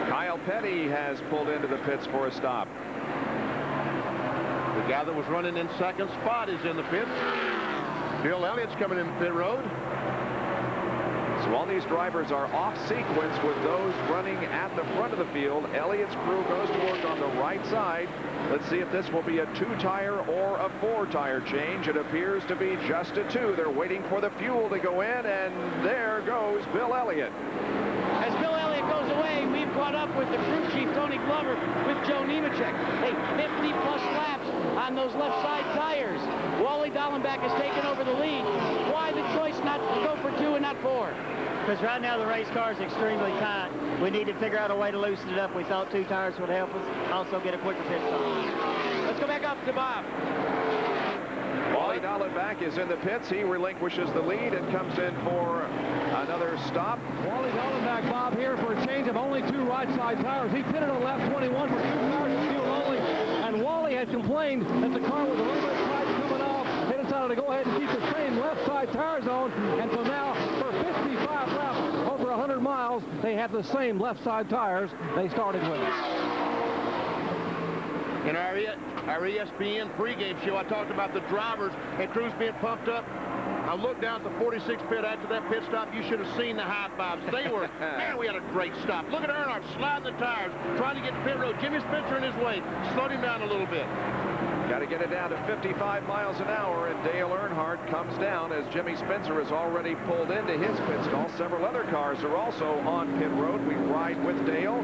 Kyle Petty has pulled into the pits for a stop. The guy that was running in second spot is in the pits. Bill Elliott's coming in the pit road. So all these drivers are off sequence with those running at the front of the field. Elliott's crew goes to work on the right side. Let's see if this will be a 2-tire or a 4-tire change. It appears to be just a 2. They're waiting for the fuel to go in, and there goes Bill Elliott. As Bill Elliott goes away, we've caught up with the crew chief, Tony Glover, with Joe Nemechek. Hey, 50-plus laps on those left side tires. Wally Dallenbach has taken over the lead. Why the choice not to go for 2 and not 4? Because right now the race car is extremely tight. We need to figure out a way to loosen it up. We thought 2 tires would help us. Also get a quicker pit stop. Let's go back up to Bob. Wally Dallenbach is in the pits. He relinquishes the lead and comes in for another stop. Wally Dallenbach, Bob, here for a change of only 2 right side tires. He pitted on lap 21 for 2 tires of fuel only. And Wally had complained that the car was a little bit tight coming off. They decided to go ahead and keep the same left side tires on. And so now for 55 laps, over 100 miles, they have the same left side tires they started with. In our ESPN pregame show, I talked about the drivers and crews being pumped up. I looked down at the 46 pit after that pit stop. You should have seen the high fives. They were, man, we had a great stop. Look at Earnhardt sliding the tires, trying to get to pit road. Jimmy Spencer in his way. Slowed him down a little bit. Got to get it down to 55 miles an hour, and Dale Earnhardt comes down as Jimmy Spencer has already pulled into his pit stall. Several other cars are also on pit road. We ride with Dale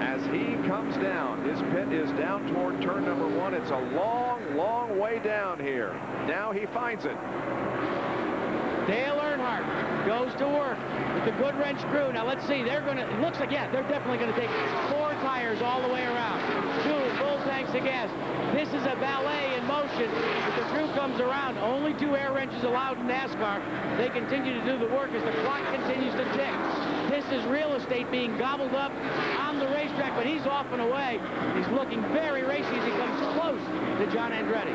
as he comes down. His pit is down toward turn number 1. It's a long, long way down here. Now he finds it. Dale Earnhardt goes to work with the Goodwrench crew. Now let's see, they're going to, it looks like, yeah, they're definitely going to take 4 tires all the way around. 2 full tanks of gas. This is a ballet in motion. If the crew comes around, only 2 air wrenches allowed in NASCAR. They continue to do the work as the clock continues to tick. This is real estate being gobbled up on the racetrack, but he's off and away. He's looking very racy as he comes close to John Andretti.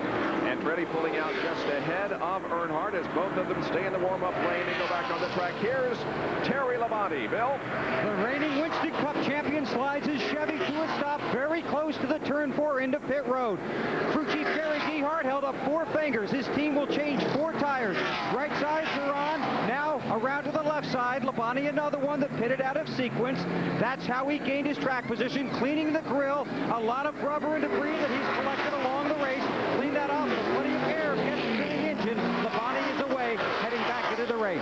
Andretti pulling out just ahead of Earnhardt as both of them stay in the warm-up lane and go back on the track. Here's Terry Labonte. Bill? The reigning Winston Cup champion slides his Chevy to a stop very close to the turn 4 into pit road. Crew chief Gary Gehart held up 4 fingers. His team will change 4 tires. Right sides are on. Now around to the left side. Labonte another one that pitted out of sequence. That's how he gained his track position, cleaning the grill. A lot of rubber and debris that he's collected along the race. Clean that off. Plenty of air gets to the engine. Labonte is away, heading back into the race.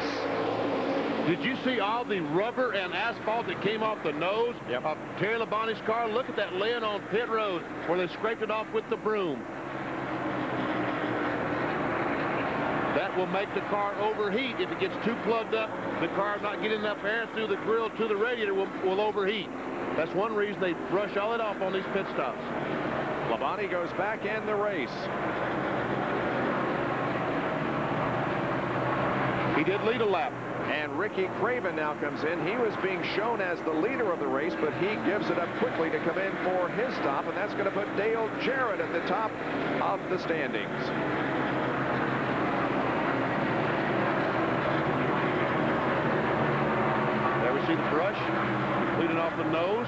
Did you see all the rubber and asphalt that came off the nose of Terry Labonte's car? Look at that laying on pit road where they scraped it off with the broom. That will make the car overheat. If it gets too plugged up, the car not getting enough air through the grill to the radiator will overheat. That's one reason they brush all it off on these pit stops. Labonte goes back in the race. He did lead a lap. And Ricky Craven now comes in. He was being shown as the leader of the race, but he gives it up quickly to come in for his stop, and that's going to put Dale Jarrett at the top of the standings. There we see the brush cleaning off the nose,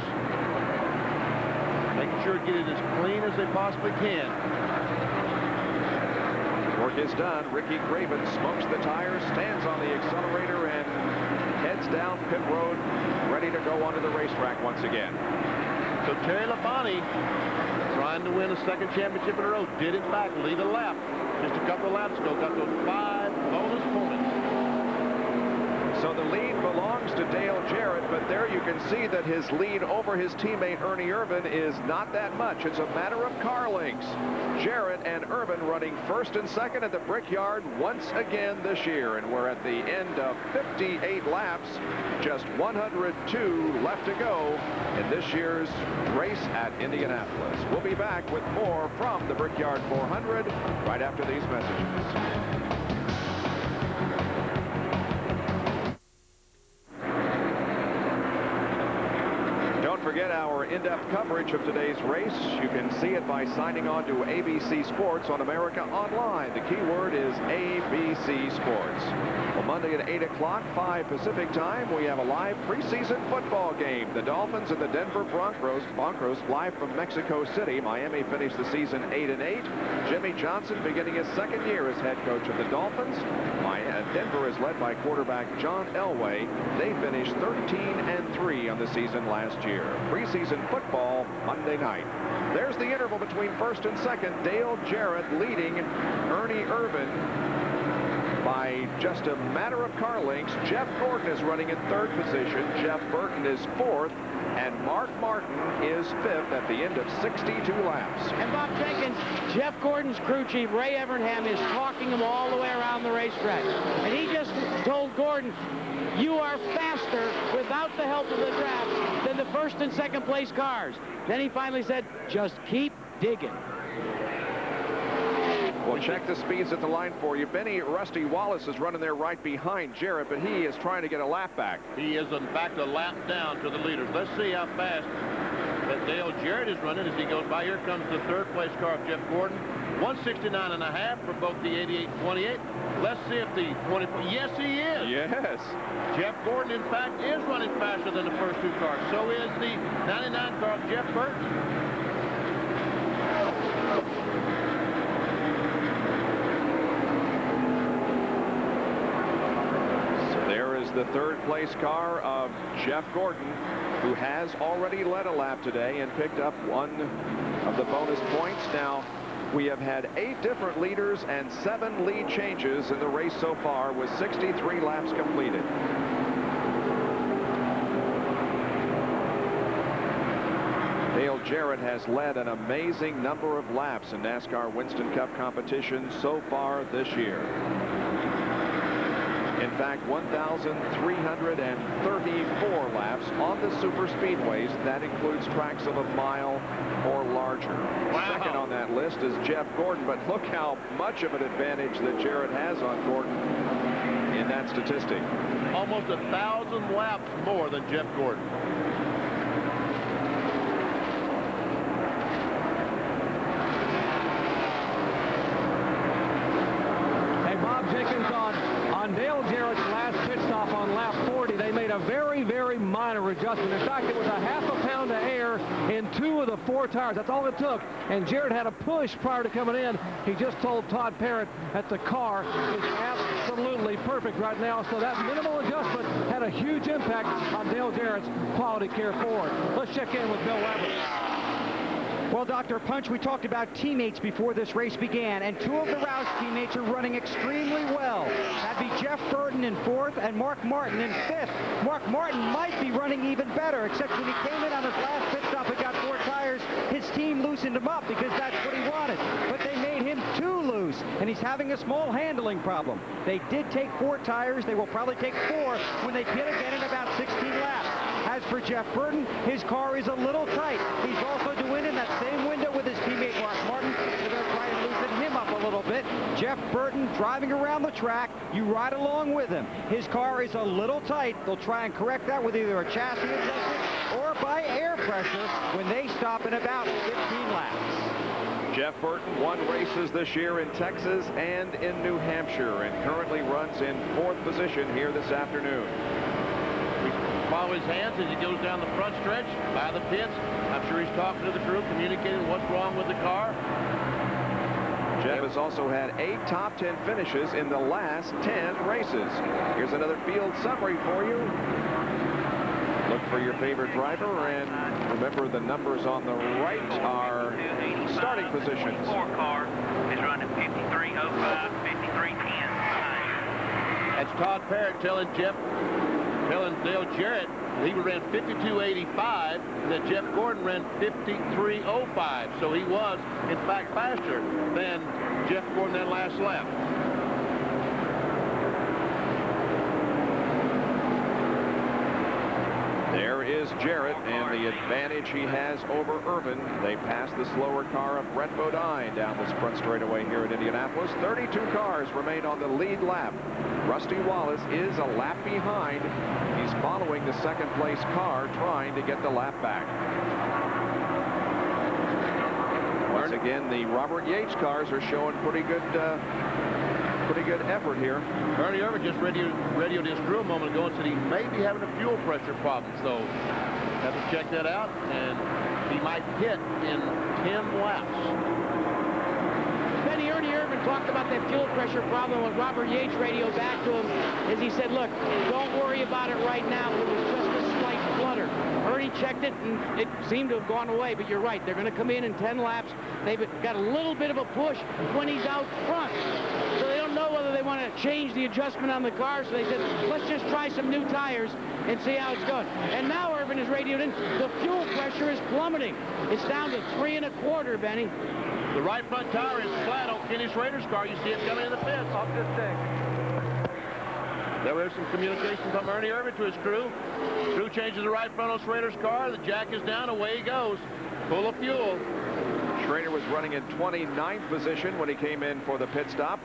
making sure to get it as clean as they possibly can. Work is done. Ricky Craven smokes the tires, stands on the accelerator, and heads down pit road, ready to go onto the racetrack once again. So Terry Labonte, trying to win a 2nd championship in a row, did in fact lead a lap just a couple of laps ago, got those 5 bonus points. So the lead belongs to Dale Jarrett, but there you can see that his lead over his teammate Ernie Irvin is not that much. It's a matter of car lengths. Jarrett and Irvin running first and second at the Brickyard once again this year, and we're at the end of 58 laps, just 102 left to go in this year's race at Indianapolis. We'll be back with more from the Brickyard 400 right after these messages. Forget our in-depth coverage of today's race. You can see it by signing on to ABC Sports on America Online. The keyword is ABC Sports. Well, Monday at 8 o'clock, 5 Pacific time, we have a live preseason football game. The Dolphins and the Denver Broncos fly from Mexico City. Miami finished the season 8-8. Jimmy Johnson beginning his second year as head coach of the Dolphins. Denver is led by quarterback John Elway. They finished 13-3 on the season last year. Preseason football Monday night. There's the interval between first and second. Dale Jarrett leading Ernie Irvin by just a matter of car lengths. Jeff Gordon is running in third position. Jeff Burton is fourth. And Mark Martin is fifth at the end of 62 laps. And Bob Jenkins, Jeff Gordon's crew chief, Ray Evernham, is talking him all the way around the racetrack. And he just told Gordon, you are faster without the help of the draft than the first and second place cars. Then he finally said, just keep digging. We'll check the speeds at the line for you. Benny Rusty Wallace is running there right behind Jarrett, but he is trying to get a lap back. He is in fact a lap down to the leaders. Let's see how fast that Dale Jarrett is running as he goes by. Here comes the third place car of Jeff Gordon. 169.5 for both the 88-28. Let's see if the 20. Yes, he is. Yes. Jeff Gordon, in fact, is running faster than the first two cars. So is the 99 car of Jeff Burton. The third place car of Jeff Gordon, who has already led a lap today and picked up one of the bonus points. Now, we have had 8 different leaders and 7 lead changes in the race so far, with 63 laps completed. Dale Jarrett has led an amazing number of laps in NASCAR Winston Cup competition so far this year. In fact, 1,334 laps on the super speedways. That includes tracks of a mile or larger. Wow. Second on that list is Jeff Gordon, but look how much of an advantage that Jarrett has on Gordon in that statistic. Almost 1,000 laps more than Jeff Gordon. Hey, Bob Jenkins on Dale Jarrett's last pit stop on lap 40, they made a very, very minor adjustment. In fact, it was a half a pound of air in 2 of the 4 tires. That's all it took. And Jarrett had a push prior to coming in. He just told Todd Parrott that the car is absolutely perfect right now. So that minimal adjustment had a huge impact on Dale Jarrett's quality care Ford. Let's check in with Bill Weber. Well, Dr. Punch, we talked about teammates before this race began, and 2 of the Roush teammates are running extremely well. That'd be Jeff Burton in 4th and Mark Martin in 5th. Mark Martin might be running even better, except when he came in on his last pit stop and got 4 tires, his team loosened him up because that's what he wanted. But they made him too loose, and he's having a small handling problem. They did take 4 tires. They will probably take 4 when they pit again in about 16 laps. As for Jeff Burton, his car is a little tight. He's also doing in that same window with his teammate Mark Martin. They're going to try and loosen him up a little bit. Jeff Burton driving around the track. You ride along with him. His car is a little tight. They'll try and correct that with either a chassis adjustment or by air pressure when they stop in about 15 laps. Jeff Burton won races this year in Texas and in New Hampshire and currently runs in 4th position here this afternoon. Follow his hands as he goes down the front stretch by the pits. I'm sure he's talking to the crew, communicating what's wrong with the car. Jeff has also had 8 top 10 finishes in the last 10 races. Here's another field summary for you. Look for your favorite driver, and remember the numbers on the right are starting positions. 4 car is running 53.05, 53.10. That's Todd Parrott telling Dale Jarrett he ran 52.85, and that Jeff Gordon ran 53.05. So he was, in fact, faster than Jeff Gordon that last lap. There is Jarrett and the advantage he has over Irvin. They pass the slower car of Brett Bodine down the front straightaway here at Indianapolis. 32 cars remain on the lead lap. Rusty Wallace is a lap behind. He's following the second place car, trying to get the lap back. Once again, the Robert Yates cars are showing pretty good effort here. Ernie Irvin just radioed his crew a moment ago and said he may be having a fuel pressure problem, so have to check that out, and he might hit in 10 laps. Ernie Irvin talked about that fuel pressure problem when Robert Yates radioed back to him, as he said, look, don't worry about it right now. It was just a slight flutter. Ernie checked it, and it seemed to have gone away, but you're right. They're going to come in 10 laps. They've got a little bit of a push when he's out front. So they don't know whether they want to change the adjustment on the car, so they said, let's just try some new tires and see how it's going. And now Irvin is radioed in. The fuel pressure is plummeting. It's down to 3 1/4, Benny. The right front tire is flat on Kenny Schrader's car. You see it coming in the pits. Off this thing. There was some communication from Ernie Irvin to his crew. Crew changes the right front on Schrader's car. The jack is down. Away he goes. Full of fuel. Schrader was running in 29th position when he came in for the pit stop.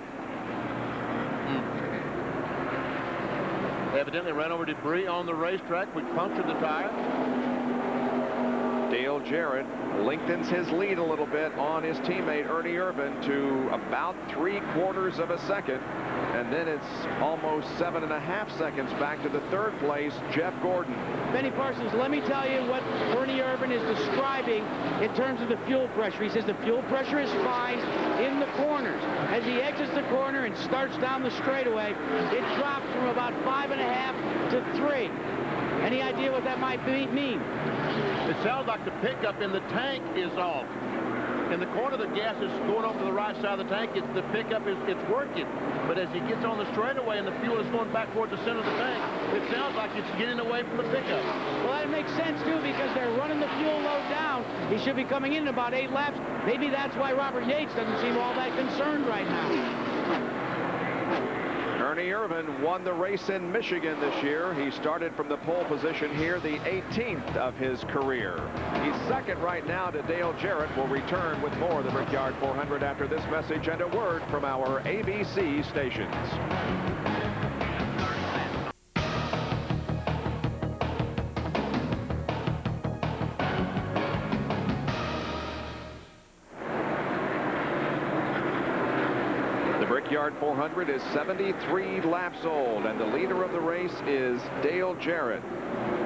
They evidently ran over debris on the racetrack, which punctured the tire. Dale Jarrett lengthens his lead a little bit on his teammate Ernie Irvin to about 3/4 of a second, and then it's almost 7.5 seconds back to the third place, Jeff Gordon. Benny Parsons, let me tell you what Ernie Irvin is describing in terms of the fuel pressure. He says the fuel pressure is fine in the corners. As he exits the corner and starts down the straightaway, it drops from about 5.5 to 3. Any idea what that might mean? It sounds like the pickup in the tank is off. In the corner, the gas is going over to the right side of the tank. The pickup it's working. But as he gets on the straightaway and the fuel is going back towards the center of the tank, it sounds like it's getting away from the pickup. Well, that makes sense, too, because they're running the fuel load down. He should be coming in about 8 laps. Maybe that's why Robert Yates doesn't seem all that concerned right now. Ernie Irvin won the race in Michigan this year. He started from the pole position here, the 18th of his career. He's second right now to Dale Jarrett. Will return with more of the Brickyard 400 after this message and a word from our ABC stations. Brickyard 400 is 73 laps old, and the leader of the race is Dale Jarrett.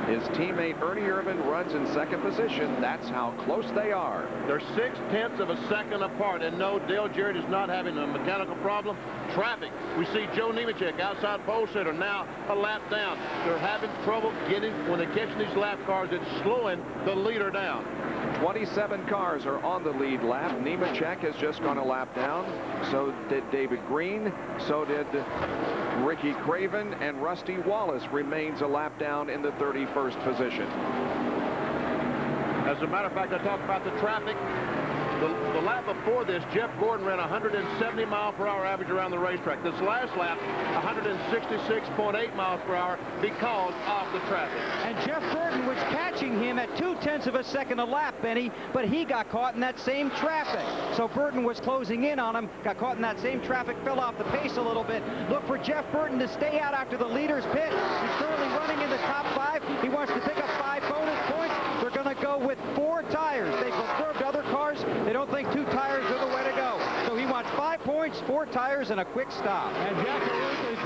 His teammate Ernie Irvin runs in second position. That's how close they are. They're 0.6 of a second apart, and no, Dale Jarrett is not having a mechanical problem. Traffic. We see Joe Nemechek outside pole sitter now a lap down. They're having trouble getting, when they're catching these lap cars, it's slowing the leader down. 27 cars are on the lead lap. Nemechek has just gone a lap down. So did David Green. So did Ricky Craven. And Rusty Wallace remains a lap down in the 31st position. As a matter of fact, I talked about the traffic. The lap before this, Jeff Gordon ran 170 mile per hour average around the racetrack. This last lap, 166.8 miles per hour because of the traffic. And Jeff Burton was catching him at 0.2 of a second a lap, Benny, but he got caught in that same traffic. So Burton was closing in on him, got caught in that same traffic, fell off the pace a little bit. Look for Jeff Burton to stay out after the leader's pit. He's currently running in the top 5. He wants to pick up 5 bonus points. They're going to go with 4 tires. They've observed other cars. They don't think 2 tires are the way to go. So he wants 5 points, 4 tires, and a quick stop. And Jack,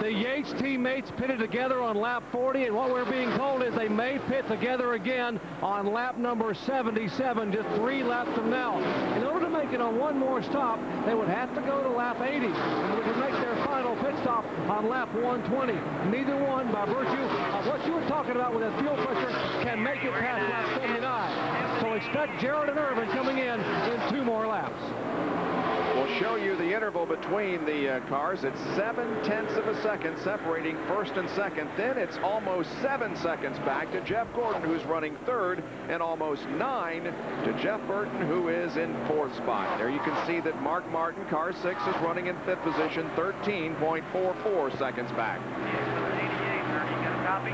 the Yates teammates pitted together on lap 40, and what we're being told is they may pit together again on lap number 77, just 3 laps from now. In order to make it on one more stop, they would have to go to lap 80, and would make their final pit stop on lap 120. Neither one, by virtue of what you were talking about with that fuel pressure, can make it past lap 79. So expect Jarrett and Irvin coming in 2 more laps. Well, show you the interval between the cars. It's 0.7 of a second separating first and second. Then it's almost 7 seconds back to Jeff Gordon, who's running third, and almost 9 to Jeff Burton, who is in fourth spot. There you can see that Mark Martin, car 6, is running in fifth position, 13.44 seconds back. Copy.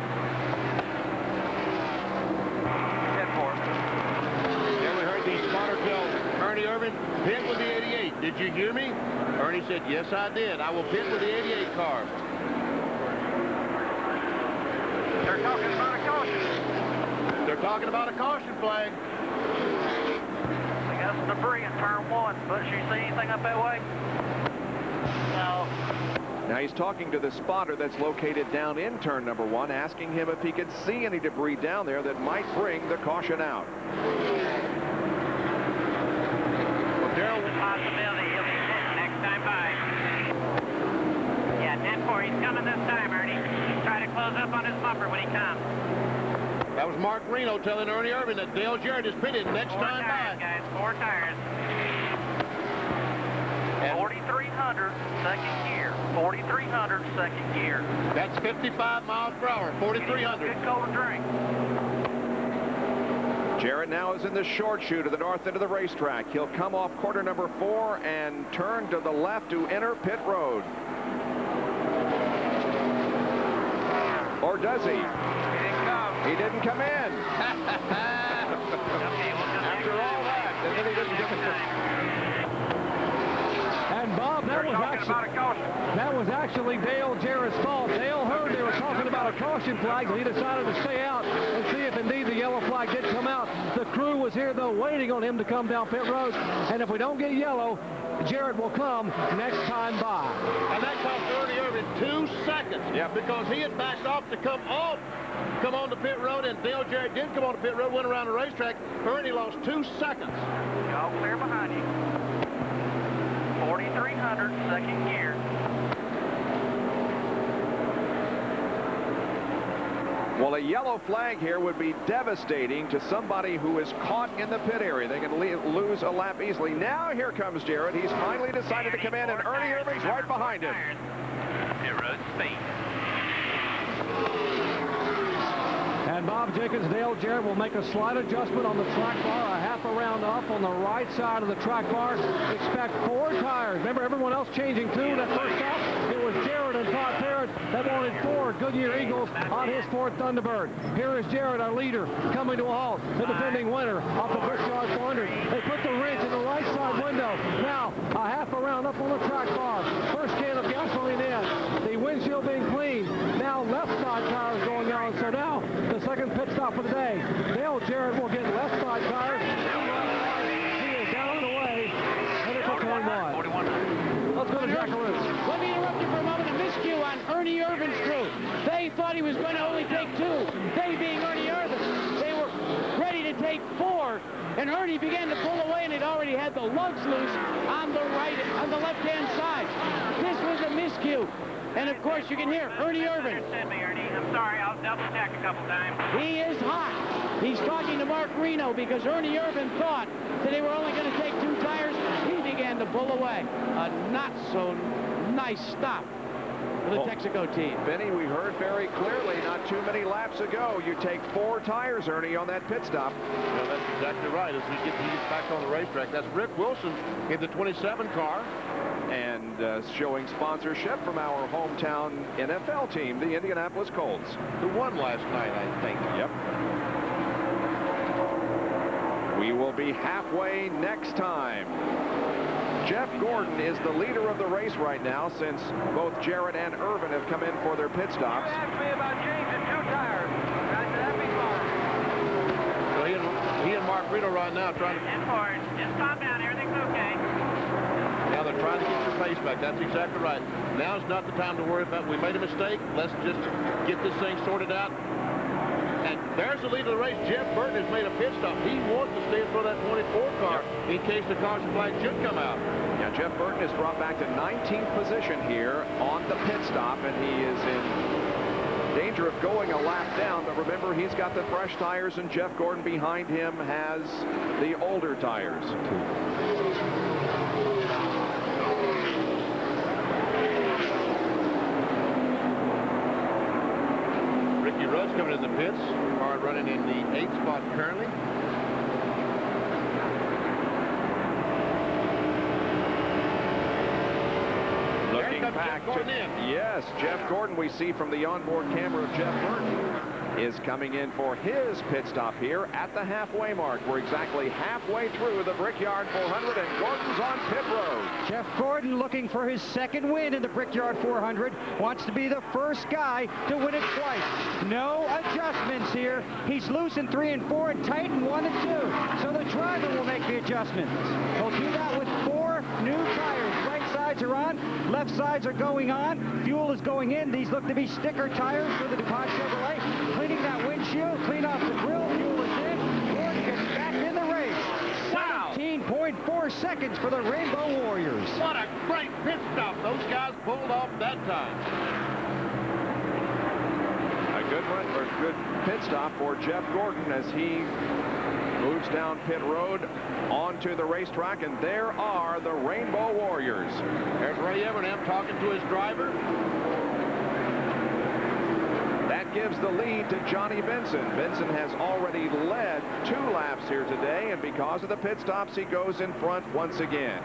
Then we heard the spotter tell Ernie Irvin, pit with the 88. Did you hear me? Ernie said, yes, I did. I will pit with the 88 car. They're talking about a caution. They're talking about a caution flag. They got some debris in turn 1. But you see anything up that way? No. Now he's talking to the spotter that's located down in turn number 1, asking him if he could see any debris down there that might bring the caution out. Well, Darrell, the possibility he'll be hit next time by. Yeah, 10-4. He's coming this time, Ernie. Try to close up on his bumper when he comes. That was Mark Reno telling Ernie Irvin that Dale Jarrett is pitted next time by. 4 tires, guys. 4 tires. 4,300 second gear. 4,300 second gear. That's 55 miles per hour. 4,300. Good cold drink. Jarrett now is in the short chute to the north end of the racetrack. He'll come off quarter number 4 and turn to the left to enter pit road. Or does he? He didn't come in. After all that, and then he didn't come in. And Bob, that was actually Dale Jarrett's fault. Dale heard they were talking about a caution flag, so he decided to stay out and see if indeed the yellow flag did come out. The crew was here, though, waiting on him to come down pit road. And if we don't get yellow, Jarrett will come next time by. And that cost Ernie Irvin 2 seconds. Yeah. Because he had backed off to come on the pit road, and Dale Jarrett did come on the pit road, went around the racetrack. Ernie lost 2 seconds. Y'all clear behind you. 4,300 second gear. Well, a yellow flag here would be devastating to somebody who is caught in the pit area. They can lose a lap easily. Now here comes Jarrett. He's finally decided to come in, and Ernie Irving's right behind him. Pit road speed. And Bob Jenkins, Dale Jarrett will make a slight adjustment on the track bar, a half a round up on the right side of the track bar. Expect 4 tires. Remember everyone else changing too that first stop? It was Jarrett and Todd Parrott that wanted 4 Goodyear Eagles on his Ford Thunderbird. Here is Jarrett, our leader, coming to a halt. The defending winner off the Brickyard 400. They put the wrench in the right side window. Now a half a round up on the track bar. First can of gasoline in. The windshield being cleaned. Now left side tires going on. So now the second pit stop of the day. Dale Jarrett will get left side tires. He is down and away. And it's a turn 1. Let's go to Jackaroo. Let me interrupt you for a moment. A miscue on Ernie Irvin's crew. They thought he was going to only take 2. They being Ernie Irvin. They were ready to take 4. And Ernie began to pull away, and it already had the lugs loose on the left-hand side. This was a miscue. And of course, you can hear Ernie Irvin. I'm sorry, I'll double check a couple times. He is hot. He's talking to Mark Reno because Ernie Irvin thought that they were only going to take 2 tires. He began to pull away. A not so nice stop for the Texaco team. Benny, we heard very clearly not too many laps ago. You take 4 tires, Ernie, on that pit stop. Yeah, that's exactly right. As we get back on the racetrack, that's Rick Wilson in the 27 car. And showing sponsorship from our hometown NFL team, the Indianapolis Colts. Who won last night, I think. Yep. We will be halfway next time. Jeff Gordon is the leader of the race right now, since both Jarrett and Irvin have come in for their pit stops. You asked me about changing 2 tires. I said, that'd be fine. So he and Mark Reno right now trying to... And for it. Just calm down. Everything's okay. Now they're trying to get your pace back. That's exactly right. Now's not the time to worry about, we made a mistake. Let's just get this thing sorted out. And there's the lead of the race. Jeff Burton has made a pit stop. He wants to stay in front of that 24 car in case the caution flag should come out. Yeah, Jeff Burton is brought back to 19th position here on the pit stop, and he is in danger of going a lap down. But remember, he's got the fresh tires, and Jeff Gordon behind him has the older tires. Rudd's coming in the pits. Car running in the 8th spot currently. Looking back to, yes, Jeff Gordon, we see from the onboard camera of Jeff Burton, is coming in for his pit stop here at the halfway mark. We're exactly halfway through the Brickyard 400, and Gordon's on pit road. Jeff Gordon looking for his second win in the Brickyard 400. Wants to be the first guy to win it twice. No adjustments here. He's loose in 3 and 4 and tight in 1 and 2. So the driver will make the adjustments. He'll do that with 4 new tires. Right sides are on, left sides are going on. Fuel is going in. These look to be sticker tires for the DuPont Chevrolet. Cleaning that windshield, clean off the grill, fuel is in. Gordon gets back in the race. Wow. 17.4 seconds for the Rainbow Warriors. What a great pit stop. Those guys pulled off that time. A good run, or good pit stop for Jeff Gordon as he moves down pit road onto the racetrack, and there are the Rainbow Warriors. There's Ray Evernham talking to his driver. That gives the lead to Johnny Benson. Benson has already led 2 laps here today, and because of the pit stops, he goes in front once again.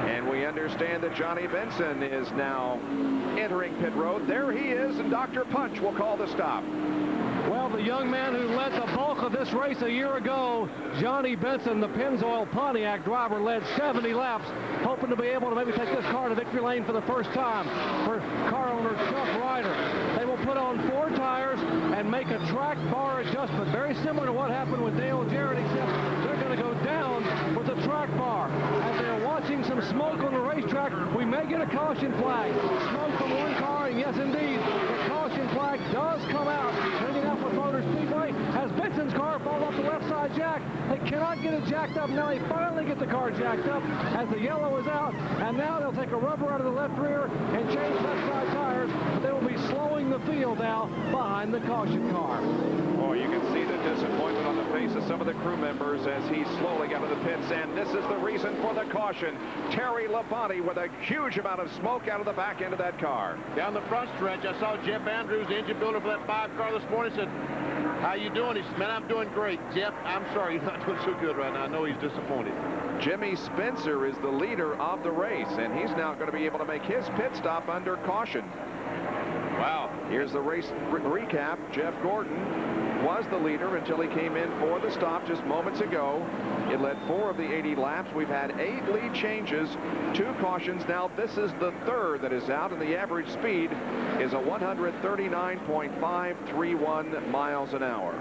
And we understand that Johnny Benson is now entering pit road. There he is, and Dr. Punch will call the stop. Well, the young man who led the bulk of this race a year ago, Johnny Benson, the Pennzoil Pontiac driver, led 70 laps, hoping to be able to maybe take this car to victory lane for the first time for car owner Chuck Ryder. They will put on 4 tires and make a track bar adjustment, very similar to what happened with Dale Jarrett, except they're going to go down with the track bar. As they're watching some smoke on the racetrack, we may get a caution flag. Smoke from one car, and yes, indeed, the caution flag does come out. Indianapolis Motor Speedway has Benson's car fall off the left side jack. They cannot get it jacked up. Now they finally get the car jacked up as the yellow is out, and now they'll take a rubber out of the left rear and change left side tires, but they will be slowing the field now behind the caution car. Oh, you can see the disappointment on the face of some of the crew members as he slowly got to the pits, and this is the reason for the caution. Terry Labonte with a huge amount of smoke out of the back end of that car. Down the front stretch, I saw Jeff Andrews, the engine builder for that 5 car this morning, said, "How you doing?" He said, "Man, I'm doing great." Jeff, I'm sorry you're not doing so good right now. I know he's disappointed. Jimmy Spencer is the leader of the race, and he's now going to be able to make his pit stop under caution. Wow. Here's the race recap. Jeff Gordon was the leader until he came in for the stop just moments ago. It led 4 of the 80 laps. We've had 8 lead changes, 2 cautions. Now this is the 3rd that is out, and the average speed is a 139.531 miles an hour.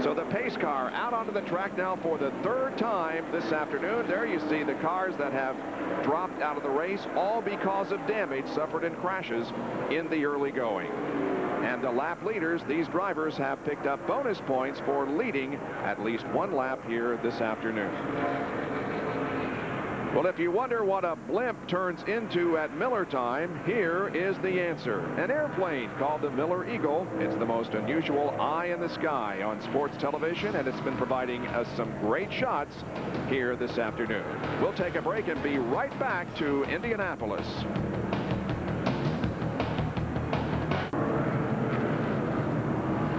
So the pace car out onto the track now for the 3rd time this afternoon. There you see the cars that have dropped out of the race, all because of damage suffered in crashes in the early going. And the lap leaders, these drivers have picked up bonus points for leading at least 1 lap here this afternoon. Well, if you wonder what a blimp turns into at Miller time, here is the answer. An airplane called the Miller Eagle. It's the most unusual eye in the sky on sports television, and it's been providing us some great shots here this afternoon. We'll take a break and be right back to Indianapolis.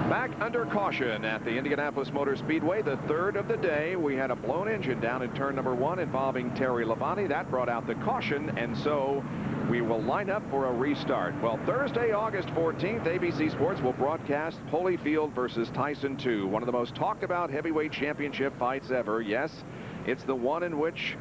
Back under caution at the Indianapolis Motor Speedway, the 3rd of the day. We had a blown engine down in turn number 1 involving Terry Labonte. That brought out the caution, and so we will line up for a restart. Well, Thursday, August 14th, ABC Sports will broadcast Holyfield versus Tyson 2, one of the most talked about heavyweight championship fights ever. Yes, it's the one in which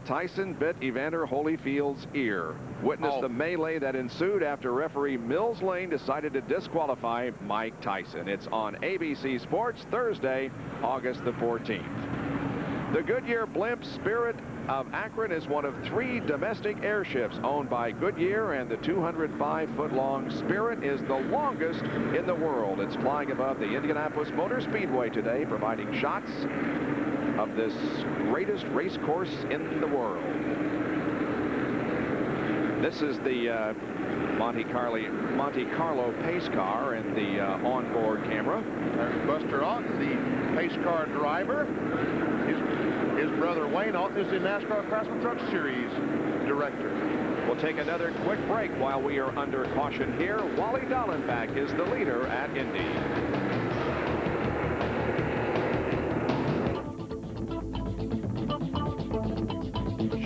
Tyson bit Evander Holyfield's ear. Witness the melee that ensued after referee Mills Lane decided to disqualify Mike Tyson. It's on ABC Sports Thursday, August the 14th. The Goodyear blimp Spirit of Akron is one of 3 domestic airships owned by Goodyear, and the 205-foot-long Spirit is the longest in the world. It's flying above the Indianapolis Motor Speedway today, providing shots of this greatest race course in the world. This is the Monte Carlo pace car and the onboard camera. There's Buster Otten, the pace car driver. His brother Wayne Otten is the NASCAR Craftsman Truck Series director. We'll take another quick break while we are under caution here. Wally Dallenbach is the leader at Indy.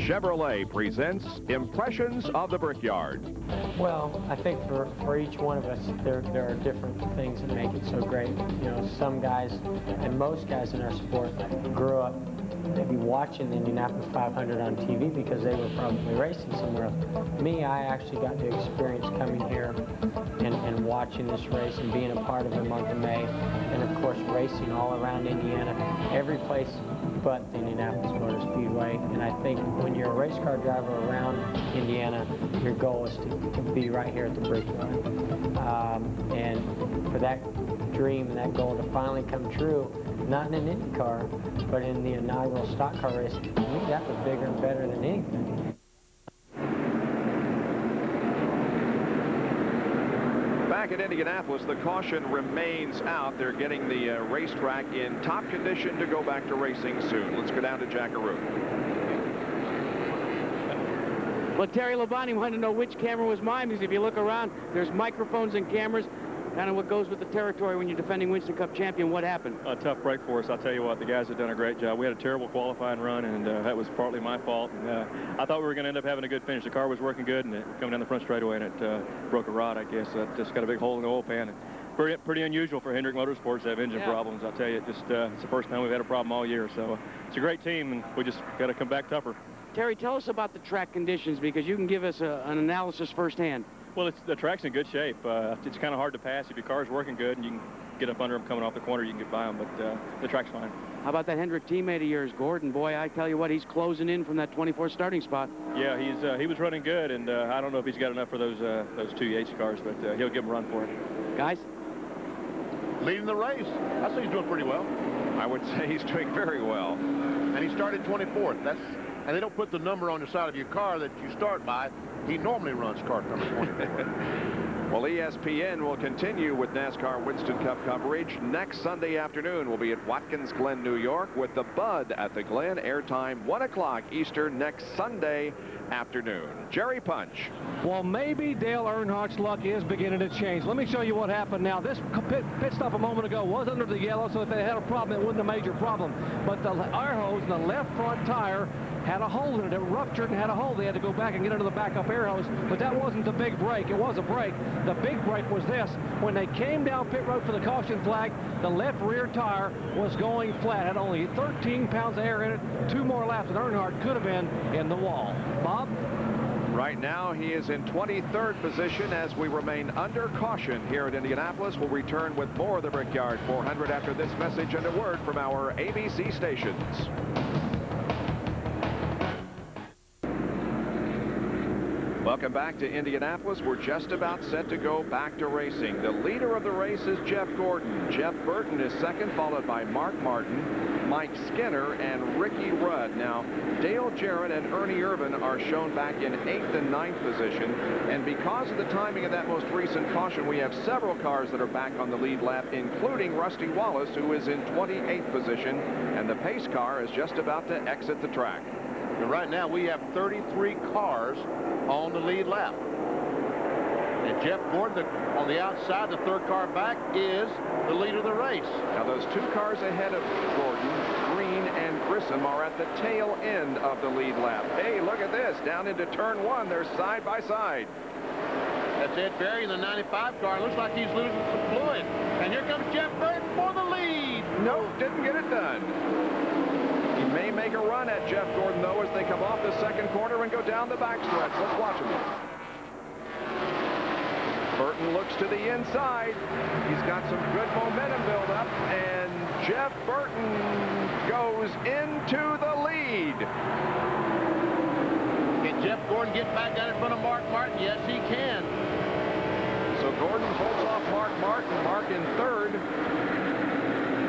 Chevrolet presents Impressions of the Brickyard. Well, I think for each one of us, there are different things that make it so great. You know, some guys, and most guys in our sport, grew up maybe watching the Indianapolis 500 on TV because they were probably racing somewhere else. Me, I actually got to experience coming here and watching this race and being a part of the month of May, and of course racing all around Indiana, every place but the Indianapolis Motor Speedway. And I think when you're a race car driver around Indiana, your goal is to be right here at the Brickyard. And for that dream and that goal to finally come true, not in an Indy car, but in the inaugural stock car race, to me that was bigger and better than anything. Back at Indianapolis, the caution remains out. They're getting the racetrack in top condition to go back to racing soon. Let's go down to Jackaroo. Well, Terry Labonte wanted to know which camera was mine, because if you look around, there's microphones and cameras. Kind of what goes with the territory when you're defending Winston Cup champion. What happened? A tough break for us. I'll tell you what, the guys have done a great job. We had a terrible qualifying run, and that was partly my fault. And, I thought we were going to end up having a good finish. The car was working good, and it coming down the front straightaway, and it broke a rod, I guess. Just got a big hole in the oil pan. And pretty unusual for Hendrick Motorsports to have engine problems. I'll tell you, it's the first time we've had a problem all year. So it's a great team, and we just got to come back tougher. Terry, tell us about the track conditions, because you can give us an analysis firsthand. Well, the track's in good shape. It's kind of hard to pass. If your car's working good and you can get up under them coming off the corner, you can get by them, but the track's fine. How about that Hendrick teammate of yours, Gordon? Boy, I tell you what, he's closing in from that 24th starting spot. Yeah, he was running good, and I don't know if he's got enough for those two Yates cars, but he'll give him a run for it. Guys? Leading the race. I say he's doing pretty well. I would say he's doing very well. And he started 24th. And they don't put the number on the side of your car that you start by. He normally runs car number 24. Well, ESPN will continue with NASCAR Winston Cup coverage. Next Sunday afternoon, we'll be at Watkins Glen, New York, with the Bud at the Glen. Airtime 1 o'clock Eastern next Sunday afternoon. Jerry Punch. Well, maybe Dale Earnhardt's luck is beginning to change. Let me show you what happened now. This pit stop a moment ago was under the yellow, so if they had a problem, it wasn't a major problem. But the air hose in the left front tire had a hole in it. It ruptured and had a hole. They had to go back and get under the backup air hose, but that wasn't the big break. It was a break. The big break was this. When they came down pit road for the caution flag, the left rear tire was going flat. Had only 13 pounds of air in it. 2 more laps, and Earnhardt could have been in the wall. Bob? Right now, he is in 23rd position as we remain under caution here at Indianapolis. We'll return with more of the Brickyard 400 after this message and a word from our ABC stations. Welcome back to Indianapolis. We're just about set to go back to racing. The leader of the race is Jeff Gordon. Jeff Burton is second, followed by Mark Martin, Mike Skinner, and Ricky Rudd. Now, Dale Jarrett and Ernie Irvin are shown back in 8th and 9th position. And because of the timing of that most recent caution, we have several cars that are back on the lead lap, including Rusty Wallace, who is in 28th position. And the pace car is just about to exit the track. And right now, we have 33 cars on the lead lap. And Jeff Gordon, on the outside, the third car back, is the leader of the race. Now, those 2 cars ahead of Gordon, Green and Grissom, are at the tail end of the lead lap. Hey, look at this. Down into turn 1, they're side by side. That's Ed Berry in the 95 car. Looks like he's losing some fluid. And here comes Jeff Burton for the lead. Nope, didn't get it done. He may make a run at Jeff Gordon, though, as they come off the second corner and go down the backstretch. Let's watch him. Burton looks to the inside. He's got some good momentum build up, and Jeff Burton goes into the lead. Can Jeff Gordon get back down in front of Mark Martin? Yes, he can. So Gordon holds off Mark Martin. Mark in third.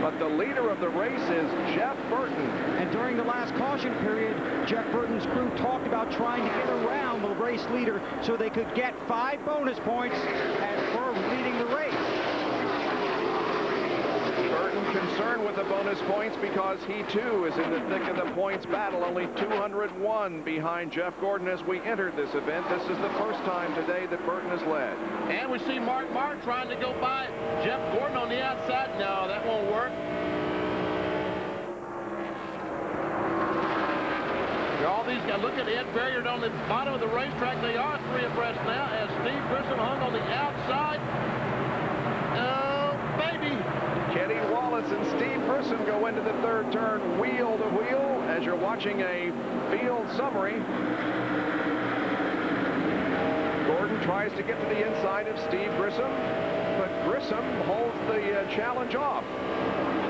But the leader of the race is Jeff Burton. And during the last caution period, Jeff Burton's crew talked about trying to get around the race leader so they could get 5 bonus points as for leading the race. Burton concerned with the bonus points because he too is in the thick of the points battle, only 201 behind Jeff Gordon as we entered this event. This is the first time today that Burton has led. And we see Mark trying to go by Jeff Gordon on the outside. No, that won't work. All these guys, look at Ed Berryard on the bottom of the racetrack. They are 3 abreast now as Steve Grissom hung on the outside. Oh, baby. Kenny Wallace and Steve Grissom go into the third turn wheel to wheel as you're watching a field summary. Gordon tries to get to the inside of Steve Grissom, but Grissom holds the challenge off.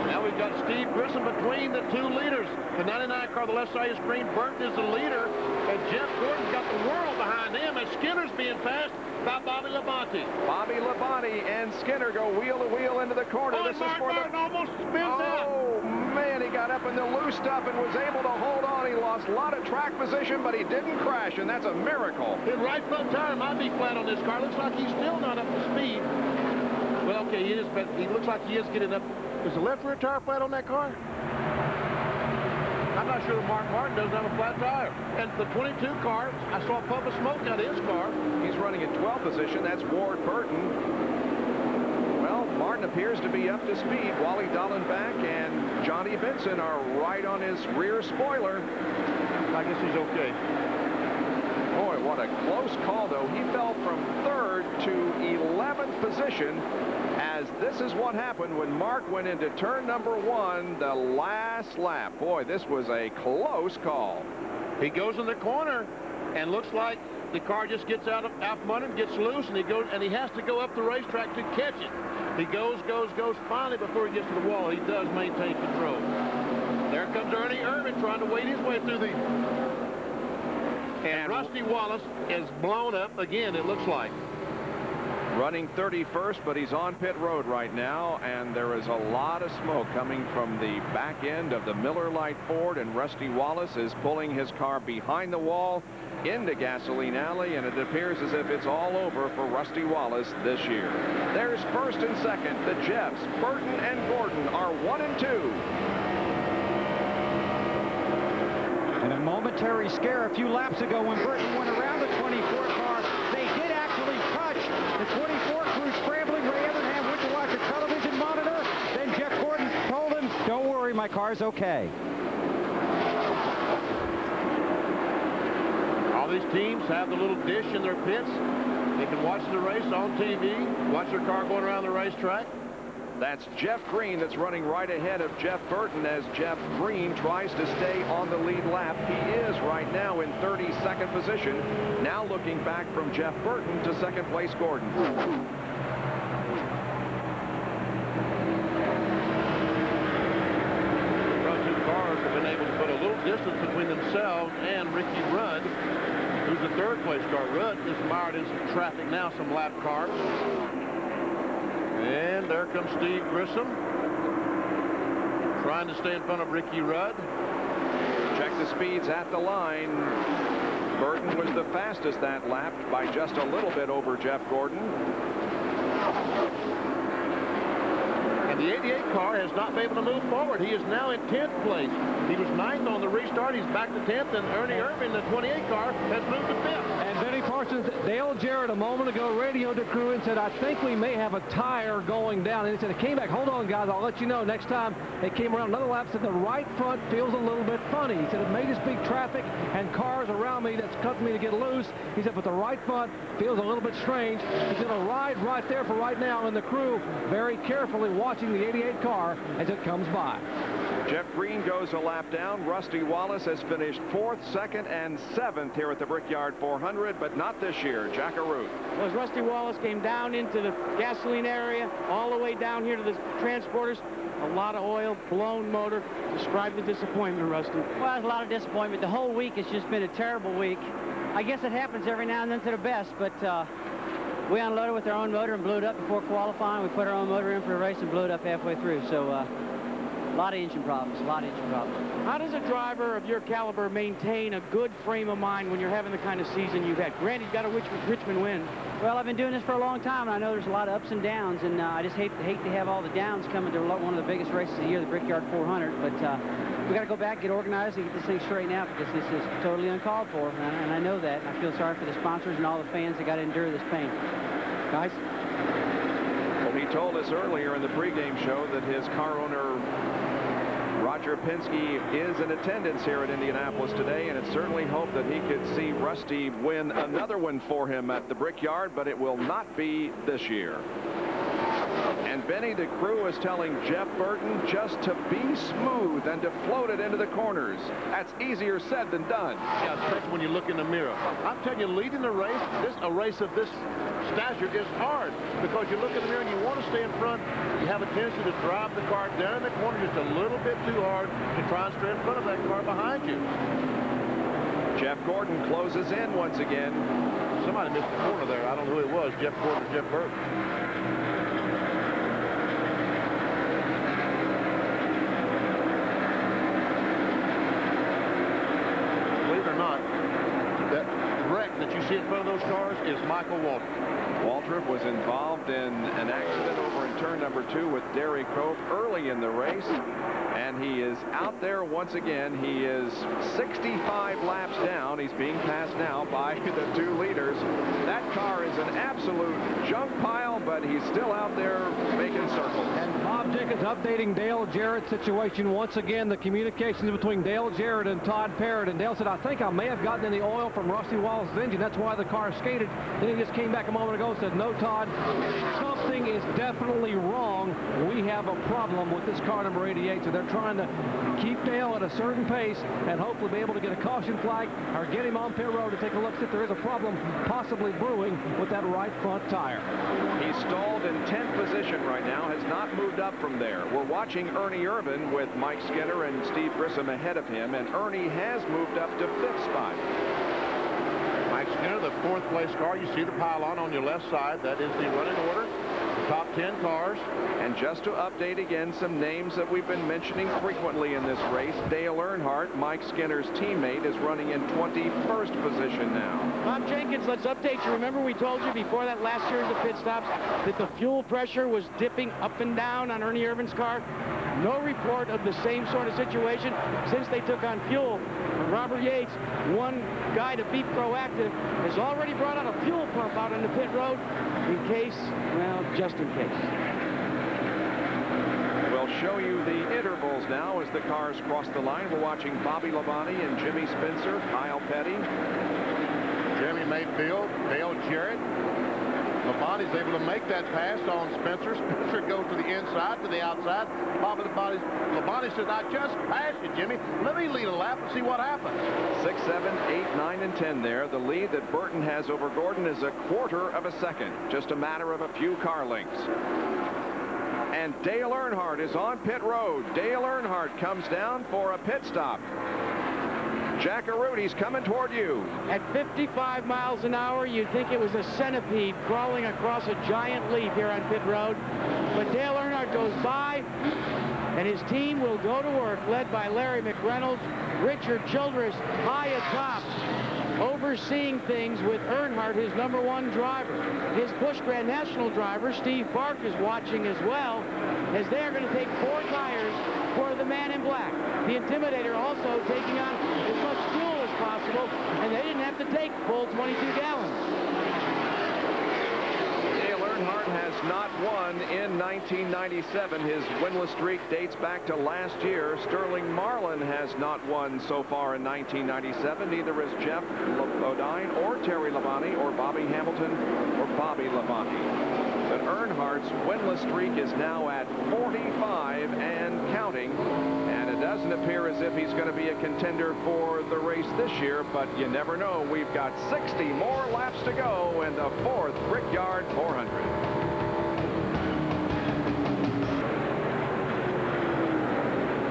Now we've got Steve Grissom between the 2 leaders. The 99 car on the left side of the screen, Burton is the leader, and Jeff Gordon's got the world behind him as Skinner's being passed by Bobby Labonte. Bobby Labonte and Skinner go wheel to wheel into the corner. Oh, this is for Martin almost spins out. Oh, man, he got up in the loose stuff and was able to hold on. He lost a lot of track position, but he didn't crash, and that's a miracle. His right front tire might be flat on this car. Looks like he's still not up to speed. Well, okay, he is, but he looks like he is getting up. Is the left rear tire flat on that car? I'm not sure that Mark Martin doesn't have a flat tire. And the 22 car, I saw a puff of smoke out of his car. He's running in 12th position. That's Ward Burton. Well, Martin appears to be up to speed. Wally Dallenbach and Johnny Benson are right on his rear spoiler. I guess he's okay. Boy, what a close call, though. He fell from 3rd to 11th position, as this is what happened when Mark went into turn number 1, the last lap. Boy, this was a close call. He goes in the corner and looks like the car just gets out from under him, gets loose, and he has to go up the racetrack to catch it. He goes. Finally, before he gets to the wall, he does maintain control. There comes Ernie Irvin trying to wade his way through the... And Rusty Wallace is blown up again, it looks like. Running 31st, but he's on pit road right now, and there is a lot of smoke coming from the back end of the Miller Lite Ford, and Rusty Wallace is pulling his car behind the wall into Gasoline Alley, and it appears as if it's all over for Rusty Wallace this year. There's first and second. The Jeffs, Burton and Gordon, are 1 and 2. And a momentary scare a few laps ago when Burton went around the 24 car. They did actually touch. The 24 crew scrambling. Ray Evernham went to watch a television monitor. Then Jeff Gordon told him, "Don't worry, my car's okay." All these teams have the little dish in their pits. They can watch the race on TV, watch their car going around the racetrack. That's Jeff Green that's running right ahead of Jeff Burton as Jeff Green tries to stay on the lead lap. He is right now in 32nd position. Now looking back from Jeff Burton to second place Gordon. The front 2 cars have been able to put a little distance between themselves and Ricky Rudd, who's the 3rd place car. Rudd is mired in some traffic now, some lap cars. And there comes Steve Grissom, trying to stay in front of Ricky Rudd. Check the speeds at the line. Burton was the fastest that lap by just a little bit over Jeff Gordon. And the 88 car has not been able to move forward. He is now in 10th place. He was 9th on the restart. He's back to 10th, and Ernie Irvin, the 28 car, has moved to 5th. And Benny Parsons, Dale Jarrett a moment ago radioed the crew and said, "I think we may have a tire going down." And he said, "It came back. Hold on, guys. I'll let you know next time." They came around another lap, said the right front feels a little bit funny. He said, "It may just be traffic and cars around me that's causing me to get loose." He said, "But the right front feels a little bit strange." He's going to ride right there for right now, and the crew very carefully watching the 88 car as it comes by. Jeff Green goes a lap down. Rusty Wallace has finished 4th, 2nd, and 7th here at the Brickyard 400, but not this year. Jack Aruth. Well, as Rusty Wallace came down into the gasoline area, all the way down here to the transporters, a lot of oil, blown motor. Describe the disappointment, Rusty. Well, there's a lot of disappointment. The whole week has just been a terrible week. I guess it happens every now and then to the best, but we unloaded with our own motor and blew it up before qualifying. We put our own motor in for the race and blew it up halfway through. So A lot of engine problems, a lot of engine problems. How does a driver of your caliber maintain a good frame of mind when you're having the kind of season you've had? Granted, you got a Richmond win. Well, I've been doing this for a long time, and I know there's a lot of ups and downs, and I just hate to have all the downs coming to one of the biggest races of the year, the Brickyard 400. But we got to go back, get organized, and get this thing straightened out, because this is totally uncalled for, and I know that. And I feel sorry for the sponsors and all the fans that got to endure this pain. Guys? Well, he told us earlier in the pregame show that his car owner, Roger Penske, is in attendance here at Indianapolis today, and it's certainly hoped that he could see Rusty win another one for him at the Brickyard, but it will not be this year. And Benny, the crew, is telling Jeff Burton just to be smooth and to float it into the corners. That's easier said than done. Yeah, especially when you look in the mirror. I'm telling you, leading the race, a race of this stature is hard, because you look in the mirror and you want to stay in front. You have a tendency to drive the car down in the corner just a little bit too hard to try and stay in front of that car behind you. Jeff Gordon closes in once again. Somebody missed the corner there. I don't know who it was, Jeff Gordon or Jeff Burton. Believe it or not, that wreck that you see in front of those cars is Michael Waltrip. Waltrip was involved in an accident over in turn number 2 with Derry Cove early in the race, and he is out there once again. He is 65 laps down. He's being passed now by the 2 leaders. That car is an absolute junk pile, but he's still out there making circles. And Bob Jenkins updating Dale Jarrett's situation once again. The communications between Dale Jarrett and Todd Parrott, and Dale said, I think I may have gotten in the oil from Rusty Wallace's engine. That's why the car skated. Then he just came back a moment ago and said, no, Todd, something is definitely wrong. We have a problem with this car number 88. So they're trying to keep Dale at a certain pace and hopefully be able to get a caution flag or get him on pit road to take a look, see if there is a problem possibly brewing with that right front tire. He's stalled in 10th position right now, has not moved up from there. We're watching Ernie Irvin with Mike Skinner and Steve Grissom ahead of him, and Ernie has moved up to 5th spot. Mike Skinner, the 4th place car. You see the pylon on your left side. That is the running order. The top 10 cars. And just to update again some names that we've been mentioning frequently in this race, Dale Earnhardt, Mike Skinner's teammate, is running in 21st position now. Bob Jenkins, let's update you. Remember we told you before that last series of pit stops that the fuel pressure was dipping up and down on Ernie Irvin's car? No report of the same sort of situation since they took on fuel. Robert Yates, one guy to be proactive, has already brought out a fuel pump out on the pit road in case, well, just in case. We'll show you the intervals now as the cars cross the line. We're watching Bobby Labonte and Jimmy Spencer, Kyle Petty, Jeremy Mayfield, Dale Jarrett. Labonte's able to make that pass on Spencer. Spencer goes to the inside, to the outside. Bobby Labonte says, I just passed you, Jimmy. Let me lead a lap and see what happens. 6, 7, 8, 9, and 10 there. The lead that Burton has over Gordon is 1/4 of a second. Just a matter of a few car lengths. And Dale Earnhardt is on pit road. Dale Earnhardt comes down for a pit stop. Jack Aruti's coming toward you. At 55 miles an hour, you'd think it was a centipede crawling across a giant leaf here on pit road. But Dale Earnhardt goes by, and his team will go to work, led by Larry McReynolds, Richard Childress, high atop, overseeing things with Earnhardt, his #1 driver. His Busch Grand National driver, Steve Bark, is watching as well, as they are going to take 4 tires for the man in black. The Intimidator also taking on as much fuel as possible, and they didn't have to take full 22 gallons. Dale Earnhardt has not won in 1997. His winless streak dates back to last year. Sterling Marlin has not won so far in 1997. Neither is Jeff Bodine or Terry Labonte or Bobby Hamilton or Bobby Labonte. But Earnhardt's winless streak is now at 45 and counting, and it doesn't appear as if he's going to be a contender for the race this year, but you never know. We've got 60 more laps to go in the 4th Brickyard 400.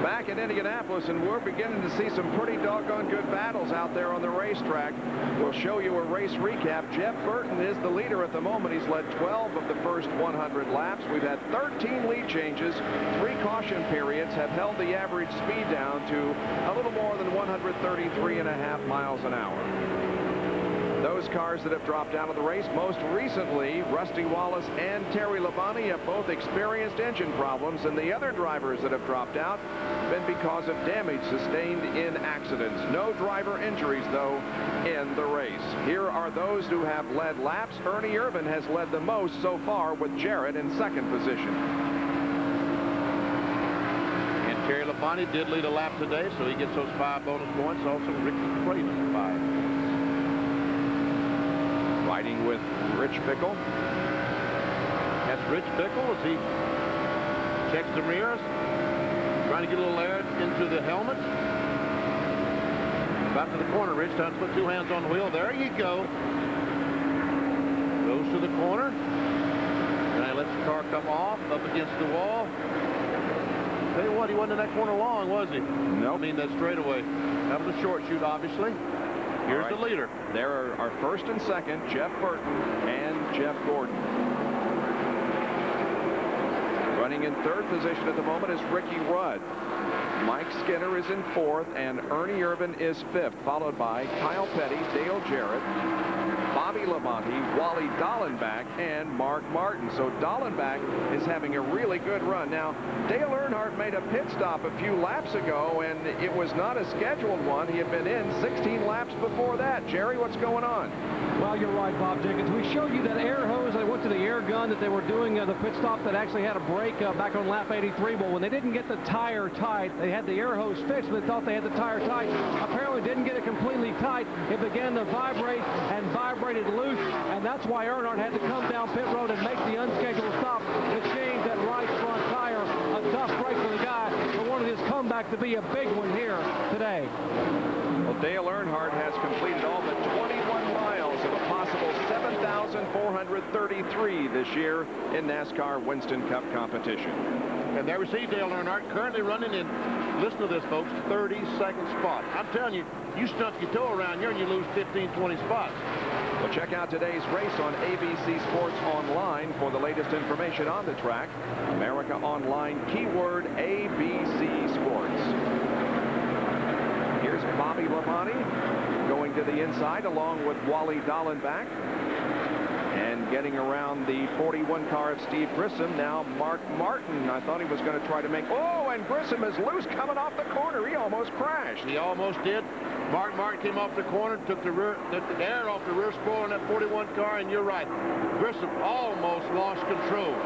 Back in Indianapolis, and we're beginning to see some pretty doggone good battles out there on the racetrack. We'll show you a race recap. Jeff Burton is the leader at the moment. He's led 12 of the first 100 laps. We've had 13 lead changes. 3 caution periods have held the average speed down to a little more than 133.5 miles an hour. Those cars that have dropped out of the race, most recently, Rusty Wallace and Terry Labonte have both experienced engine problems, and the other drivers that have dropped out have been because of damage sustained in accidents. No driver injuries, though, in the race. Here are those who have led laps. Ernie Irvan has led the most so far, with Jarrett in second position. And Terry Labonte did lead a lap today, so he gets those 5 bonus points. Also, Ricky Creighton, 5. Riding with Rich Bickle. That's Rich Bickle as he checks the mirrors, trying to get a little air into the helmet. Back to the corner, Rich. Time to put 2 hands on the wheel. There you go. Goes to the corner. And lets the car come off, up against the wall. Tell you what, he wasn't in that corner long, was he? No. I mean, that straightaway. That was a short shoot, obviously. Here's the leader. There are our first and second, Jeff Burton and Jeff Gordon. Running in third position at the moment is Ricky Rudd. Mike Skinner is in fourth, and Ernie Irvan is fifth, followed by Kyle Petty, Dale Jarrett, Bobby Labonte, Wally Dallenbach, and Mark Martin. So Dallenbach is having a really good run. Now, Dale Earnhardt made a pit stop a few laps ago, and it was not a scheduled one. He had been in 16 laps before that. Jerry, what's going on? Well, you're right, Bob Jenkins. We showed you that air hose. They went to the air gun that they were doing the pit stop that actually had a break back on lap 83. But when they didn't get the tire tight, they had the air hose fixed, but they thought they had the tire tight. Apparently didn't get it completely tight. It began to vibrate and vibrated loose, and that's why Earnhardt had to come down pit road and make the unscheduled stop to change that right front tire. A tough break for the guy, but wanted his comeback to be a big one here today. Well, Dale Earnhardt has completed all but 21 miles of a possible 7,433 this year in NASCAR Winston Cup competition. And there we see Dale Earnhardt currently running in, listen to this, folks, 32nd spot. I'm telling you, you stump your toe around here and you lose 15, 20 spots. Well, check out today's race on ABC Sports Online for the latest information on the track. America Online, keyword ABC Sports. Here's Bobby Labonte going to the inside along with Wally Dallenbach. And getting around the 41 car of Steve Grissom. Now Mark Martin. I thought he was going to try to make... Oh, and Grissom is loose coming off the corner. He almost crashed. He almost did. Mark Martin came off the corner, took the air off the rear spoiler in that 41 car, and you're right. Grissom almost lost control.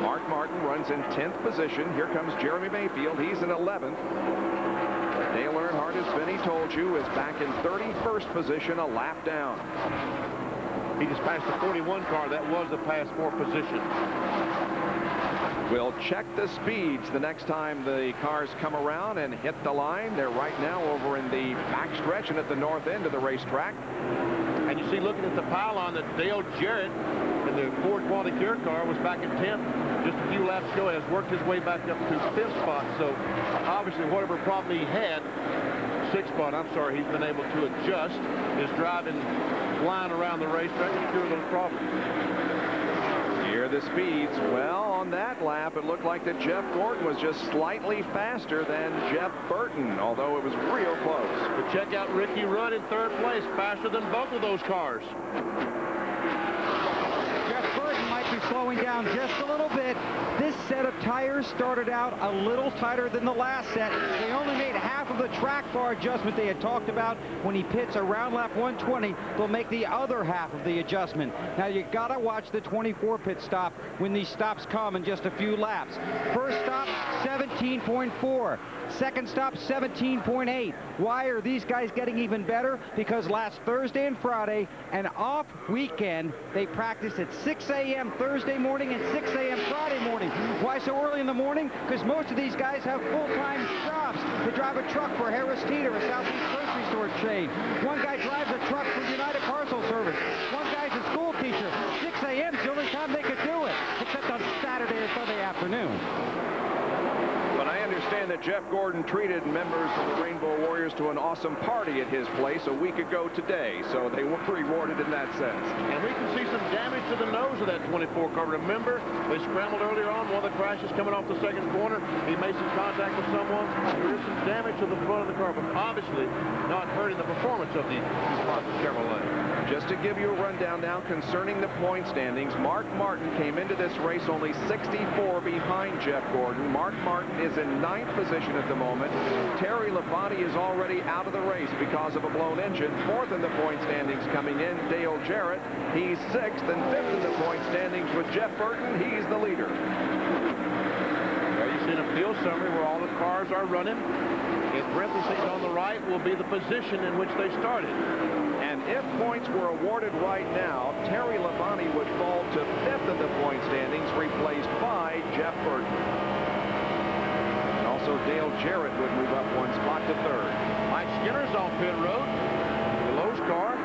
Mark Martin runs in 10th position. Here comes Jeremy Mayfield. He's in 11th. Dale Earnhardt, as Vinny told you, is back in 31st position, a lap down. He just passed the 41 car. That was the passport position. We'll check the speeds the next time the cars come around and hit the line. They're right now over in the backstretch and at the north end of the racetrack. And you see, looking at the pylon, that Dale Jarrett in the Ford Quality Care car was back in 10th just a few laps ago, has worked his way back up to 5th spot. So obviously whatever problem he had, 6th spot, I'm sorry, he's been able to adjust his driving line around the racetrack and cure those problems. Here are the speeds. Well, on that lap, it looked like that Jeff Gordon was just slightly faster than Jeff Burton, although it was real close. But check out Ricky Rudd in 3rd place, faster than both of those cars. Jeff Burton might be slowing down just a little bit. This set of tires started out a little tighter than the last set. They only made half of the track bar adjustment they had talked about. When he pits around lap 120, they'll make the other half of the adjustment. Now you gotta watch the 24 pit stop when these stops come in just a few laps. First stop, 17.4. Second stop, 17.8. Why are these guys getting even better? Because last Thursday and Friday, an off weekend, they practiced at 6 a.m. Thursday morning and 6 a.m. Friday morning. Why so early in the morning? Because most of these guys have full-time jobs. They drive a truck for Harris Teeter, a Southeast grocery store chain. One guy drives a truck for United Parcel Service. One guy's a school teacher. 6 a.m. is the only time they could do it, except on Saturday or Sunday afternoon. But I understand understand that Jeff Gordon treated members of the Rainbow Warriors to an awesome party at his place a week ago today, so they were rewarded in that sense. And we can see some damage to the nose of that 24 car. Remember, they scrambled earlier on. One of the crashes coming off the second corner. He made some contact with someone. There is some damage to the front of the car, but obviously not hurting the performance of the Chevrolet. Just to give you a rundown now concerning the point standings, Mark Martin came into this race only 64 behind Jeff Gordon. Mark Martin is in 9th position at the moment. Terry Labonte is already out of the race because of a blown engine. 4th in the point standings coming in, Dale Jarrett. He's 6th, and 5th in the point standings with Jeff Burton. He's the leader. Well, you see a field summary where all the cars are running. In parentheses on the right will be the position in which they started. And if points were awarded right now, Terry Labonte would fall to 5th in the point standings, replaced by Jeff Burton. And also Dale Jarrett would move up one spot to 3rd. Mike Skinner's on pit road. The Lowe's car.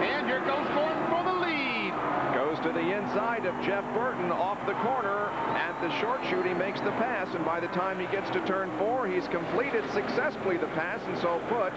And here goes Gordon for the lead. Goes to the inside of Jeff Burton off the corner. At the short shoot, he makes the pass, and by the time he gets to turn 4, he's completed successfully the pass, and so put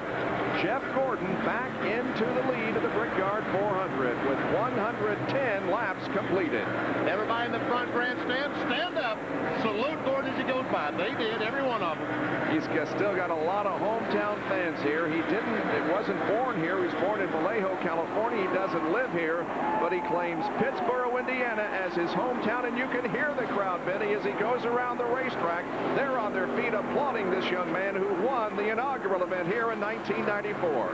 Jeff Gordon back into the lead of the Brickyard 400 with 110 laps completed. Everybody in the front grandstand, stand up. Salute Gordon as he goes by. They did, every one of them. He's still got a lot of hometown fans here. It wasn't born here. He was born in Vallejo, California. He doesn't live here, but he claims Pittsboro, Indiana as his hometown, and you can hear the crowd, Benny, as he goes around the racetrack. They're on their feet applauding this young man who won the inaugural event here in 1994.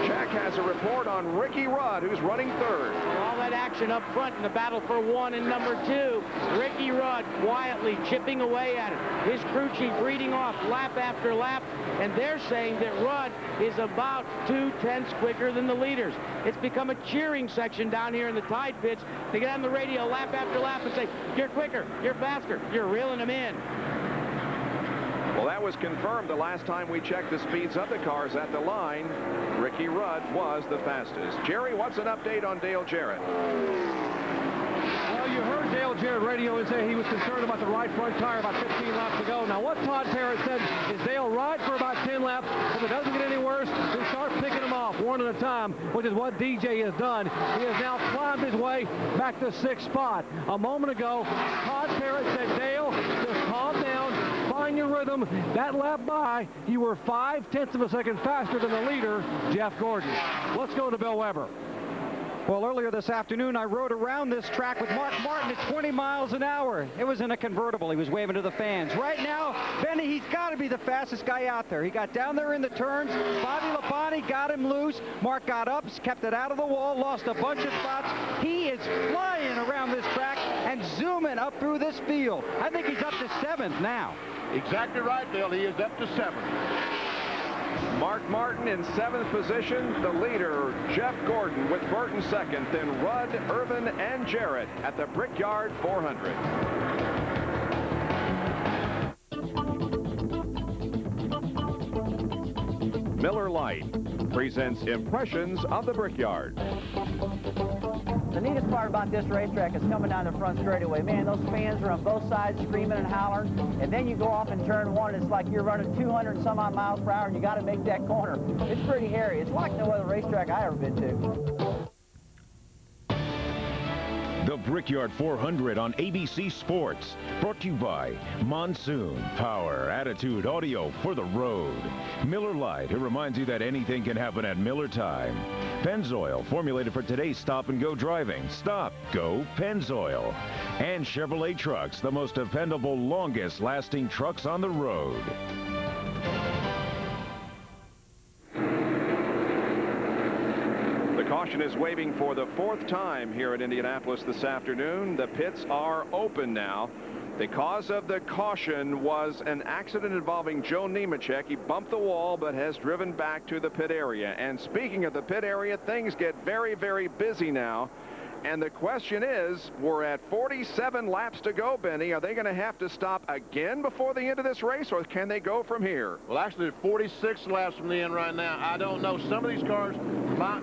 Jack has a report on Ricky Rudd, who's running 3rd. All that action up front in the battle for 1 and number 2. Ricky Rudd quietly chipping away at it. His crew chief reading off lap after lap, and they're saying that Rudd is about 2/10 quicker than the leaders. It's become a cheering section down here in the Tide pits. They get on the radio lap after lap and say, "You're quicker, you're faster," you're reeling them in. Well, that was confirmed the last time we checked the speeds of the cars at the line. Ricky Rudd was the fastest. Jerry, what's an update on Dale Jarrett? Well, you heard Dale Jarrett radio and say he was concerned about the right front tire about 15 laps ago. Now, what Todd Parrott said is Dale ride for about 10 laps. If it doesn't get any worse, then start picking them off one at a time, which is what DJ has done. He has now climbed his way back to 6th spot. A moment ago, Todd Parrott said, Dale, just calm down, find your rhythm. That lap by, you were 0.5 of a second faster than the leader, Jeff Gordon. Let's go to Bill Weber. Well, earlier this afternoon, I rode around this track with Mark Martin at 20 miles an hour. It was in a convertible. He was waving to the fans. Right now, Benny, he's got to be the fastest guy out there. He got down there in the turns. Bobby Labonte got him loose. Mark got up, kept it out of the wall, lost a bunch of spots. He is flying around this track and zooming up through this field. I think he's up to 7th now. Exactly right, Bill. He is up to 7th. Mark Martin in 7th position. The leader, Jeff Gordon, with Burton 2nd. Then Rudd, Irvin, and Jarrett at the Brickyard 400. Miller Lite presents Impressions of the Brickyard. The neatest part about this racetrack is coming down the front straightaway. Man, those fans are on both sides screaming and hollering. And then you go off in turn 1, it's like you're running 200 and some odd miles per hour, and you got to make that corner. It's pretty hairy. It's like no other racetrack I ever been to. The Brickyard 400 on ABC Sports. Brought to you by Monsoon. Power, attitude, audio for the road. Miller Lite, it reminds you that anything can happen at Miller time. Pennzoil, formulated for today's stop-and-go driving. Stop, go, Pennzoil. And Chevrolet Trucks, the most dependable, longest-lasting trucks on the road. Caution is waving for the 4th time here at Indianapolis this afternoon. The pits are open now. The cause of the caution was an accident involving Joe Nemechek. He bumped the wall but has driven back to the pit area. And speaking of the pit area, things get very, very busy now. And the question is, we're at 47 laps to go, Benny. Are they going to have to stop again before the end of this race, or can they go from here? Well, actually, 46 laps from the end right now. I don't know. Some of these cars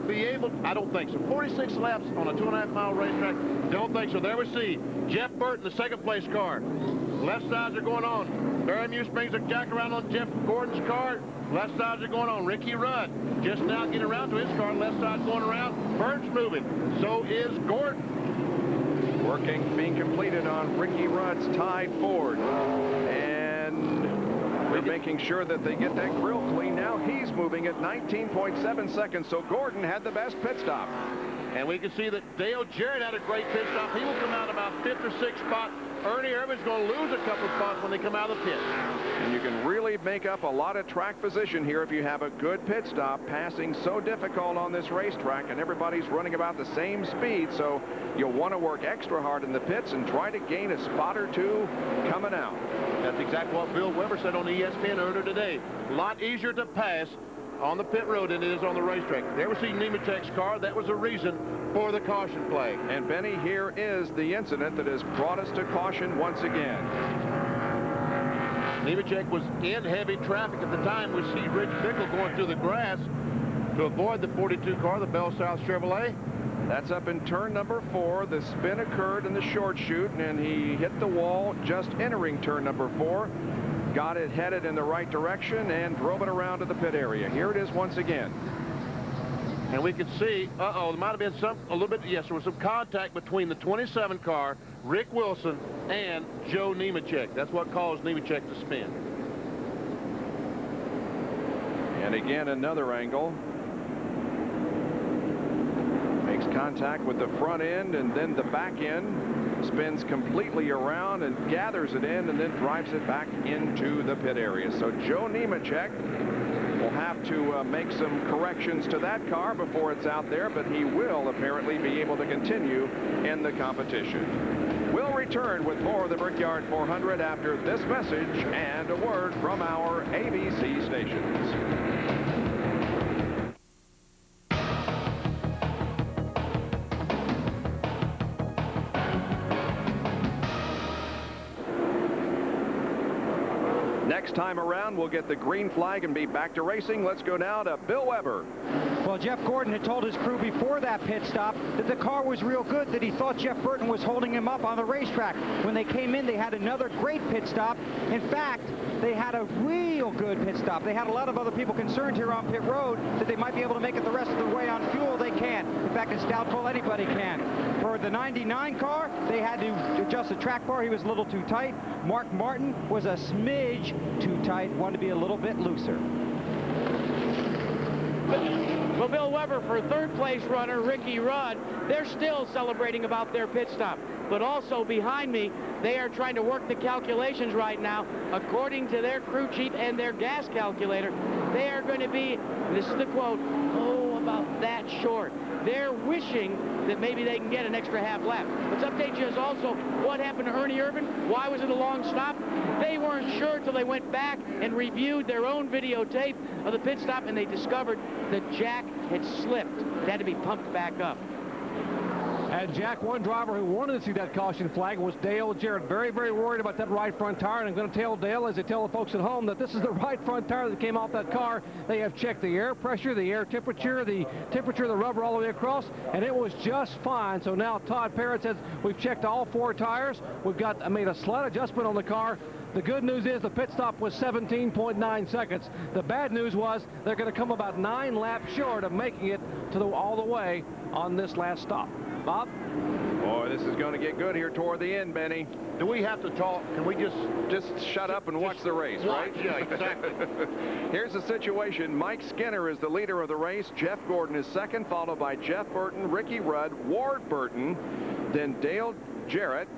be able? I don't think so. 46 laps on a 2.5-mile racetrack? Don't think so. There we see Jeff Burton, the second-place car. Left sides are going on. Barry Muse brings a jack around on Jeff Gordon's car. Left sides are going on. Ricky Rudd just now getting around to his car. Left side going around. Burton's moving. So is Gordon. Working being completed on Ricky Rudd's tied Ford. And they're making sure that they get that grill clean. Now he's moving at 19.7 seconds. So Gordon had the best pit stop. And we can see that Dale Jarrett had a great pit stop. He will come out about 5th or 6th spot. Ernie Irvin's going to lose a couple of spots when they come out of the pit. And you can really make up a lot of track position here if you have a good pit stop. Passing so difficult on this racetrack, and everybody's running about the same speed, so you'll want to work extra hard in the pits and try to gain a spot or two coming out. That's exactly what Bill Weber said on ESPN earlier today. A lot easier to pass on the pit road than it is on the racetrack. There we see Nemechek's car. That was the reason for the caution flag. And Benny, here is the incident that has brought us to caution once again. Nemechek was in heavy traffic at the time. We see Rich Bickle going through the grass to avoid the 42 car, the Bell South Chevrolet. That's up in turn number 4. The spin occurred in the short chute, and he hit the wall just entering turn number 4. Got it headed in the right direction and drove it around to the pit area. Here it is once again. And we can see, there might have been there was some contact between the 27 car, Rick Wilson, and Joe Nemechek. That's what caused Nemechek to spin. And again, another angle. Makes contact with the front end and then the back end. Spins completely around and gathers it in and then drives it back into the pit area. So Joe Nemechek will have to make some corrections to that car before it's out there, but he will apparently be able to continue in the competition. We'll return with more of the Brickyard 400 after this message and a word from our ABC stations. Next time around, we'll get the green flag and be back to racing. Let's go now to Bill Weber. Well, Jeff Gordon had told his crew before that pit stop that the car was real good, that he thought Jeff Burton was holding him up on the racetrack. When they came in, they had another great pit stop. In fact, they had a real good pit stop. They had a lot of other people concerned here on pit road that they might be able to make it the rest of the way on fuel. They can't. In fact, it's doubtful anybody can. For the 99 car, they had to adjust the track bar. He was a little too tight. Mark Martin was a smidge too tight, wanted to be a little bit looser. Well, Bill Weber, for third-place runner Ricky Rudd, they're still celebrating about their pit stop. But also behind me, they are trying to work the calculations right now. According to their crew chief and their gas calculator, they are going to be, this is the quote, about that short. They're wishing that maybe they can get an extra half lap. Let's update you as also what happened to Ernie Irvin. Why was it a long stop? They weren't sure till they went back and reviewed their own videotape of the pit stop, and they discovered the jack had slipped. It had to be pumped back up. And Jack, one driver who wanted to see that caution flag was Dale Jarrett. Very, very worried about that right front tire. And I'm going to tell Dale, as I tell the folks at home, that this is the right front tire that came off that car. They have checked the air pressure, the air temperature, the temperature of the rubber all the way across, and it was just fine. So now Todd Parrott says we've checked all 4 tires. We've made a slight adjustment on the car. The good news is the pit stop was 17.9 seconds. The bad news was they're going to come about 9 laps short of making it to all the way on this last stop. Bob? Boy, this is going to get good here toward the end, Benny. Do we have to talk? Can we just shut up and watch the race, right? Yeah, exactly. Here's the situation. Mike Skinner is the leader of the race. Jeff Gordon is second, followed by Jeff Burton, Ricky Rudd, Ward Burton, then Dale Jarrett,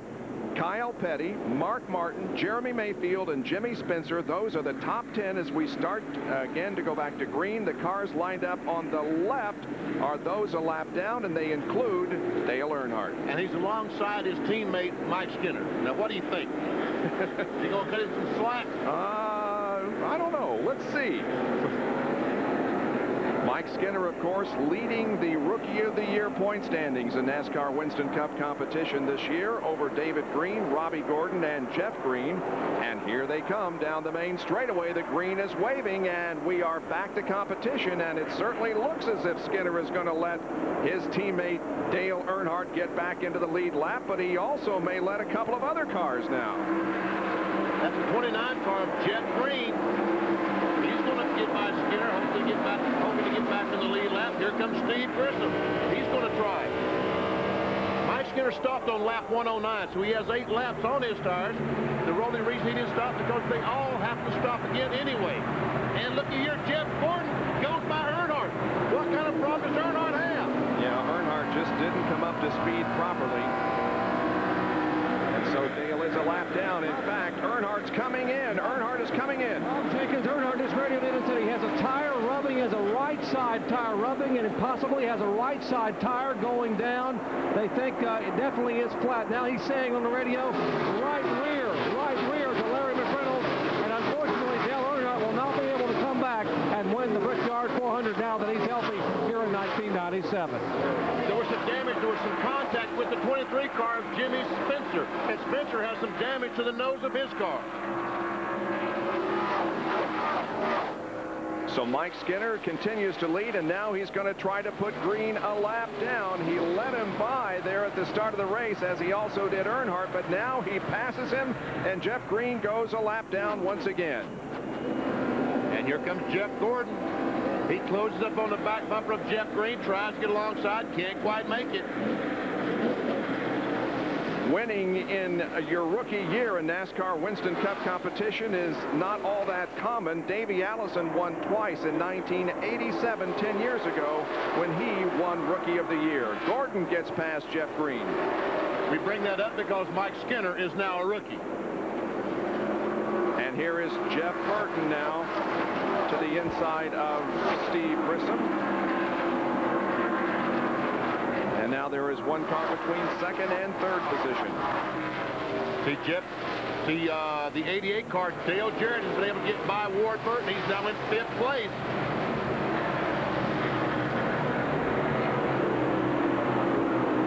Kyle Petty, Mark Martin, Jeremy Mayfield, and Jimmy Spencer. Those are the top 10 as we start again to go back to green. The cars lined up on the left are those a lap down, and they include Dale Earnhardt. And he's alongside his teammate, Mike Skinner. Now, what do you think? Is he going to cut him some slack? I don't know. Let's see. Mike Skinner, of course, leading the Rookie of the Year point standings in NASCAR Winston Cup competition this year over David Green, Robbie Gordon, and Jeff Green. And here they come down the main straightaway. The green is waving, and we are back to competition, and it certainly looks as if Skinner is going to let his teammate Dale Earnhardt get back into the lead lap, but he also may let a couple of other cars now. That's the 29 car of Jeff Green. He's going to get by Skinner, hoping to get back in the lead lap. Here comes Steve Grissom. He's going to try. Mike Skinner stopped on lap 109, so he has 8 laps on his tires. The only reason he didn't stop because they all have to stop again anyway. And look here, Jeff Gordon goes by Earnhardt. What kind of problem does Earnhardt have? Yeah, Earnhardt just didn't come up to speed properly. And so Dale is a lap down. In fact, Earnhardt's coming in. Earnhardt is coming in. Jenkins, Earnhardt is ready to say he has a tire rubbing, has a right side tire rubbing, and it possibly has a right side tire going down. They think it definitely is flat. Now he's saying on the radio, right rear to Larry McReynolds. And unfortunately, Dale Earnhardt will not be able to come back and win the Brickyard 400 now that he's healthy here in 1997. There was some damage. There was some contact with the 23 car of Jimmy Spencer. And Spencer has some damage to the nose of his car. So Mike Skinner continues to lead, and now he's going to try to put Green a lap down. He let him by there at the start of the race, as he also did Earnhardt, but now he passes him, and Jeff Green goes a lap down once again. And here comes Jeff Gordon. He closes up on the back bumper of Jeff Green, tries to get alongside, can't quite make it. Winning in your rookie year in NASCAR Winston Cup competition is not all that common. Davey Allison won twice in 1987, 10 years ago, when he won Rookie of the Year. Gordon gets past Jeff Green. We bring that up because Mike Skinner is now a rookie. And here is Jeff Burton now to the inside of Steve Grissom. And now there is one car between second and third position. The 88 car, Dale Jarrett, has been able to get by Ward Burton. He's now in 5th place.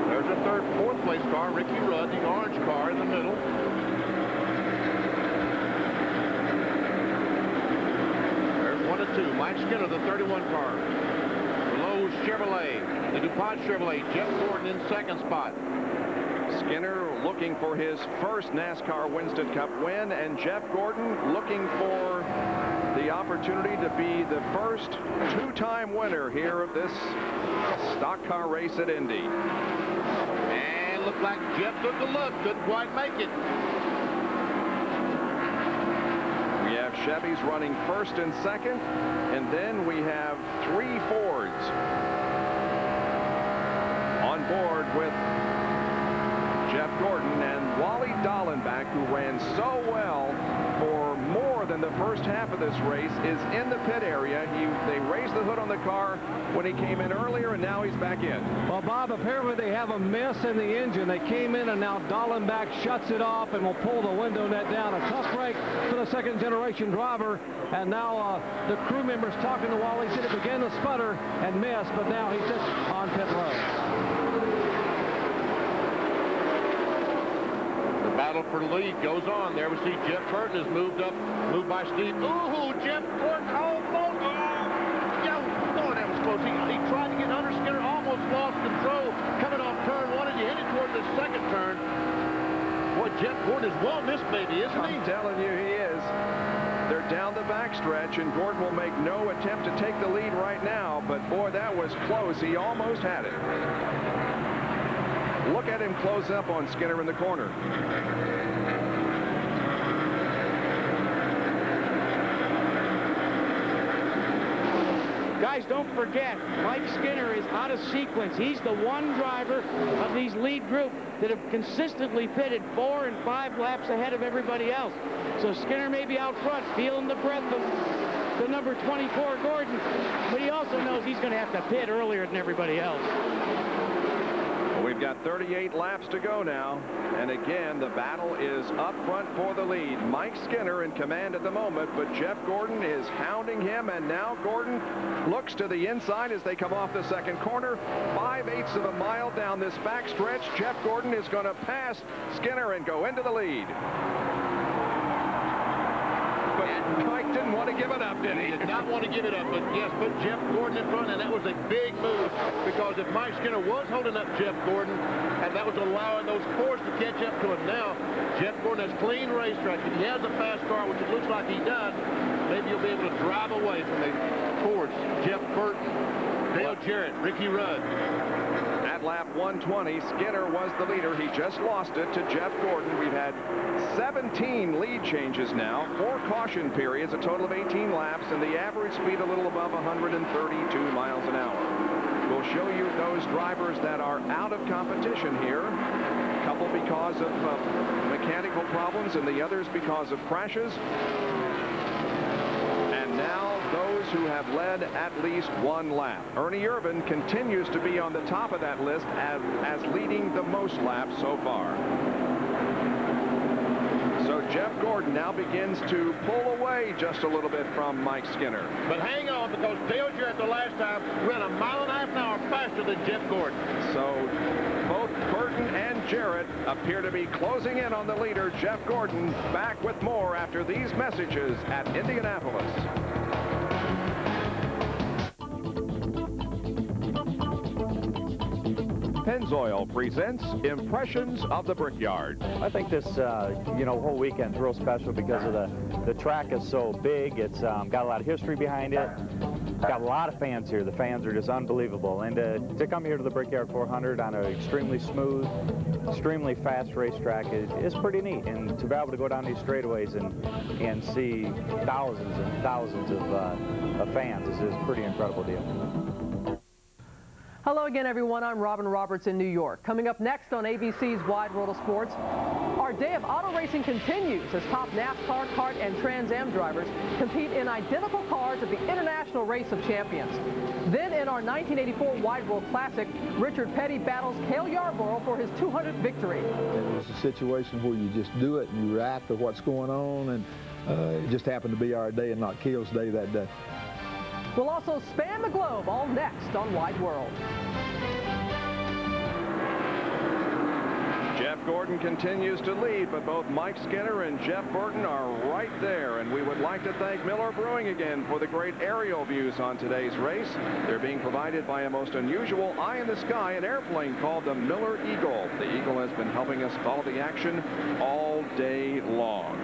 There's a 4th place car, Ricky Rudd, the orange car in the middle. There's 1 and 2. Mike Skinner, the 31 car. Lowe's Chevrolet. The DuPont Chevrolet, Jeff Gordon in 2nd spot. Skinner looking for his first NASCAR Winston Cup win, and Jeff Gordon looking for the opportunity to be the first 2-time winner here of this stock car race at Indy. And looked like Jeff took a look, couldn't quite make it. We have Chevys running first and second, and then we have 3 Fords on board with Jeff Gordon, and Wally Dallenbach, who ran so well for more than the first half of this race, is in the pit area. They raised the hood on the car when he came in earlier, and now he's back in. Well, Bob, apparently they have a mess in the engine. They came in, and now Dallenbach shuts it off and will pull the window net down. A tough break for the second-generation driver, and now the crew members talking to Wally said it began to sputter and miss, but now he's just on pit road. Battle for the lead goes on. There we see Jeff Burton has moved by Steve. Ooh, Jeff Burton almost. That was close. He tried to get under Skinner, almost lost control. Coming off turn 1 as he headed toward the second turn. Boy, Jeff Gordon has won this baby, isn't he? I'm telling you, he is. They're down the backstretch, and Gordon will make no attempt to take the lead right now, but boy, that was close. He almost had it. Look at him close up on Skinner in the corner. Guys, don't forget, Mike Skinner is out of sequence. He's the one driver of these lead group that have consistently pitted 4 and 5 laps ahead of everybody else. So Skinner may be out front, feeling the breath of the number 24 Gordon, but he also knows he's going to have to pit earlier than everybody else. We We've got 38 laps to go now. And again, the battle is up front for the lead. Mike Skinner in command at the moment, but Jeff Gordon is hounding him. And now Gordon looks to the inside as they come off the second corner. 5/8 of a mile down this back stretch. Jeff Gordon is going to pass Skinner and go into the lead. But Mike didn't want to give it up, did he? He did not want to give it up, but yes, put Jeff Gordon in front, and that was a big move, because if Mike Skinner was holding up Jeff Gordon, and that was allowing those fours to catch up to him, now Jeff Gordon has clean racetrack. If he has a fast car, which it looks like he does, maybe he'll be able to drive away from the Fords. Jeff Burton, Dale Jarrett, Ricky Rudd. At lap 120, Skinner was the leader. He just lost it to Jeff Gordon. We've had 17 lead changes now, 4 caution periods, a total of 18 laps, and the average speed a little above 132 miles an hour. We'll show you those drivers that are out of competition here. A couple because of mechanical problems and the others because of crashes. And now those who have led at least 1 lap. Ernie Irvin continues to be on the top of that list as leading the most laps so far. So Jeff Gordon now begins to pull away just a little bit from Mike Skinner. But hang on, because Dale Jarrett the last time ran a mile and a half an hour faster than Jeff Gordon. So both Burton and Jarrett appear to be closing in on the leader, Jeff Gordon. Back with more after these messages at Indianapolis. Pennzoil presents Impressions of the Brickyard. I think this, whole weekend's real special because of the track is so big. It's got a lot of history behind it. Got a lot of fans here. The fans are just unbelievable. And to come here to the Brickyard 400 on an extremely smooth, extremely fast racetrack is pretty neat. And to be able to go down these straightaways and see thousands and thousands of fans is a pretty incredible deal. Hello again, everyone. I'm Robin Roberts in New York. Coming up next on ABC's Wide World of Sports, our day of auto racing continues as top NASCAR, kart, and Trans Am drivers compete in identical cars at the International Race of Champions. Then in our 1984 Wide World Classic, Richard Petty battles Cale Yarborough for his 200th victory. It was a situation where you just do it and you react to what's going on, and it just happened to be our day and not Cale's day that day. We'll also span the globe, all next on Wide World. Jeff Gordon continues to lead, but both Mike Skinner and Jeff Burton are right there. And we would like to thank Miller Brewing again for the great aerial views on today's race. They're being provided by a most unusual eye-in-the-sky, an airplane called the Miller Eagle. The Eagle has been helping us follow the action all day long.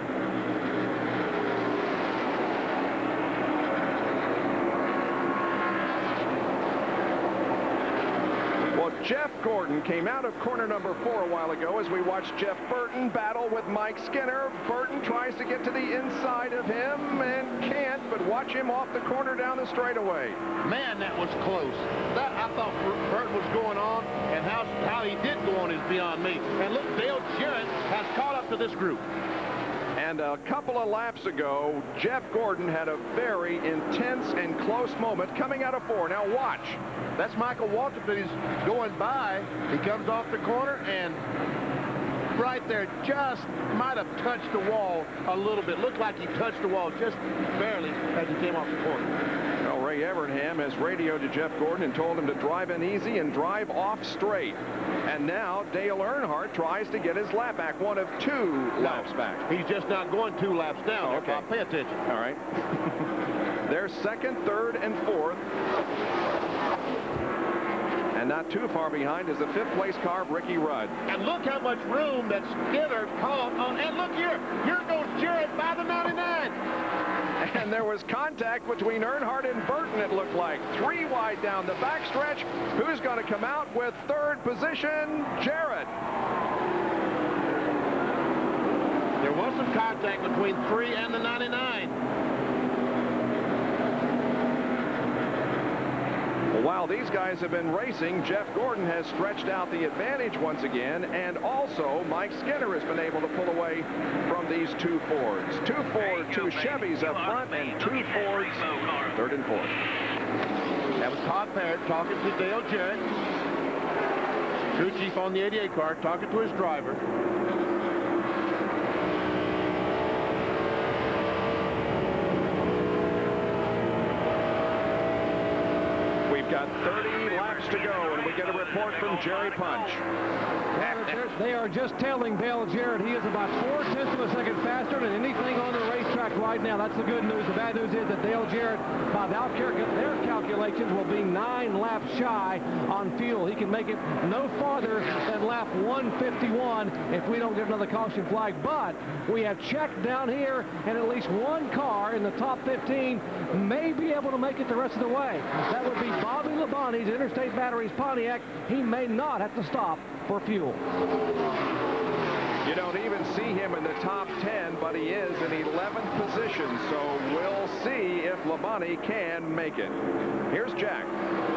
Jeff Gordon came out of corner number 4 a while ago as we watched Jeff Burton battle with Mike Skinner. Burton tries to get to the inside of him and can't, but watch him off the corner down the straightaway. Man, that was close. That I thought Burton was going on, and how he did go on is beyond me. And look, Dale Jarrett has caught up to this group. And a couple of laps ago, Jeff Gordon had a very intense and close moment coming out of 4. Now watch. That's Michael Waltrip that he's going by. He comes off the corner and right there just might have touched the wall a little bit. Looked like he touched the wall just barely as he came off the corner. Well, Ray Evernham has radioed to Jeff Gordon and told him to drive in easy and drive off straight. And now Dale Earnhardt tries to get his lap back, one of 2 laps back. He's just not going 2 laps down. Oh, okay. Pay attention. All right. They're 2nd, 3rd, and 4th. And not too far behind is the 5th place car, Ricky Rudd. And look how much room that Skinner caught on. And look here goes Jarrett by the 99. And there was contact between Earnhardt and Burton, it looked like. 3 wide down the backstretch. Who's going to come out with 3rd position? Jarrett. There was some contact between 3 and the 99. While these guys have been racing, Jeff Gordon has stretched out the advantage once again, and also Mike Skinner has been able to pull away from these 2 Fords. 2 Ford, 2 Chevys up front, and 2 Fords, 3rd and 4th. That was Todd Parrott talking to Dale Jarrett. Crew chief on the 88 car talking to his driver. We've got 30 laps to go, and we get a report from Jerry Punch. They are just telling Dale Jarrett he is about 0.4 of a second faster than anything on the racetrack right now. That's the good news. The bad news is that Dale Jarrett, by their calculations, will be 9 laps shy on fuel. He can make it no farther than lap 151 if we don't get another caution flag. But we have checked down here, and at least one car in the top 15 may be able to make it the rest of the way. That would be Bobby Labonte's Interstate Batteries Pontiac. He may not have to stop for fuel. You don't even see him in the top 10, but he is in 11th position, so we'll see if Labonte can make it. Here's Jack.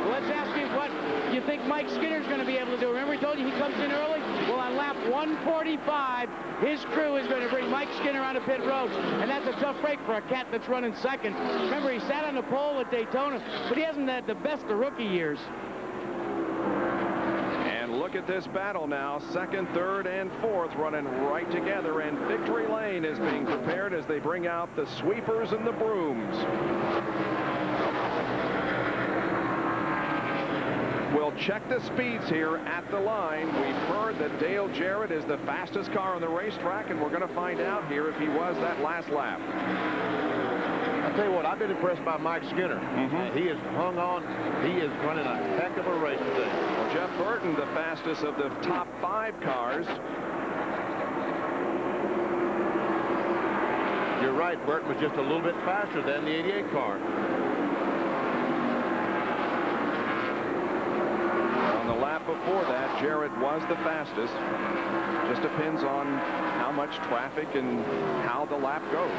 Let's ask you what you think Mike Skinner's going to be able to do. Remember he told you he comes in early? Well, on lap 145, his crew is going to bring Mike Skinner onto pit road, and that's a tough break for a cat that's running second. Remember, he sat on the pole at Daytona, but he hasn't had the best of rookie years. Look at this battle now. Second, third, and fourth running right together, and victory lane is being prepared as they bring out the sweepers and the brooms. We'll check the speeds here at the line. We've heard that Dale Jarrett is the fastest car on the racetrack, and we're going to find out here if he was that last lap. I'll tell you what, I've been impressed by Mike Skinner. He has hung on. He is running a heck of a race today. Well, Jeff Burton, the fastest of the top 5 cars. You're right, Burton was just a little bit faster than the 88 car. On the lap before that, Jarrett was the fastest. Just depends on how much traffic and how the lap goes.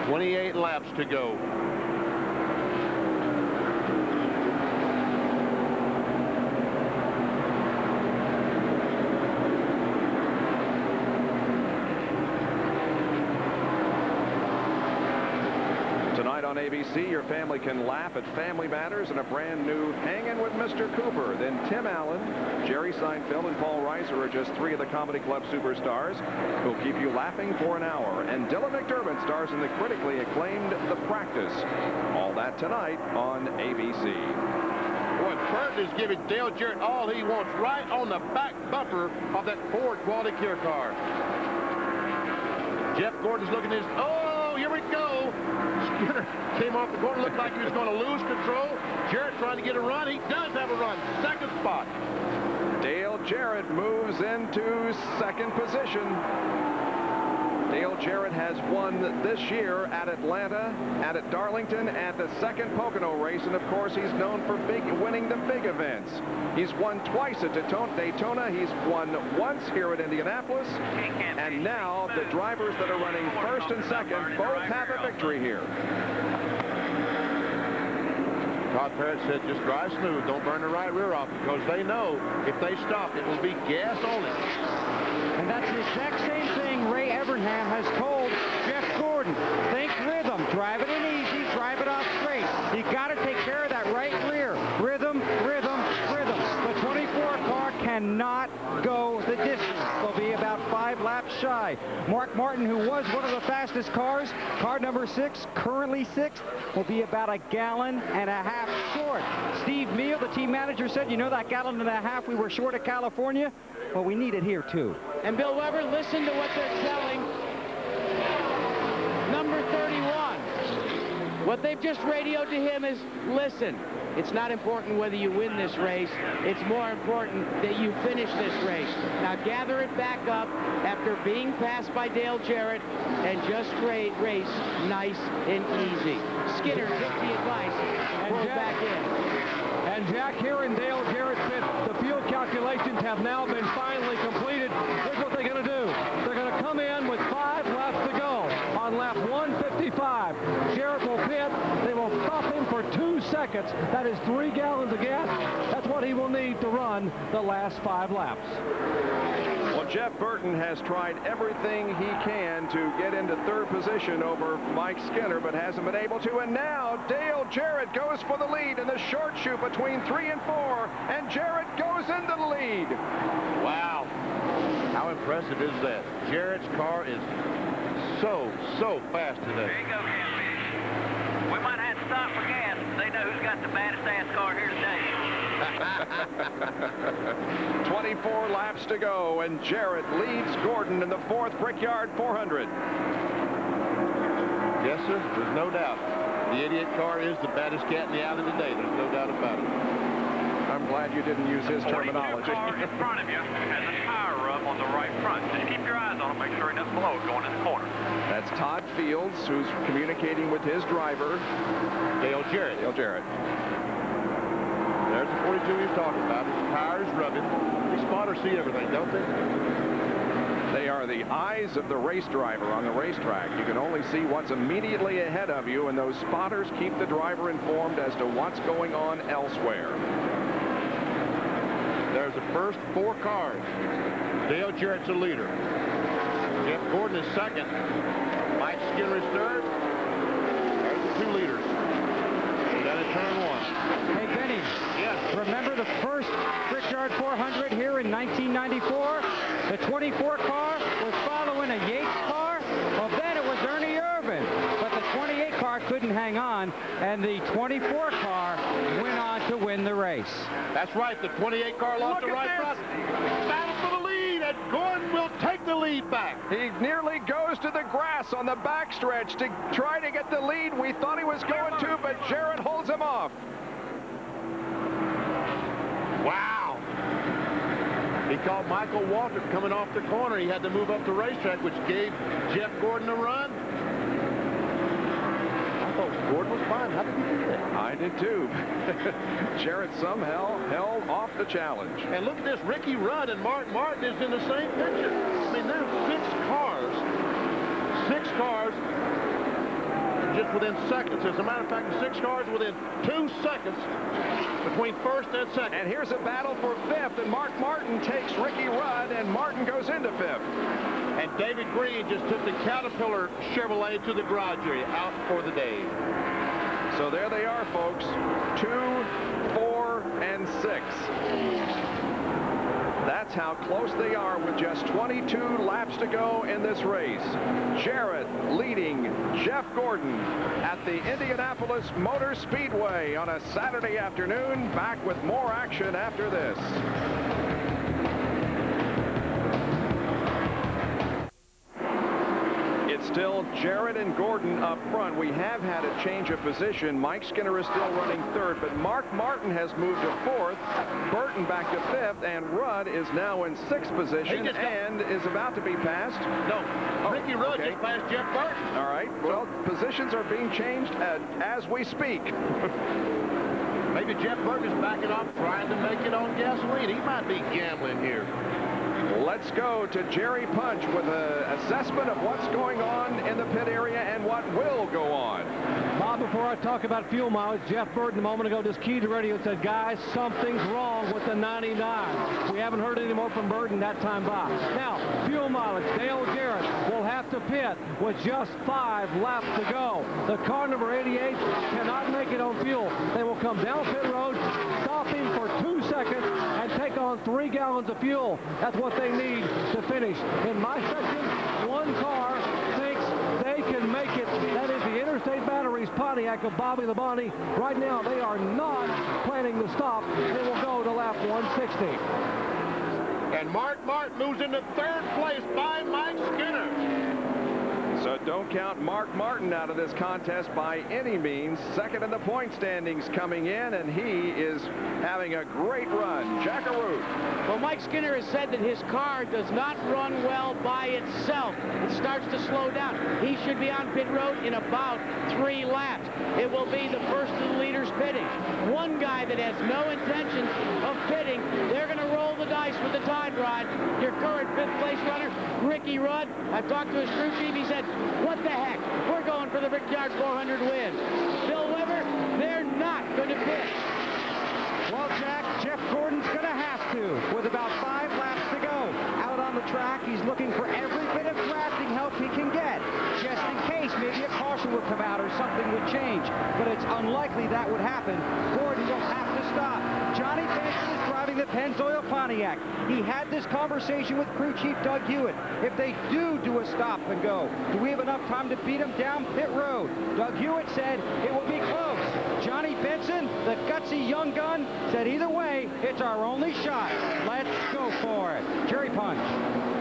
28 laps to go. Tonight on ABC, your family can laugh at Family Matters and a brand new Hangin' with Mr. Cooper. Then Tim Allen, Jerry Seinfeld, and Paul Reiser are just 3 of the Comedy Club superstars who'll keep you laughing for an hour. And Dylan McDermott stars in the critically acclaimed The Practice. All that tonight on ABC. Boy, Burton is giving Dale Jarrett all he wants right on the back bumper of that Ford Quality Care car. Jeff Gordon's looking at his, oh, here we go. Skinner came off the corner, looked like he was going to lose control. Jarrett trying to get a run. He does have a run. Second spot. Dale Jarrett moves into second position. Dale Jarrett has won this year at Atlanta, at Darlington, at the second Pocono race, and of course he's known for winning the big events. He's won twice at Daytona. He's won once here at Indianapolis, and now the drivers that are running first and second both have a victory here. Todd Parrott said just drive smooth, don't burn the right rear off, because they know if they stop it will be gas only. And that's the exact same thing Ray Evernham has told Jeff Gordon. Think rhythm, drive it in easy, drive it off straight. You got to take care of that right rear. Rhythm, rhythm, rhythm. The 24 car cannot go the distance. They'll be about 5 laps shy. Mark Martin, who was one of the fastest cars, car number 6, currently 6th, will be about 1.5 gallons short. Steve Meal, the team manager, said, you know that 1.5 gallons we were short of California? Well, we need it here, too. And Bill Weber, listen to what they're telling number 31. What they've just radioed to him is, listen, it's not important whether you win this race. It's more important that you finish this race. Now gather it back up after being passed by Dale Jarrett and just race nice and easy. Skinner took the advice and pulled back in. And Jack, here in Dale Jarrett's pit, the fuel calculations have now been finally completed. Here's what they're going to do. They're going to come in with 5 laps to go on lap 155. Jarrett will pit. They will stop him for 2 seconds. That is 3 gallons of gas. That's one what he will need to run the last 5 laps. Well, Jeff Burton has tried everything he can to get into 3rd position over Mike Skinner, but hasn't been able to. And now Dale Jarrett goes for the lead in the short chute between 3 and 4, and Jarrett goes into the lead. Wow. How impressive is that? Jarrett's car is so fast today. There you go, Campy. We might have to stop for gas. They know who's got the baddest ass car here today. 24 laps to go, and Jarrett leads Gordon in the 4th Brickyard 400. Yes, sir. There's no doubt. The 88 car is the baddest cat in the alley today. There's no doubt about it. I'm glad you didn't use his terminology. The car in front of you has a tire rub on the right front. Just keep your eyes on it. Make sure he doesn't blow it going in the corner. That's Todd Fields, who's communicating with his driver, Dale Jarrett. There's the 42 he's talking about. His tires rubbing. These spotters see everything, don't they? They are the eyes of the race driver on the racetrack. You can only see what's immediately ahead of you, and those spotters keep the driver informed as to what's going on elsewhere. There's the first 4 cars. Dale Jarrett's the leader. Jeff Gordon is second. Mike Skinner is third. There's the 2 leaders. We got a turn 1. Hey, Benny. Yes. Remember the first Brickyard 400 here in 1994? The 24 car was following a Yates car. Well, then it was Ernie Irvin. But the 28 car couldn't hang on, and the 24 car went on to win the race. That's right. The 28 car lost the right front. Battle for the lead, and Gordon will take the lead back. He nearly goes to the grass on the backstretch to try to get the lead. We thought he was going to, but Jarrett holds him off. Wow. He caught Michael Waltrip coming off the corner. He had to move up the racetrack, which gave Jeff Gordon a run. I thought Gordon was fine. How did he do that? I did too. Jarrett somehow held off the challenge. And look at this. Ricky Rudd and Mark Martin is in the same picture. I mean, there's 6 cars. 6 cars just within seconds. As a matter of fact, the 6 cars within 2 seconds between first and second. And here's a battle for 5th, and Mark Martin takes Ricky Rudd, and Martin goes into 5th. And David Green just took the Caterpillar Chevrolet to the garage area, out for the day. So there they are, folks. 2, 4, and 6. That's how close they are with just 22 laps to go in this race. Jarrett leading Jeff Gordon at the Indianapolis Motor Speedway on a Saturday afternoon. Back with more action after this. It's still Jarrett and Gordon up front. We have had a change of position. Mike Skinner is still running 3rd, but Mark Martin has moved to 4th. Burton back to 5th, and Rudd is now in 6th position and is about to be passed. No, Ricky Rudd just passed Jeff Burton. All right. Well, positions are being changed as we speak. Maybe Jeff Burton is backing off, trying to make it on gasoline. He might be gambling here. Let's go to Jerry Punch with an assessment of what's going on in the pit area and what will go on. Bob, before I talk about fuel mileage, Jeff Burton a moment ago just keyed the radio and said, guys, something's wrong with the 99. We haven't heard any more from Burton that time by. Now, fuel mileage, Dale Jarrett will have to pit with just 5 laps to go. The car number 88 cannot make it on fuel. They will come down pit road, stop him for 2 seconds, and take on 3 gallons of fuel. That's what they need to finish. In my section, 1 car thinks they can make it. That is the Interstate Batteries Pontiac of Bobby Labonte. Right now, they are not planning to stop. They will go to lap 160. And Mark Martin moves into 3rd place by Mike Skinner. So don't count Mark Martin out of this contest by any means. 2nd in the point standings coming in, and he is having a great run. Jackaroo. Well, Mike Skinner has said that his car does not run well by itself. It starts to slow down. He should be on pit road in about 3 laps. It will be the first of the leaders pitting. One guy that has no intention of pitting, they're going to roll the dice with the Tide Rod. Your current 5th place runner, Ricky Rudd. I've talked to his crew chief. He said, what the heck? We're going for the Brickyard 400 win. Bill Weber, they're not going to pit. Well, Jack, Jeff Gordon's going to have to, with about 5 laps to go. Out on the track, he's looking for every bit of drafting help he can get, just in case maybe a caution would come out or something would change. But it's unlikely that would happen. Gordon will have to stop. Johnny Benson is driving the Pennzoil Pontiac. He had this conversation with crew chief Doug Hewitt. If they do a stop and go, do we have enough time to beat him down pit road? Doug Hewitt said it will be close. Johnny Benson, the gutsy young gun, said either way, it's our only shot. Let's go for it. Jerry Punch.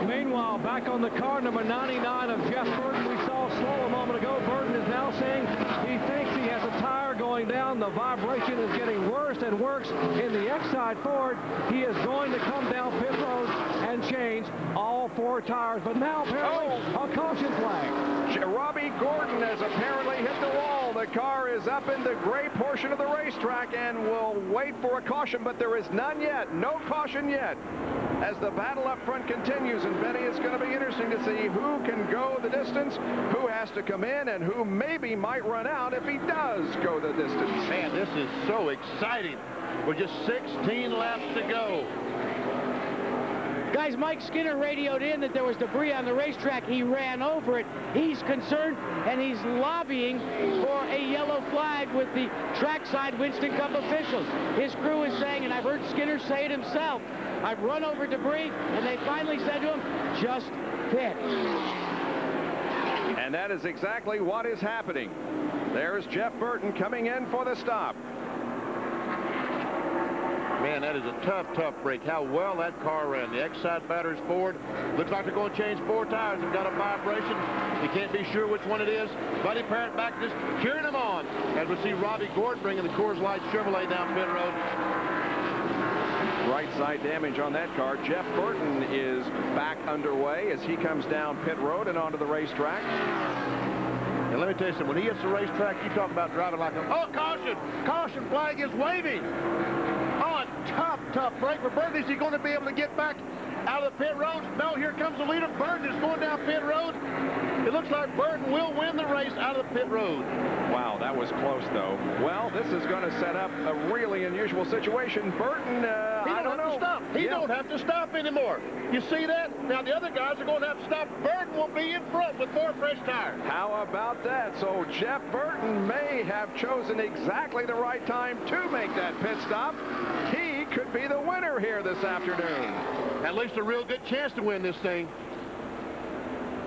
Meanwhile, back on the car, number 99 of Jeff Burton, we saw slow a moment ago. Burton is now saying he thinks he has a tire going down. The vibration is getting worse and worse in the X-side Ford. He is going to come down pit road and change all 4 tires. But now apparently a caution flag. Robbie Gordon has apparently hit the wall. The car is up in the gray portion of the racetrack and will wait for a caution, but there is none yet. No caution yet. As the battle up front continues, and Benny, it's going to be interesting to see who can go the distance, who has to come in, and who maybe might run out if he does go the distance. Man, this is so exciting. We're just 16 laps to go. Guys, Mike Skinner radioed in that there was debris on the racetrack. He ran over it. He's concerned, and he's lobbying for a yellow flag with the trackside Winston Cup officials. His crew is saying, and I've heard Skinner say it himself, I've run over debris, and they finally said to him, just pit. And that is exactly what is happening. There's Jeff Burton coming in for the stop. Man, that is a tough break. How well that car ran. The X-side batter's Ford. Looks like they're going to change 4 tires. They've got a vibration. You can't be sure which one it is. Buddy Parrott back just cheering them on. As we see Robbie Gordon bringing the Coors Light Chevrolet down pit road. Right side damage on that car. Jeff Burton is back underway as he comes down pit road and onto the racetrack. And let me tell you something. When he hits the racetrack, you talk about driving like a... Oh, caution! Caution flag is waving. Oh, a tough break for Burton. Is he going to be able to get back out of the pit road? No, here comes the leader. Burton is going down pit road. It looks like Burton will win the race out of the pit road. Wow, that was close, though. Well, this is going to set up a really unusual situation. Burton, I don't know. He don't have to stop anymore. You see that? Now, the other guys are going to have to stop. Burton will be in front with 4 fresh tires. How about that? So Jeff Burton may have chosen exactly the right time to make that pit stop. He could be the winner here this afternoon. At least a real good chance to win this thing.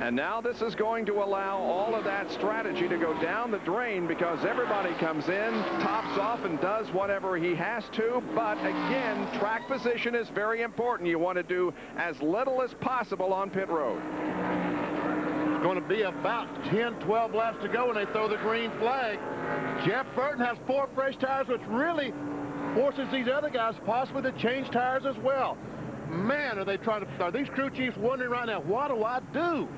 And now this is going to allow all of that strategy to go down the drain because everybody comes in, tops off, and does whatever he has to. But again, track position is very important. You want to do as little as possible on pit road. It's going to be about 10, 12 laps to go when they throw the green flag. Jeff Burton has 4 fresh tires, which really forces these other guys possibly to change tires as well. Man, are these crew chiefs wondering right now, what do I do?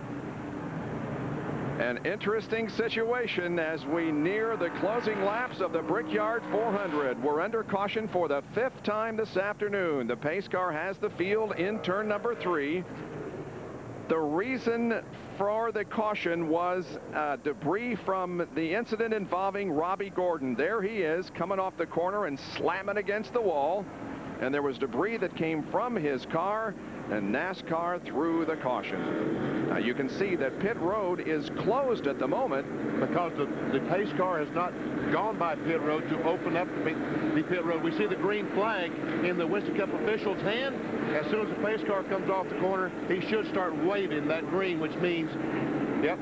An interesting situation as we near the closing laps of the Brickyard 400. We're under caution for the 5th time this afternoon. The pace car has the field in turn number 3. The reason for the caution was debris from the incident involving Robbie Gordon. There he is coming off the corner and slamming against the wall. And there was debris that came from his car, and NASCAR threw the caution. Now you can see that pit road is closed at the moment because the pace car has not gone by pit road to open up the pit road. We see the green flag in the Winston Cup official's hand. As soon as the pace car comes off the corner, he should start waving that green, which means, yep.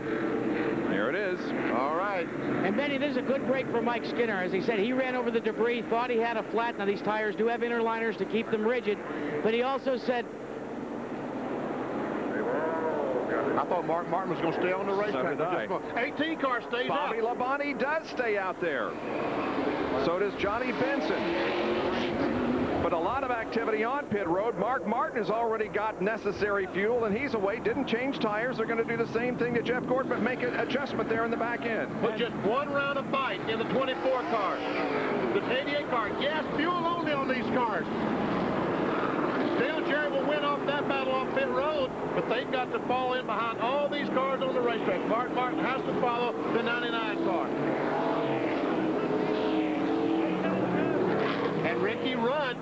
There it is. All right. And Benny, this is a good break for Mike Skinner. As he said, he ran over the debris, thought he had a flat. Now, these tires do have interliners to keep them rigid. But he also said... I thought Mark Martin was going to stay on the racetrack. 18 car stays out. Bobby Labonte does stay out there. So does Johnny Benson. But a lot of activity on pit road. Mark Martin has already got necessary fuel, and he's away. Didn't change tires. They're going to do the same thing to Jeff Gordon, but make an adjustment there in the back end. With just 1 round of bite in the 24 car. The 88 car. Gas fuel only on these cars. Still, Jerry will win off that battle on pit road, but they've got to fall in behind all these cars on the racetrack. Mark Martin has to follow the 99 car. And Ricky Rudd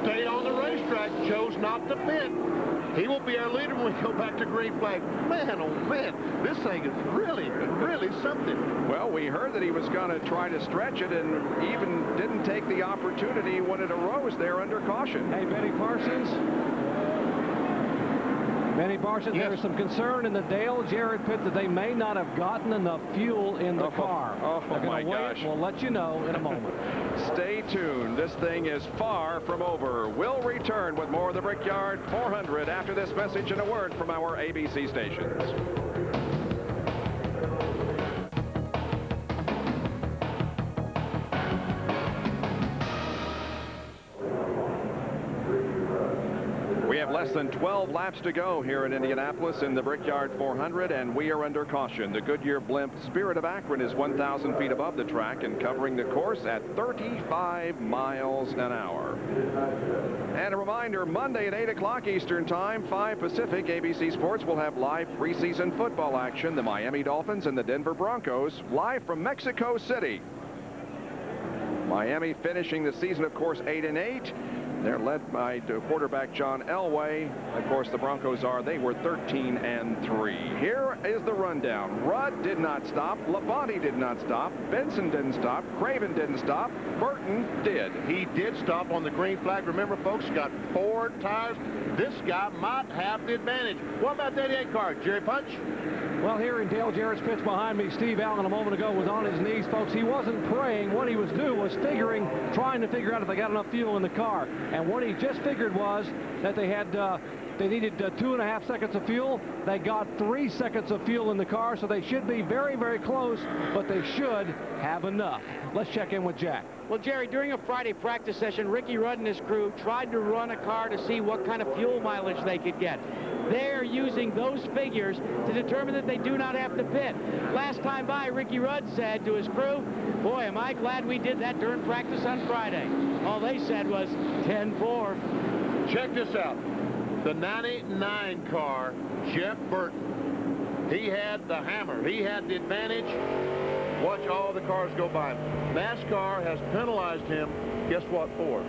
stayed on the racetrack, chose not to pit. He will be our leader when we go back to green flag. Man, oh man, this thing is really, really something. Well, we heard that he was going to try to stretch it and even didn't take the opportunity when it arose there under caution. Hey, Benny Parsons. Benny Parsons, yes. There's some concern in the Dale Jarrett pit that they may not have gotten enough fuel in the car. Oh, my gosh. We'll let you know in a moment. Stay tuned. This thing is far from over. We'll return with more of the Brickyard 400 after this message and a word from our ABC stations. We have less than 12 laps to go here in Indianapolis in the Brickyard 400, and we are under caution. The Goodyear blimp Spirit of Akron is 1,000 feet above the track and covering the course at 35 miles an hour. And a reminder, Monday at 8 o'clock Eastern Time, 5 Pacific, ABC Sports will have live preseason football action. The Miami Dolphins and the Denver Broncos live from Mexico City. Miami finishing the season, of course, 8-8. They're led by quarterback John Elway. Of course, the Broncos they were 13-3. Here is the rundown. Rudd did not stop. Labonte did not stop. Benson didn't stop. Craven didn't stop. Burton did. He did stop on the green flag. Remember, folks, got 4 tires. This guy might have the advantage. What about that 8 car, Jerry Punch? Well, here in Dale Jarrett's pits behind me, Steve Allen a moment ago was on his knees, folks. He wasn't praying. What he was doing was trying to figure out if they got enough fuel in the car. And what he just figured was that they needed 2.5 seconds of fuel. They got 3 seconds of fuel in the car, so they should be very, very close, but they should have enough. Let's check in with Jack. Well, Jerry, during a Friday practice session, Ricky Rudd and his crew tried to run a car to see what kind of fuel mileage they could get. They're using those figures to determine that they do not have to pit. Last time by, Ricky Rudd said to his crew, boy, am I glad we did that during practice on Friday. All they said was 10-4. Check this out. The 99 car, Jeff Burton, he had the hammer. He had the advantage. Watch all the cars go by him. NASCAR has penalized him, guess what for?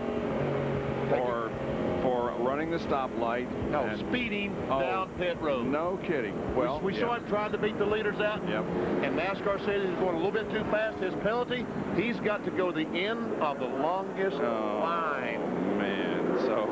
For running the stoplight. No, speeding down pit road. No kidding. Well, we saw him trying to beat the leaders out. Yep. And NASCAR said he's going a little bit too fast. His penalty, he's got to go to the end of the longest line. Man, so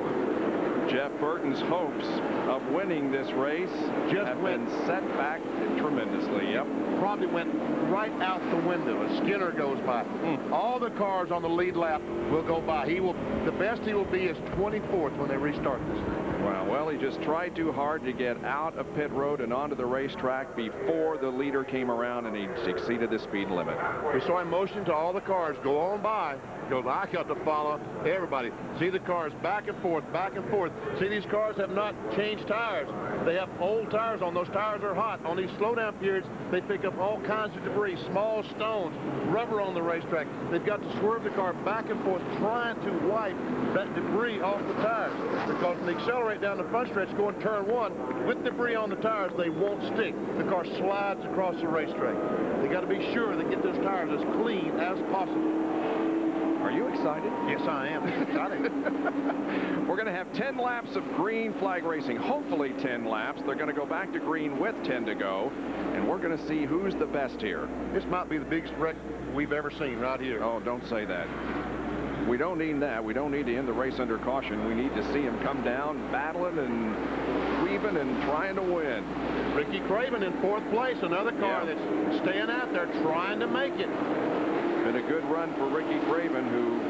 Jeff Burton's hopes of winning this race have been set back tremendously. Yep. Probably went right out the window as Skinner goes by. All the cars on the lead lap will go by. The best he will be is 24th when they restart this thing. Wow, well, he just tried too hard to get out of pit road and onto the racetrack before the leader came around, and he exceeded the speed limit. We saw him motion to all the cars, go on by. He goes, I got to follow everybody. See the cars back and forth, back and forth. See, these cars have not changed tires. They have old tires on. Those tires are hot. On these slowdown periods, they pick up all kinds of debris, small stones, rubber on the racetrack. They've got to swerve the car back and forth, trying to wipe that debris off the tires. Because when they accelerate down the front stretch, going turn 1, with debris on the tires, they won't stick. The car slides across the racetrack. They got to be sure they get those tires as clean as possible. Are you excited? Yes, I am. Excited. We're going to have 10 laps of green flag racing. Hopefully 10 laps. They're going to go back to green with 10 to go, and we're going to see who's the best here. This might be the biggest wreck we've ever seen right here. Oh, don't say that. We don't need that. We don't need to end the race under caution. We need to see him come down battling and weaving and trying to win. Ricky Craven in 4th place, another car that's staying out there trying to make it. Been a good run for Ricky Craven, who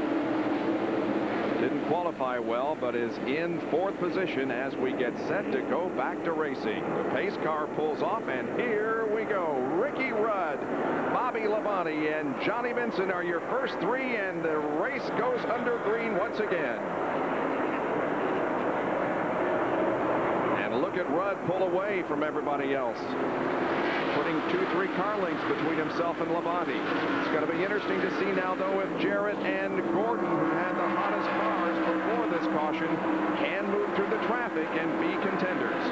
didn't qualify well, but is in 4th position as we get set to go back to racing. The pace car pulls off, and here we go. Ricky Rudd, Bobby Labonte, and Johnny Benson are your first 3, and the race goes under green once again. And look at Rudd pull away from everybody else, putting 2-3 car lengths between himself and Labonte. It's going to be interesting to see now, though, if Jarrett and Gordon, who had the hottest cars before this caution, can move through the traffic and be contenders.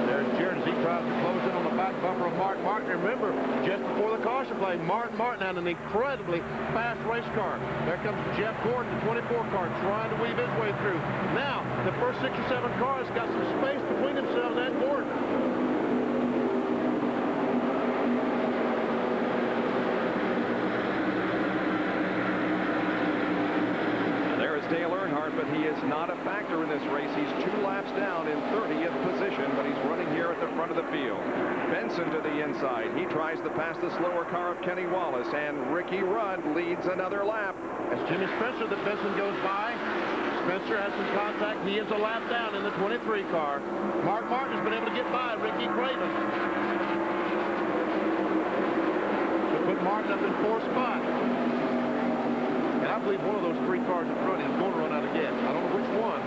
There's Jarrett as he tries to close in on the back bumper of Mark Martin. Remember, just before the caution flag, Mark Martin had an incredibly fast race car. There comes Jeff Gordon, the 24 car, trying to weave his way through. Now, the first 6 or 7 cars got some space between themselves and Gordon. Dale Earnhardt, but he is not a factor in this race. He's 2 laps down in 30th position, but he's running here at the front of the field. Benson to the inside. He tries to pass the slower car of Kenny Wallace, and Ricky Rudd leads another lap. As Jimmy Spencer, the Benson goes by. Spencer has some contact. He is a lap down in the 23 car. Mark Martin has been able to get by Ricky Craven. To put Martin up in 4th spot. And I believe one of those 3 cars in front is going to run out of gas. I don't know which one.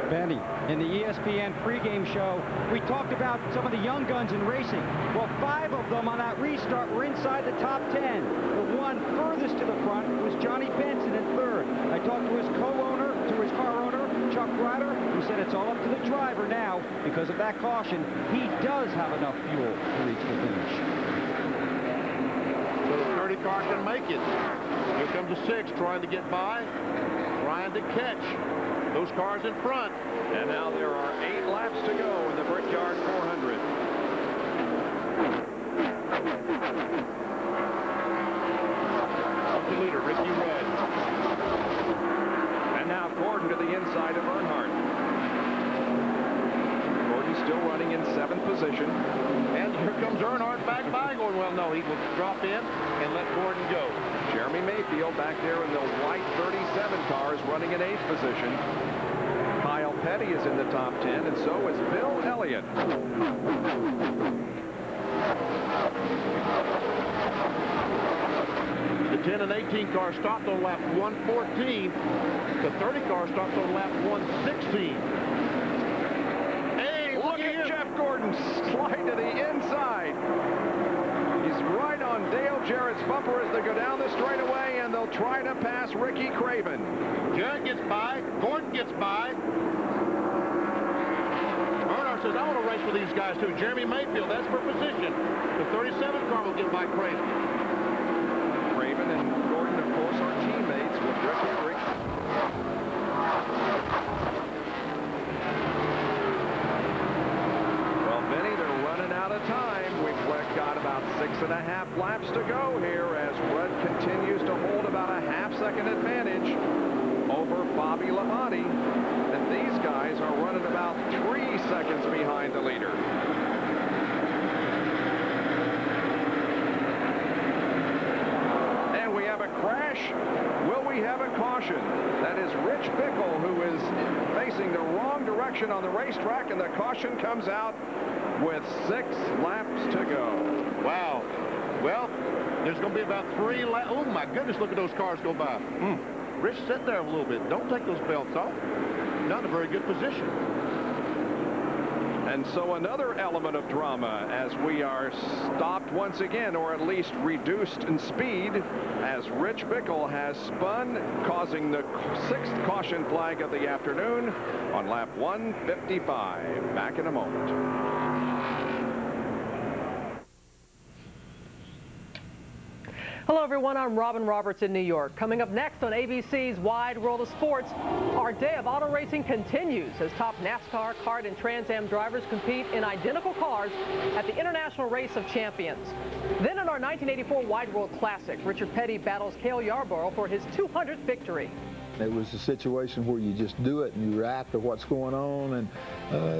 Benny, in the ESPN pregame show, we talked about some of the young guns in racing. Well, 5 of them on that restart were inside the top 10. The one furthest to the front was Johnny Benson in 3rd. I talked to his co-owner, to his car owner, Chuck Ryder, who said it's all up to the driver now. Because of that caution, he does have enough fuel to reach the finish. So the 30 car can make it. Here comes the 6 trying to get by, trying to catch those cars in front. And now there are 8 laps to go in the Brickyard 400. Up the leader, Ricky Rudd. And now Gordon to the inside of Earnhardt. Gordon still running in 7th position. And here comes Earnhardt back by, going, well, no, he will drop in and let Gordon go. Jeremy Mayfield back there in the white 37 cars running in 8th position. Kyle Petty is in the top 10, and so is Bill Elliott. The 10 and 18 car stopped on lap 114. The 30 car stopped on lap 116. Look at Jeff Gordon slide to the inside. He's right on Dale Jarrett's bumper as they go down the straightaway, and they'll try to pass Ricky Craven. Jarrett gets by. Gordon gets by. Earnhardt says, I want to race with these guys too. Jeremy Mayfield, that's for position. The 37 car will get by Craven. Craven and Gordon, of course, are teammates with Rick Hendrick. Benny, they're running out of time. We've got about 6.5 laps to go here as Rudd continues to hold about a half-second advantage over Bobby Labonte. And these guys are running about 3 seconds behind the leader. And we have a crash. Will we have a caution? That is Rich Bickle, who is facing the wrong direction on the racetrack, and the caution comes out with 6 laps to go. Wow. Well, there's going to be about 3 laps. Oh, my goodness, look at those cars go by. Rich, sit there a little bit. Don't take those belts off. Not in a very good position. And so another element of drama as we are stopped once again, or at least reduced in speed, as Rich Bickle has spun, causing the 6th caution flag of the afternoon on lap 155. Back in a moment. Hello, everyone. I'm Robin Roberts in New York. Coming up next on ABC's Wide World of Sports, our day of auto racing continues as top NASCAR, kart, and Trans Am drivers compete in identical cars at the International Race of Champions. Then in our 1984 Wide World Classic, Richard Petty battles Cale Yarborough for his 200th victory. It was a situation where you just do it and you react to what's going on, and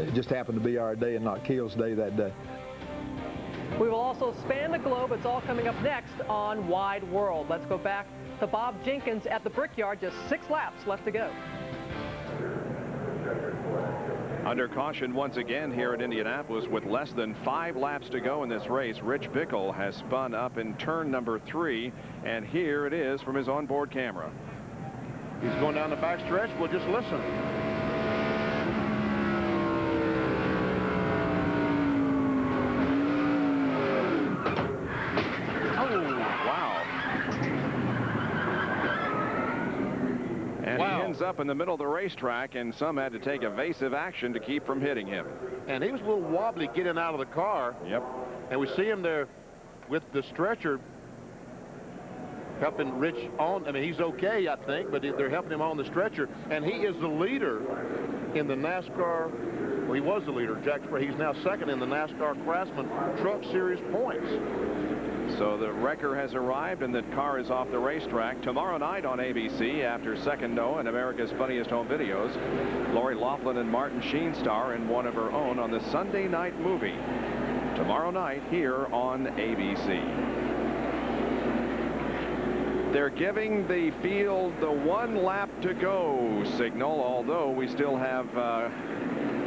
it just happened to be our day and not Cale's day that day. We will also span the globe. It's all coming up next on Wide World. Let's go back to Bob Jenkins at the Brickyard. Just 6 laps left to go. Under caution once again here at Indianapolis with less than 5 laps to go in this race. Rich Bickle has spun up in turn number 3, and here it is from his onboard camera. He's going down the back stretch. We'll just listen. And he ends up in the middle of the racetrack, and some had to take evasive action to keep from hitting him. And he was a little wobbly getting out of the car. Yep. And we see him there with the stretcher helping Rich on. I mean, he's okay, I think, but they're helping him on the stretcher. And he is the leader in the NASCAR. Well, he was the leader, Jack Spray. He's now second in the NASCAR Craftsman Truck Series points. So the wrecker has arrived, and the car is off the racetrack. Tomorrow night on ABC, after Second No and America's Funniest Home Videos, Lori Loughlin and Martin Sheen star in one of her own on the Sunday Night Movie. Tomorrow night here on ABC. They're giving the field the 1 lap to go signal, although we still have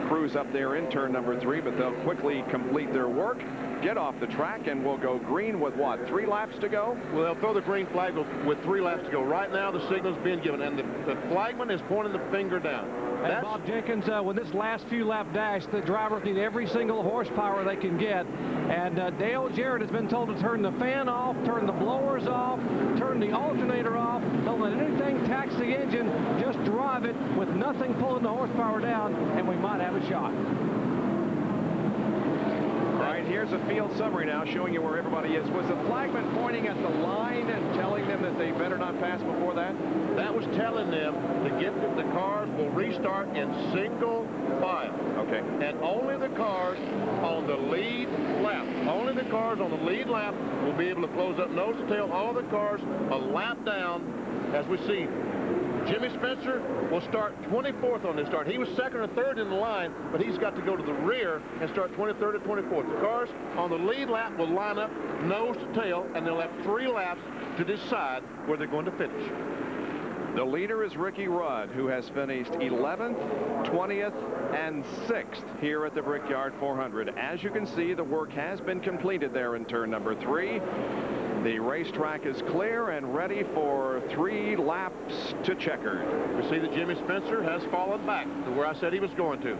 crews up there in turn number 3, but they'll quickly complete their work, get off the track, and we'll go green with what, 3 laps to go? Well, they'll throw the green flag with 3 laps to go. Right now, the signal's being given, and the flagman is pointing the finger down. And Bob Jenkins, with this last few lap dash, the drivers need every single horsepower they can get. And Dale Jarrett has been told to turn the fan off, turn the blowers off, turn the alternator off. Don't let anything tax the engine. Just drive it with nothing pulling the horsepower down, and we might have a shot. All right, here's a field summary now showing you where everybody is. Was the flagman pointing at the line and telling them that they better not pass before that? That was telling them to get the cars will restart in single file. Okay. And only the cars on the lead lap, only the cars on the lead lap will be able to close up nose to tail. All the cars a lap down, as we see. Jimmy Spencer will start 24th on this start. He was second or third in the line, but he's got to go to the rear and start 23rd or 24th. The cars on the lead lap will line up nose to tail, and they'll have 3 laps to decide where they're going to finish. The leader is Ricky Rudd, who has finished 11th, 20th, and 6th here at the Brickyard 400. As you can see, the work has been completed there in turn number 3. The racetrack is clear and ready for 3 laps to checkered. We see that Jimmy Spencer has fallen back to where I said he was going to.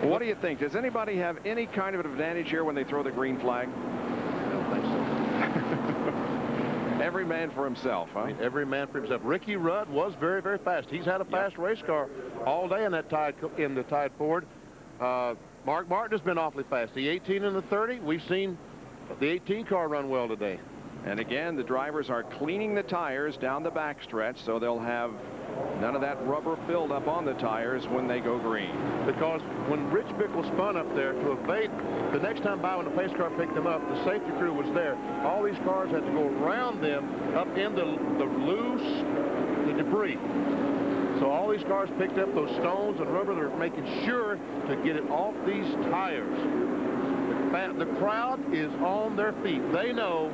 What do you think? Does anybody have any kind of an advantage here when they throw the green flag? I don't think so. Every man for himself, huh? I mean, every man for himself. Ricky Rudd was very, very fast. He's had a fast race car all day in that the Tide Ford. Mark Martin has been awfully fast. The 18 and the 30, we've seen the 18 car run well today. And again, the drivers are cleaning the tires down the backstretch, so they'll have none of that rubber buildup on the tires when they go green. Because when Rich Bickle spun up there to evade, the next time by when the pace car picked them up, the safety crew was there. All these cars had to go around them up in the debris. So all these cars picked up those stones and rubber. They're making sure to get it off these tires. The crowd is on their feet. They know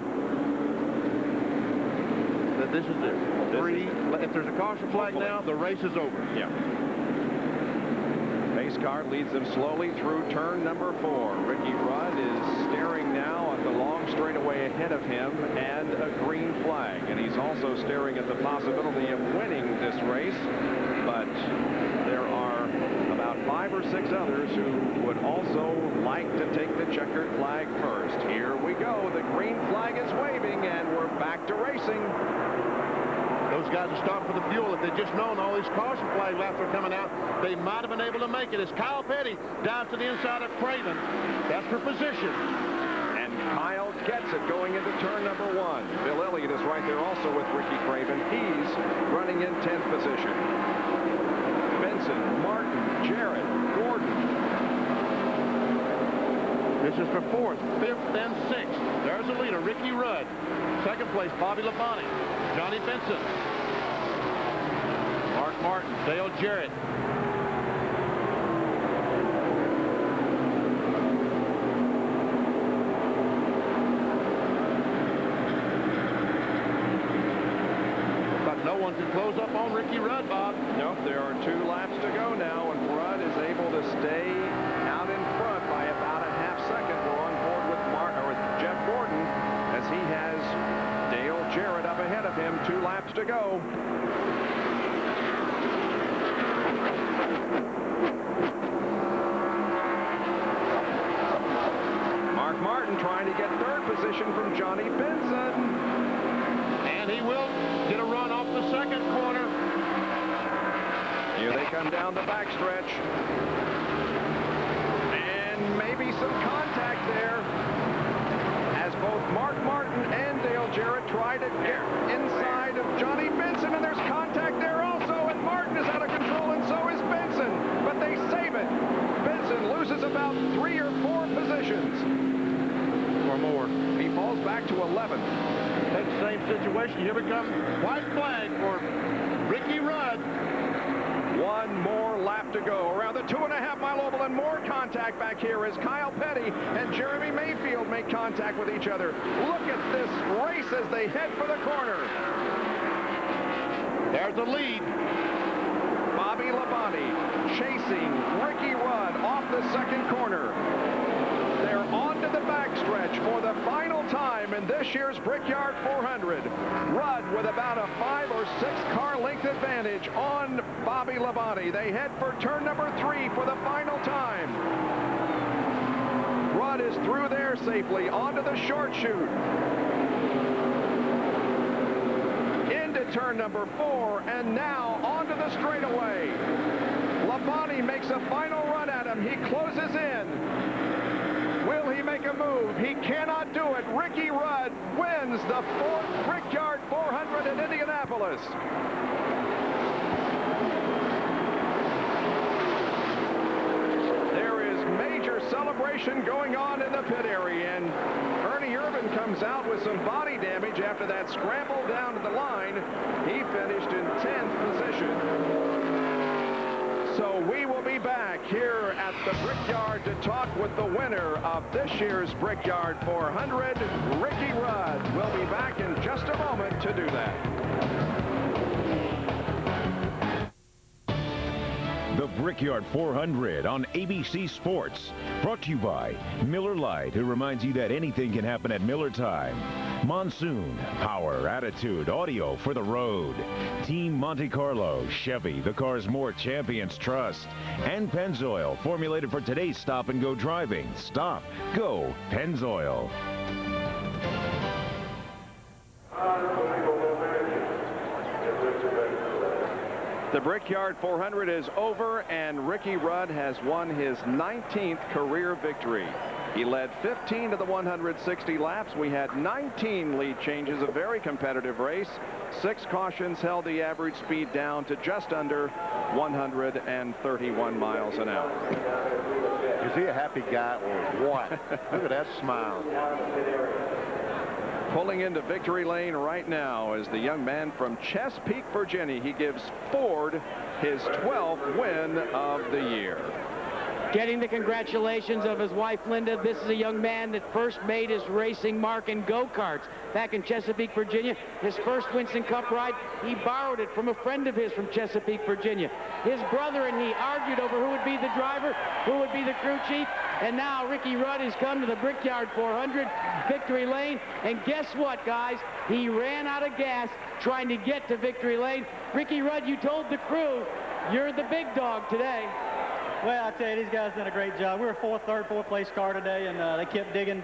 that this is it. If there's a caution flag now, the race is over. Yeah. Pace car leads them slowly through turn number 4. Ricky Rudd is staring now at the long straightaway ahead of him and a green flag. And he's also staring at the possibility of winning this race. But there are about 5 or 6 others who would also like to take the checkered flag first. Here we go. The green flag is waving, and we're back to racing. Those guys are stopping for the fuel. If they'd just known all these caution flag laps are coming out, they might have been able to make it. As Kyle Petty dives to the inside of Craven. That's for position. And Kyle gets it going into turn number 1. Bill Elliott is right there also with Ricky Craven. He's running in 10th position. Benson, Martin, Jarrett, Gordon. This is for 4th, 5th, and 6th. There's the leader, Ricky Rudd. Second place, Bobby Labonte, Johnny Benson, Mark Martin, Dale Jarrett. But no one can close up on Ricky Rudd, Bob. Nope, there are 2 laps to go now, and Rudd is able to stay out in front by about a half second. We're on board with Jeff Gordon as he has Dale Jarrett up ahead of him. 2 laps to go. Mark Martin trying to get 3rd position from Johnny Benson. And he will get a run off the second corner. Here they come down the backstretch. And maybe some contact there as both Mark Martin and Dale Jarrett try to get inside of Johnny Benson, and there's contact there also, and Martin is out of control, and so is Benson, but they save it. Benson loses about 3 or 4 positions. Or more. He falls back to 11. That same situation. Here we come. White flag for Ricky Rudd. One more lap to go around the 2.5-mile oval, and more contact back here as Kyle Petty and Jeremy Mayfield make contact with each other. Look at this race as they head for the corner. There's the lead. Bobby Labonte chasing Ricky Rudd off the second corner. They're onto the backstretch for the final time in this year's Brickyard 400. Rudd with about a 5 or 6 car length advantage on Bobby Labonte. They head for turn number 3 for the final time. Rudd is through there safely onto the short chute. Into turn number 4, and now onto the straightaway. Labonte makes a final run at him. He closes in. Will he make a move? He cannot do it. Ricky Rudd wins the 4th Brickyard 400 in Indianapolis. There is major celebration going on in the pit area, and Ernie Irvin comes out with some body damage after that scramble down to the line. He finished in 10th position. So we will be back here at the Brickyard to talk with the winner of this year's Brickyard 400, Ricky Rudd. We'll be back in just a moment to do that. The Brickyard 400 on ABC Sports. Brought to you by Miller Lite, who reminds you that anything can happen at Miller time. Monsoon, power, attitude, audio for the road. Team Monte Carlo, Chevy, the cars more champions trust. And Pennzoil, formulated for today's stop-and-go driving. Stop, go, Pennzoil. The Brickyard 400 is over, and Ricky Rudd has won his 19th career victory. He led 15 of the 160 laps. We had 19 lead changes, a very competitive race. 6 cautions held the average speed down to just under 131 miles an hour. Is he a happy guy or what? Look at that smile. Pulling into victory lane right now is the young man from Chesapeake, Virginia. He gives Ford his 12th win of the year. Getting the congratulations of his wife, Linda. This is a young man that first made his racing mark in go-karts back in Chesapeake, Virginia. His first Winston Cup ride, he borrowed it from a friend of his from Chesapeake, Virginia. His brother and he argued over who would be the driver, who would be the crew chief, and now Ricky Rudd has come to the Brickyard 400 victory lane, and guess what, guys? He ran out of gas trying to get to victory lane. Ricky Rudd, you told the crew you're the big dog today. Well, I tell you, these guys done a great job. We were third, fourth place car today, and they kept digging.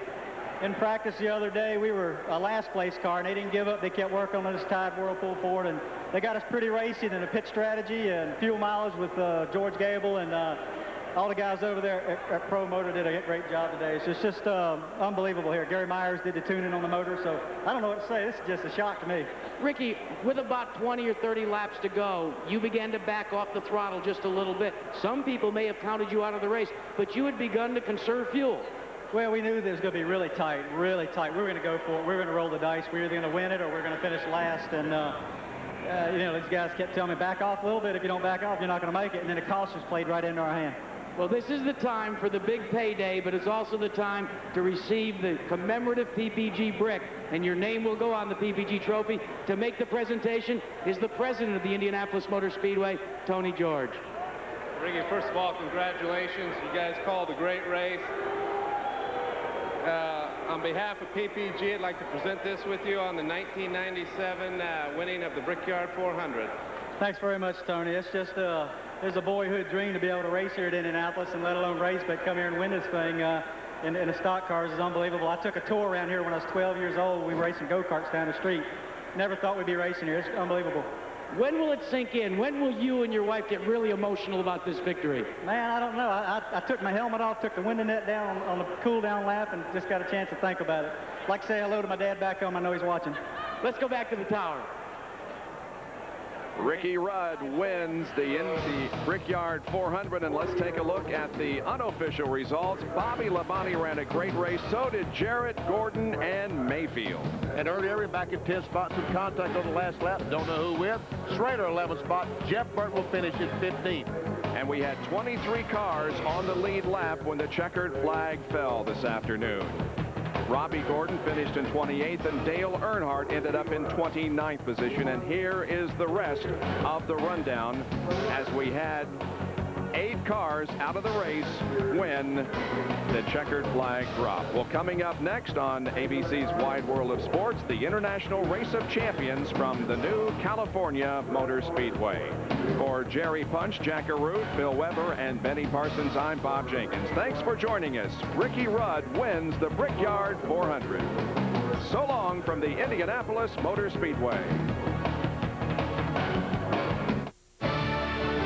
In practice the other day, we were a last place car, and they didn't give up. They kept working on this Tide Whirlpool Ford, and they got us pretty racing in the pit strategy and fuel mileage with George Gable, and all the guys over there at Pro Motor did a great job today. So it's just unbelievable here. Gary Myers did the tuning on the motor, so I don't know what to say. This is just a shock to me. Ricky, with about 20 or 30 laps to go, you began to back off the throttle just a little bit. Some people may have counted you out of the race, but you had begun to conserve fuel. Well, we knew this was going to be really tight, really tight. We were going to go for it. We were going to roll the dice. We were either going to win it or we were going to finish last. And, you know, these guys kept telling me, back off a little bit. If you don't back off, you're not going to make it. And then the cautions played right into our hand. Well, this is the time for the big payday, but it's also the time to receive the commemorative PPG brick, and your name will go on the PPG trophy. To make the presentation is the president of the Indianapolis Motor Speedway, Tony George. Ricky, first of all, congratulations. You guys called a great race. On behalf of PPG, I'd like to present this with you on the 1997 winning of the Brickyard 400. Thanks very much, Tony. It's just there's a boyhood dream to be able to race here at Indianapolis, and let alone race, but come here and win this thing in the stock cars is unbelievable. I took a tour around here when I was 12 years old. We were racing go-karts down the street. Never thought we'd be racing here. It's unbelievable. When will it sink in? When will you and your wife get really emotional about this victory? Man, I don't know. I took my helmet off, took the window net down on the cool-down lap, and just got a chance to think about it. I'd like to say hello to my dad back home. I know he's watching. Let's go back to the tower. Ricky Rudd wins the Brickyard 400, and let's take a look at the unofficial results. Bobby Labonte ran a great race. So did Jarrett, Gordon, and Mayfield. And Early Every back in 10th spot, some contact on the last lap. Don't know who with. Schrader 11th spot. Jeff Burton will finish in 15th. And we had 23 cars on the lead lap when the checkered flag fell this afternoon. Robbie Gordon finished in 28th, and Dale Earnhardt ended up in 29th position. And here is the rest of the rundown as we had 8 cars out of the race when the checkered flag dropped. Well, coming up next on ABC's Wide World of Sports, the International Race of Champions from the new California Motor Speedway. For Jerry Punch, Jack Arute, Phil Weber, and Benny Parsons, I'm Bob Jenkins. Thanks for joining us. Ricky Rudd wins the Brickyard 400. So long from the Indianapolis Motor Speedway.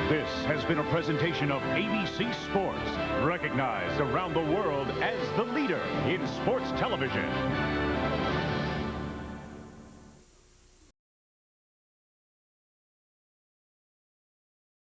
This has been a presentation of ABC Sports, recognized around the world as the leader in sports television.